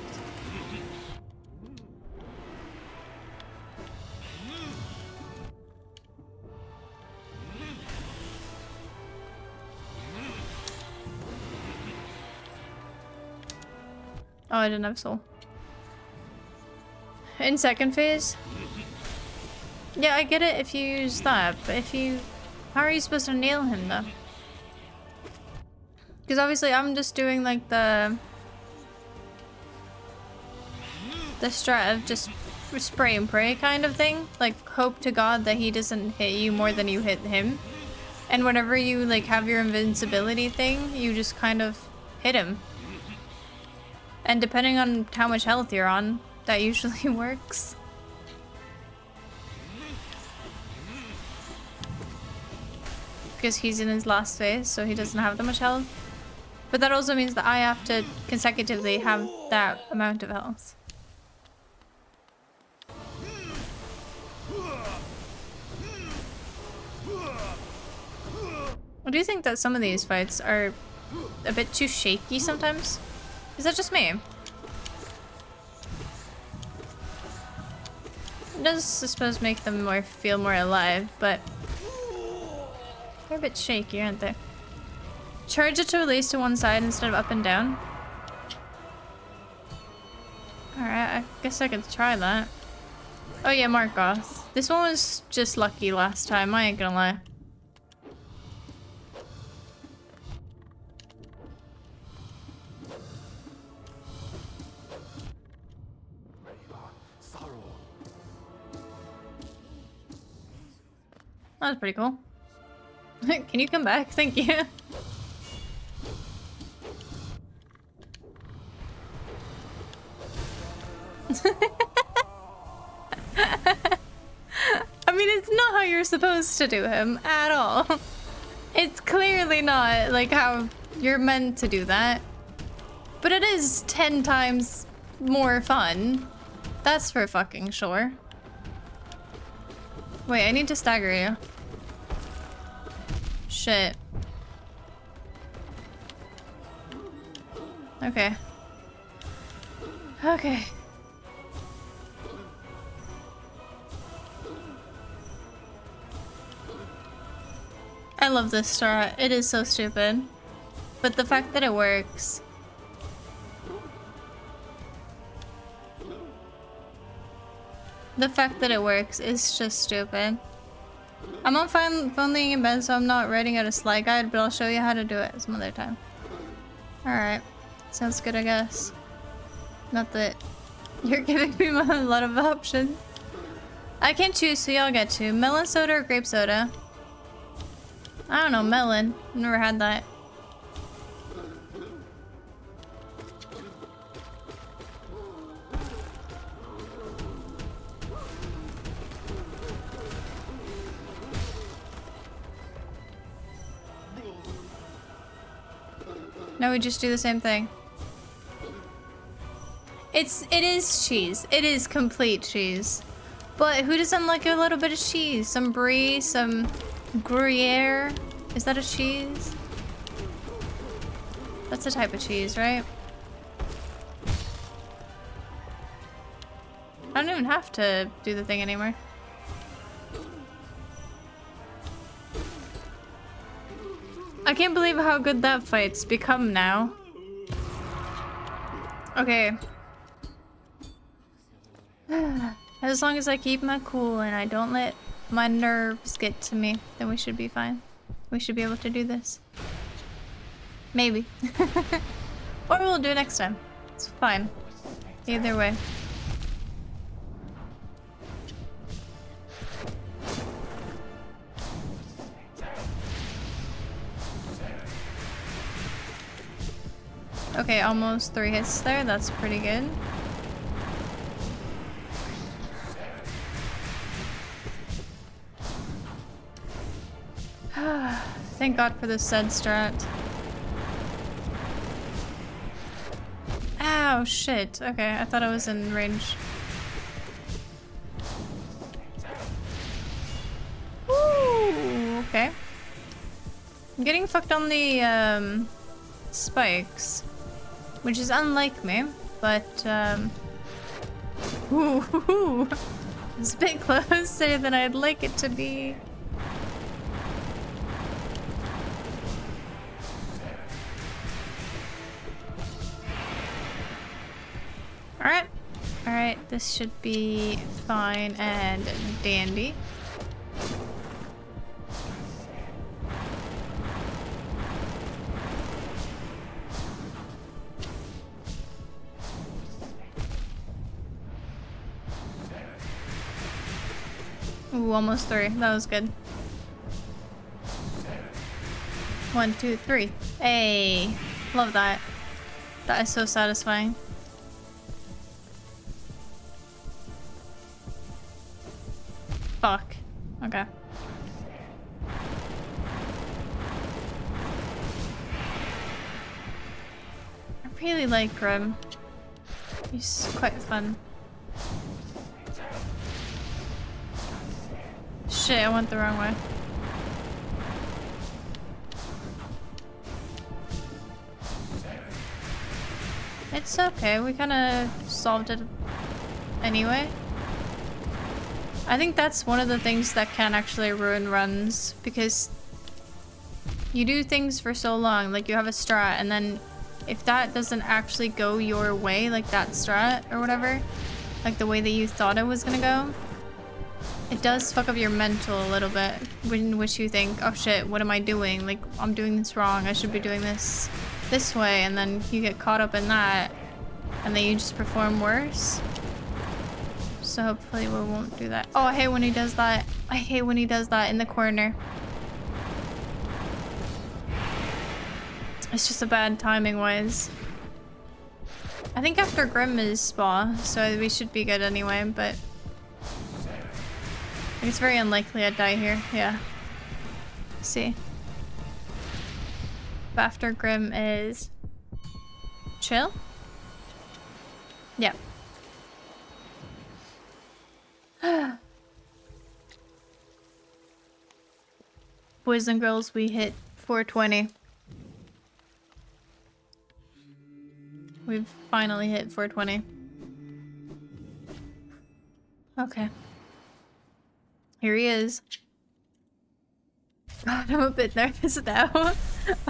Oh, I didn't have soul. In second phase? Yeah, I get it if you use that, but if you... How are you supposed to nail him, though? Because obviously I'm just doing, like, the strat of just spray and pray kind of thing. Like, hope to God that he doesn't hit you more than you hit him. And whenever you, like, have your invincibility thing, you just kind of hit him. And depending on how much health you're on, that usually works. Because he's in his last phase, so he doesn't have that much health. But that also means that I have to consecutively have that amount of health. I do think that some of these fights are a bit too shaky sometimes. Is that just me? It does, I suppose, make them feel more alive, but they're a bit shaky, aren't they? Charge it to release to one side instead of up and down. Alright, I guess I could try that. Oh yeah, Markoth. This one was just lucky last time, I ain't gonna lie. That was pretty cool. Can you come back? Thank you. I mean, it's not how you're supposed to do him at all. It's clearly not like how you're meant to do that. But it is 10 times more fun. That's for fucking sure. Wait, I need to stagger you. Shit. Okay. Okay. I love this strat. It is so stupid. But the fact that it works. The fact that it works is just stupid. I'm on phone laying in bed, so I'm not writing out a slide guide, but I'll show you how to do it some other time. Alright. Sounds good, I guess. Not that you're giving me a lot of options. I can choose, so y'all get to. Melon soda or grape soda? I don't know, melon. I've never had that. No, we just do the same thing. It is cheese. It is complete cheese. But who doesn't like a little bit of cheese? Some brie, some Gruyere. Is that a cheese? That's a type of cheese, right? I don't even have to do the thing anymore. I can't believe how good that fight's become now. Okay. As long as I keep my cool and I don't let my nerves get to me, then we should be fine. We should be able to do this. Maybe. Or we'll do it next time. It's fine. Either way. Okay, almost 3 hits there. That's pretty good. Thank God for this said strat. Ow, shit. Okay, I thought I was in range. Ooh, okay. I'm getting fucked on the spikes, which is unlike me, but ooh, it's a bit closer than I'd like it to be. Alright. Alright, this should be fine and dandy. Ooh, almost 3. That was good. 1, 2, 3. Hey, love that. That is so satisfying. Fuck. Okay. I really like Grim. He's quite fun. Shit, I went the wrong way. It's okay, we kind of solved it anyway. I think that's one of the things that can actually ruin runs, because you do things for so long, like you have a strat, and then if that doesn't actually go your way, like that strat or whatever, like the way that you thought it was gonna go, it does fuck up your mental a little bit, in which you think, oh shit, what am I doing? Like, I'm doing this wrong, I should be doing this way, and then you get caught up in that, and then you just perform worse. So hopefully we won't do that. Oh, I hate when he does that. I hate when he does that in the corner. It's just a bad timing wise. I think after Grim is Spa, so we should be good anyway, but it's very unlikely I'd die here. Yeah. Let's see. But after Grim is chill? Yeah. boys and girls, we hit 420. We've finally hit 420. Okay. Here he is. God, I'm a bit nervous now. I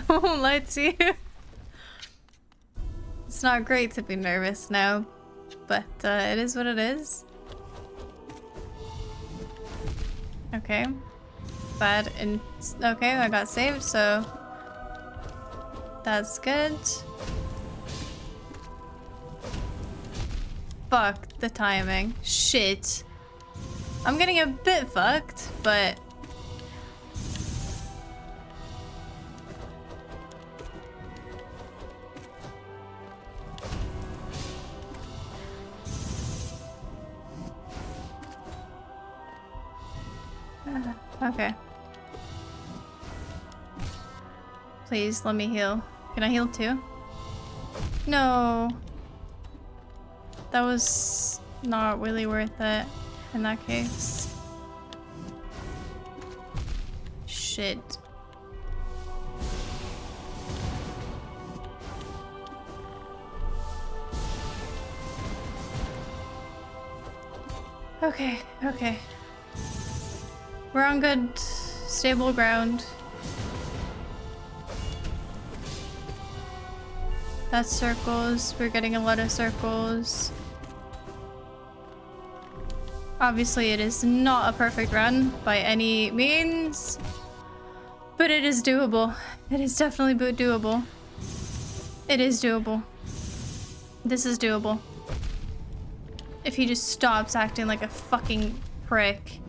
won't lie to you. It's not great to be nervous now, but it is what it is. Okay. Bad and okay, I got saved, so that's good. Fuck the timing. Shit. I'm getting a bit fucked, but okay. Please let me heal. Can I heal too? No. That was not really worth it in that case. Shit. Okay, okay. We're on good, stable ground. That's circles. We're getting a lot of circles. Obviously, it is not a perfect run by any means, but it is doable. It is definitely doable. It is doable. This is doable. If he just stops acting like a fucking prick.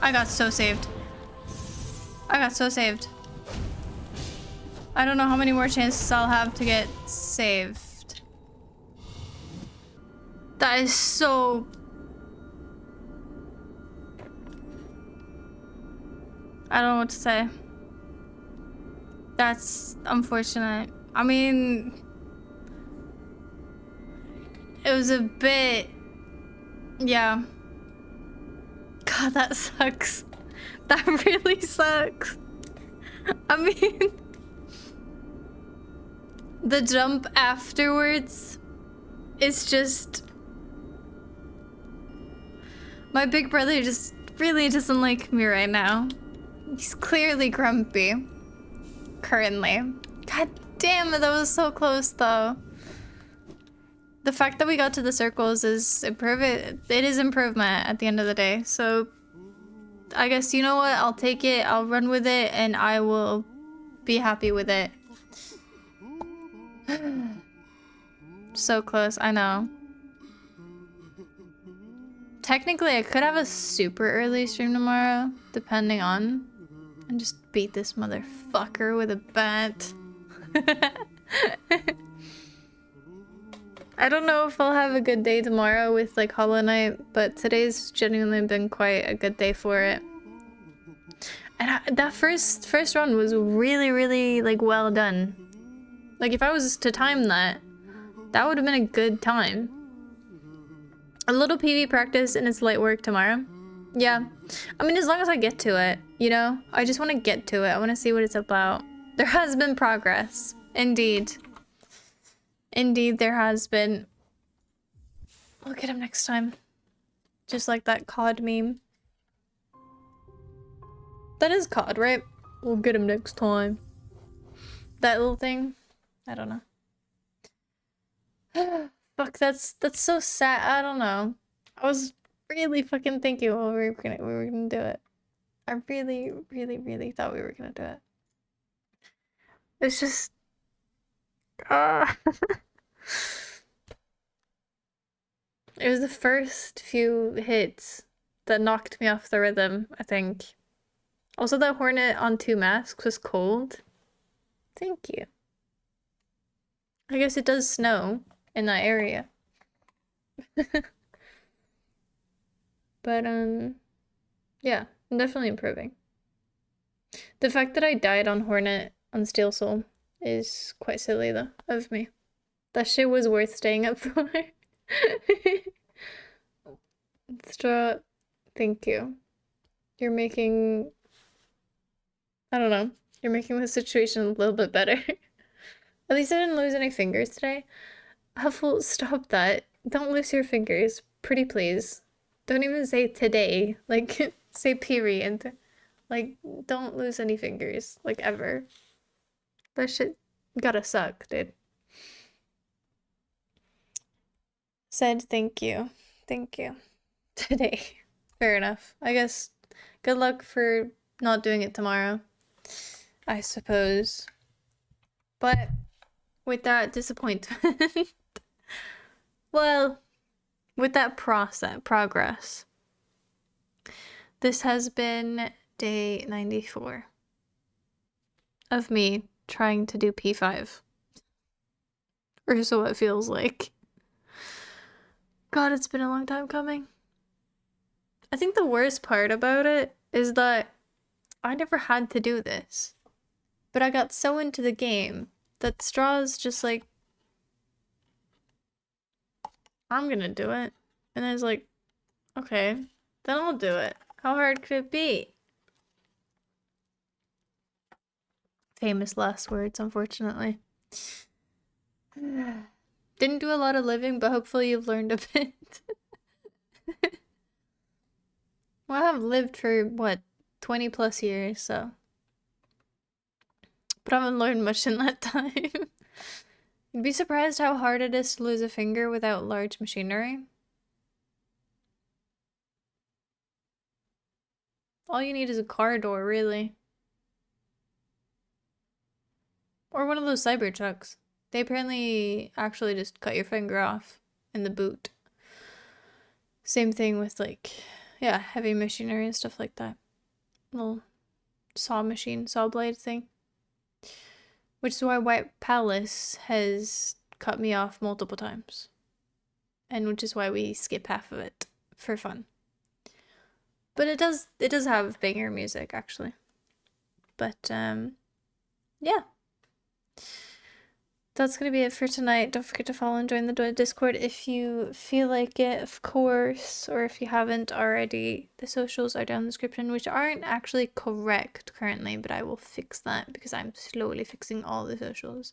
I got so saved. I got so saved. I don't know how many more chances I'll have to get saved. That is so... I don't know what to say. That's unfortunate. I mean... It was a bit... Yeah. God, that sucks. That really sucks. I mean... The jump afterwards is just... My big brother just really doesn't like me right now. He's clearly grumpy. Currently. God damn it, that was so close though. The fact that we got to the circles is it is improvement at the end of the day. So I guess, you know what, I'll take it, I'll run with it, and I will be happy with it. So close, I know. Technically, I could have a super early stream tomorrow, depending on, and just beat this motherfucker with a bat. I don't know if I'll have a good day tomorrow with like Hollow Knight, but today's genuinely been quite a good day for it. And that first run was really like well done. Like if I was to time that, that would have been a good time. A little PV practice and it's light work tomorrow. Yeah. I mean, as long as I get to it, you know? I just want to get to it. I want to see what it's about. There has been progress. Indeed. Indeed, there has been. I'll get him next time. Just like that COD meme. That is COD, right? We'll get him next time. That little thing. I don't know. Fuck, that's so sad. I don't know. I was really fucking thinking we were gonna do it. I really thought we were gonna do it. It's just it was the first few hits that knocked me off the rhythm, I think. Also, that Hornet on 2 masks was cold. Thank you. I guess it does snow in that area. But, yeah, I'm definitely improving. The fact that I died on Hornet on Steel Soul is quite silly, though, of me. That shit was worth staying up for. Straw, thank you. you're making, I don't know, you're making the situation a little bit better. At least I didn't lose any fingers today. Huffle, stop that. Don't lose your fingers. Pretty please. Don't even say today. Like, say period. Like, don't lose any fingers. Like, ever. That shit gotta suck, dude. Said thank you. Thank you. Today. Fair enough. I guess good luck for not doing it tomorrow. I suppose. But with that disappointment, well, with that progress, this has been day 94 of me trying to do P5. Or so it feels like. God, it's been a long time coming. I think the worst part about it is that I never had to do this. But I got so into the game that Straw's just like, I'm gonna do it. And I was like, okay, then I'll do it. How hard could it be? Famous last words, unfortunately. Didn't do a lot of living, but hopefully you've learned a bit. Well, I have lived for, what, 20 plus years, so. But I haven't learned much in that time. You'd be surprised how hard it is to lose a finger without large machinery. All you need is a car door, really. Or one of those cyber trucks. They apparently actually just cut your finger off in the boot. Same thing with, like, yeah, heavy machinery and stuff like that. Little saw machine, saw blade thing. Which is why White Palace has cut me off multiple times. And which is why we skip half of it for fun. But it does have banger music, actually. But yeah. That's gonna be it for tonight. Don't forget to follow and join the Discord if you feel like it, of course, or if you haven't already. The socials are down in the description, which aren't actually correct currently, but I will fix that because I'm slowly fixing all the socials.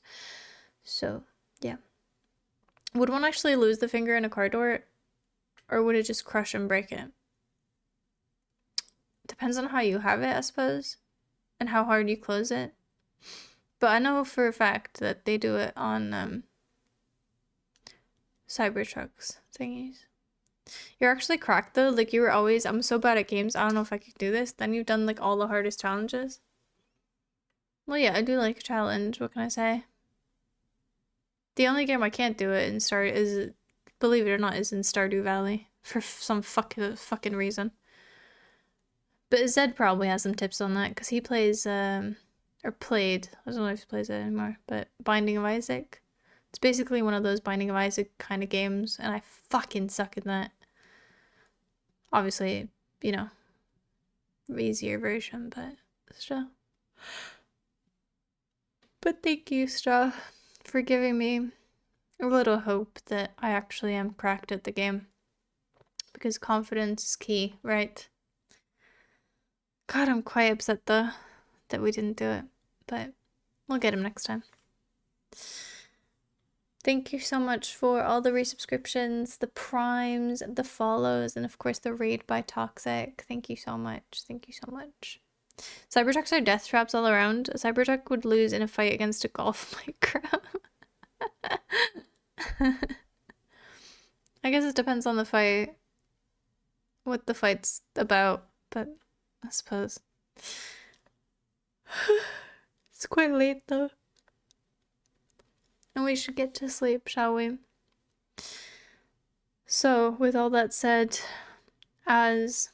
So, yeah. Would one actually lose the finger in a car door, or would it just crush and break it? Depends on how you have it, I suppose, and how hard you close it. But I know for a fact that they do it on Cybertrucks thingies. You're actually cracked though. Like you were always, I'm so bad at games. I don't know if I could do this. Then you've done like all the hardest challenges. Well, yeah, I do like a challenge. What can I say? The only game I can't do it in believe it or not, is in Stardew Valley for some fucking reason. But Zed probably has some tips on that because he plays or played. I don't know if he plays it anymore, but Binding of Isaac. It's basically one of those Binding of Isaac kind of games, and I fucking suck at that. Obviously, you know, easier version, but still. But thank you, Straw, for giving me a little hope that I actually am cracked at the game. Because confidence is key, right? God, I'm quite upset though that we didn't do it, but we'll get him next time. Thank you so much for all the resubscriptions, the primes, the follows, and of course the raid by Toxic. Thank you so much. Thank you so much. Cybertrucks are death traps all around. A Cybertruck would lose in a fight against a golf micro. I guess it depends on the fight, what the fight's about, but I suppose. It's quite late though. And we should get to sleep, shall we? So, with all that said, as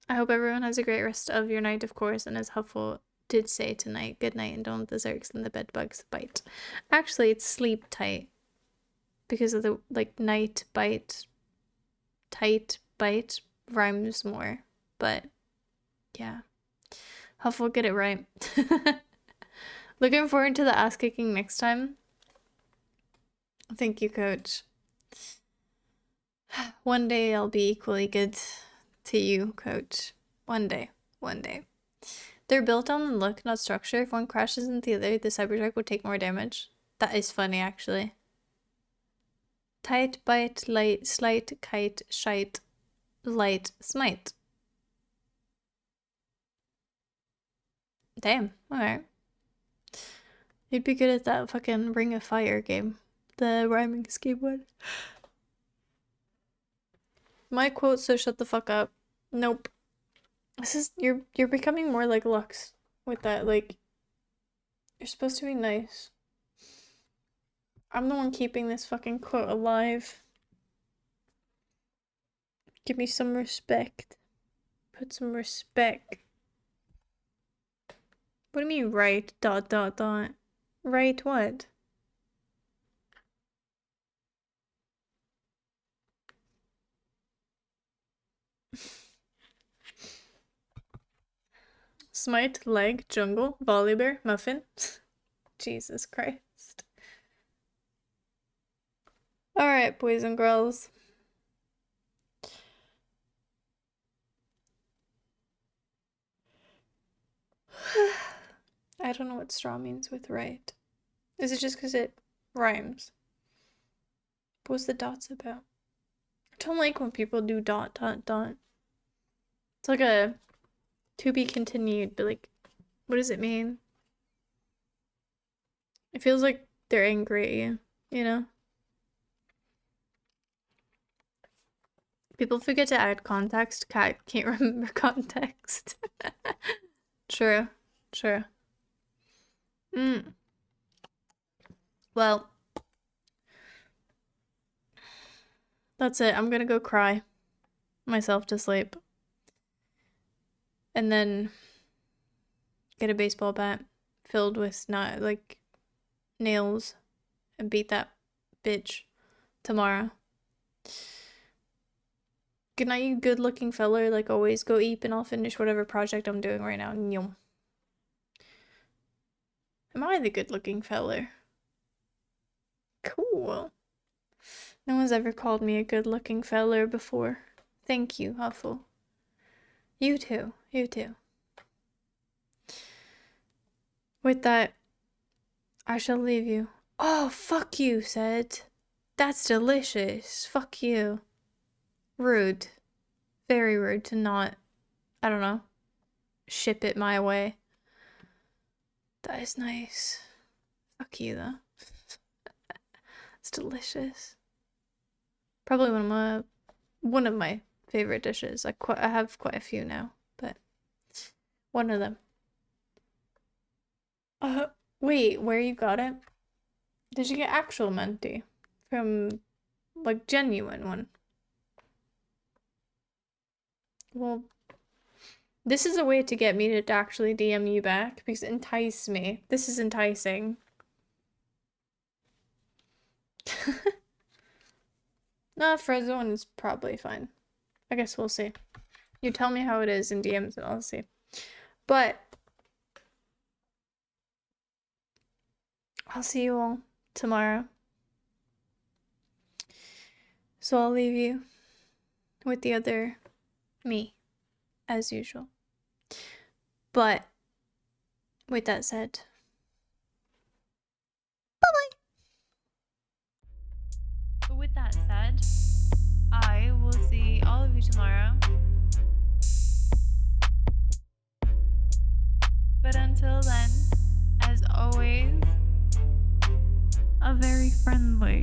I hope everyone has a great rest of your night, of course, and as Huffle did say tonight, good night and don't let the zergs and the bed bugs bite. Actually, it's sleep tight because of the like night bite, tight bite rhymes more, but yeah, Huffle get it right. Looking forward to the ass kicking next time. Thank you, Coach. One day I'll be equally good to you, Coach. One day. One day. They're built on the look, not structure. If one crashes into the other, the Cybertruck would take more damage. That is funny, actually. Tight, bite, light, slight, kite, shite, light, smite. Damn, alright. You'd be good at that fucking Ring of Fire game. The rhyming scheme one. My quote, so shut the fuck up. Nope. This is you're becoming more like Lux with that, like you're supposed to be nice. I'm the one keeping this fucking quote alive. Give me some respect. Put some respect. What do you mean right? ... Right what? Smite, leg, jungle, Volibear, muffin. Jesus Christ. Alright, boys and girls. I don't know what straw means with right. Is it just because it rhymes? What was the dots about? I don't like when people do ... It's like a to be continued, but like, what does it mean? It feels like they're angry at you, you know? People forget to add context. Cat can't remember context. True. True. Well, that's it. I'm gonna go cry myself to sleep. And then get a baseball bat filled with not like nails and beat that bitch tomorrow. Good night, you good looking feller. Like always, go eat and I'll finish whatever project I'm doing right now. Nyum. Am I the good looking feller? Cool. No one's ever called me a good looking feller before. Thank you, Huffle. You too. You too. With that, I shall leave you. Oh, fuck you, said. That's delicious. Fuck you. Rude. Very rude to not, I don't know, ship it my way. That is nice. Fuck you, though. It's delicious. Probably one of my favorite dishes. I have quite a few now, but one of them. Wait, where you got it? Did you get actual Menti from like genuine one? Well, this is a way to get me to actually DM you back because entice me. This is enticing. No, Frozen one is probably fine. I guess we'll see. You tell me how it is in DMs and I'll see. But I'll see you all tomorrow. So I'll leave you with the other me, as usual. But with that said, bye-bye. But with that said, I will see all of you tomorrow. But until then, as always, a very friendly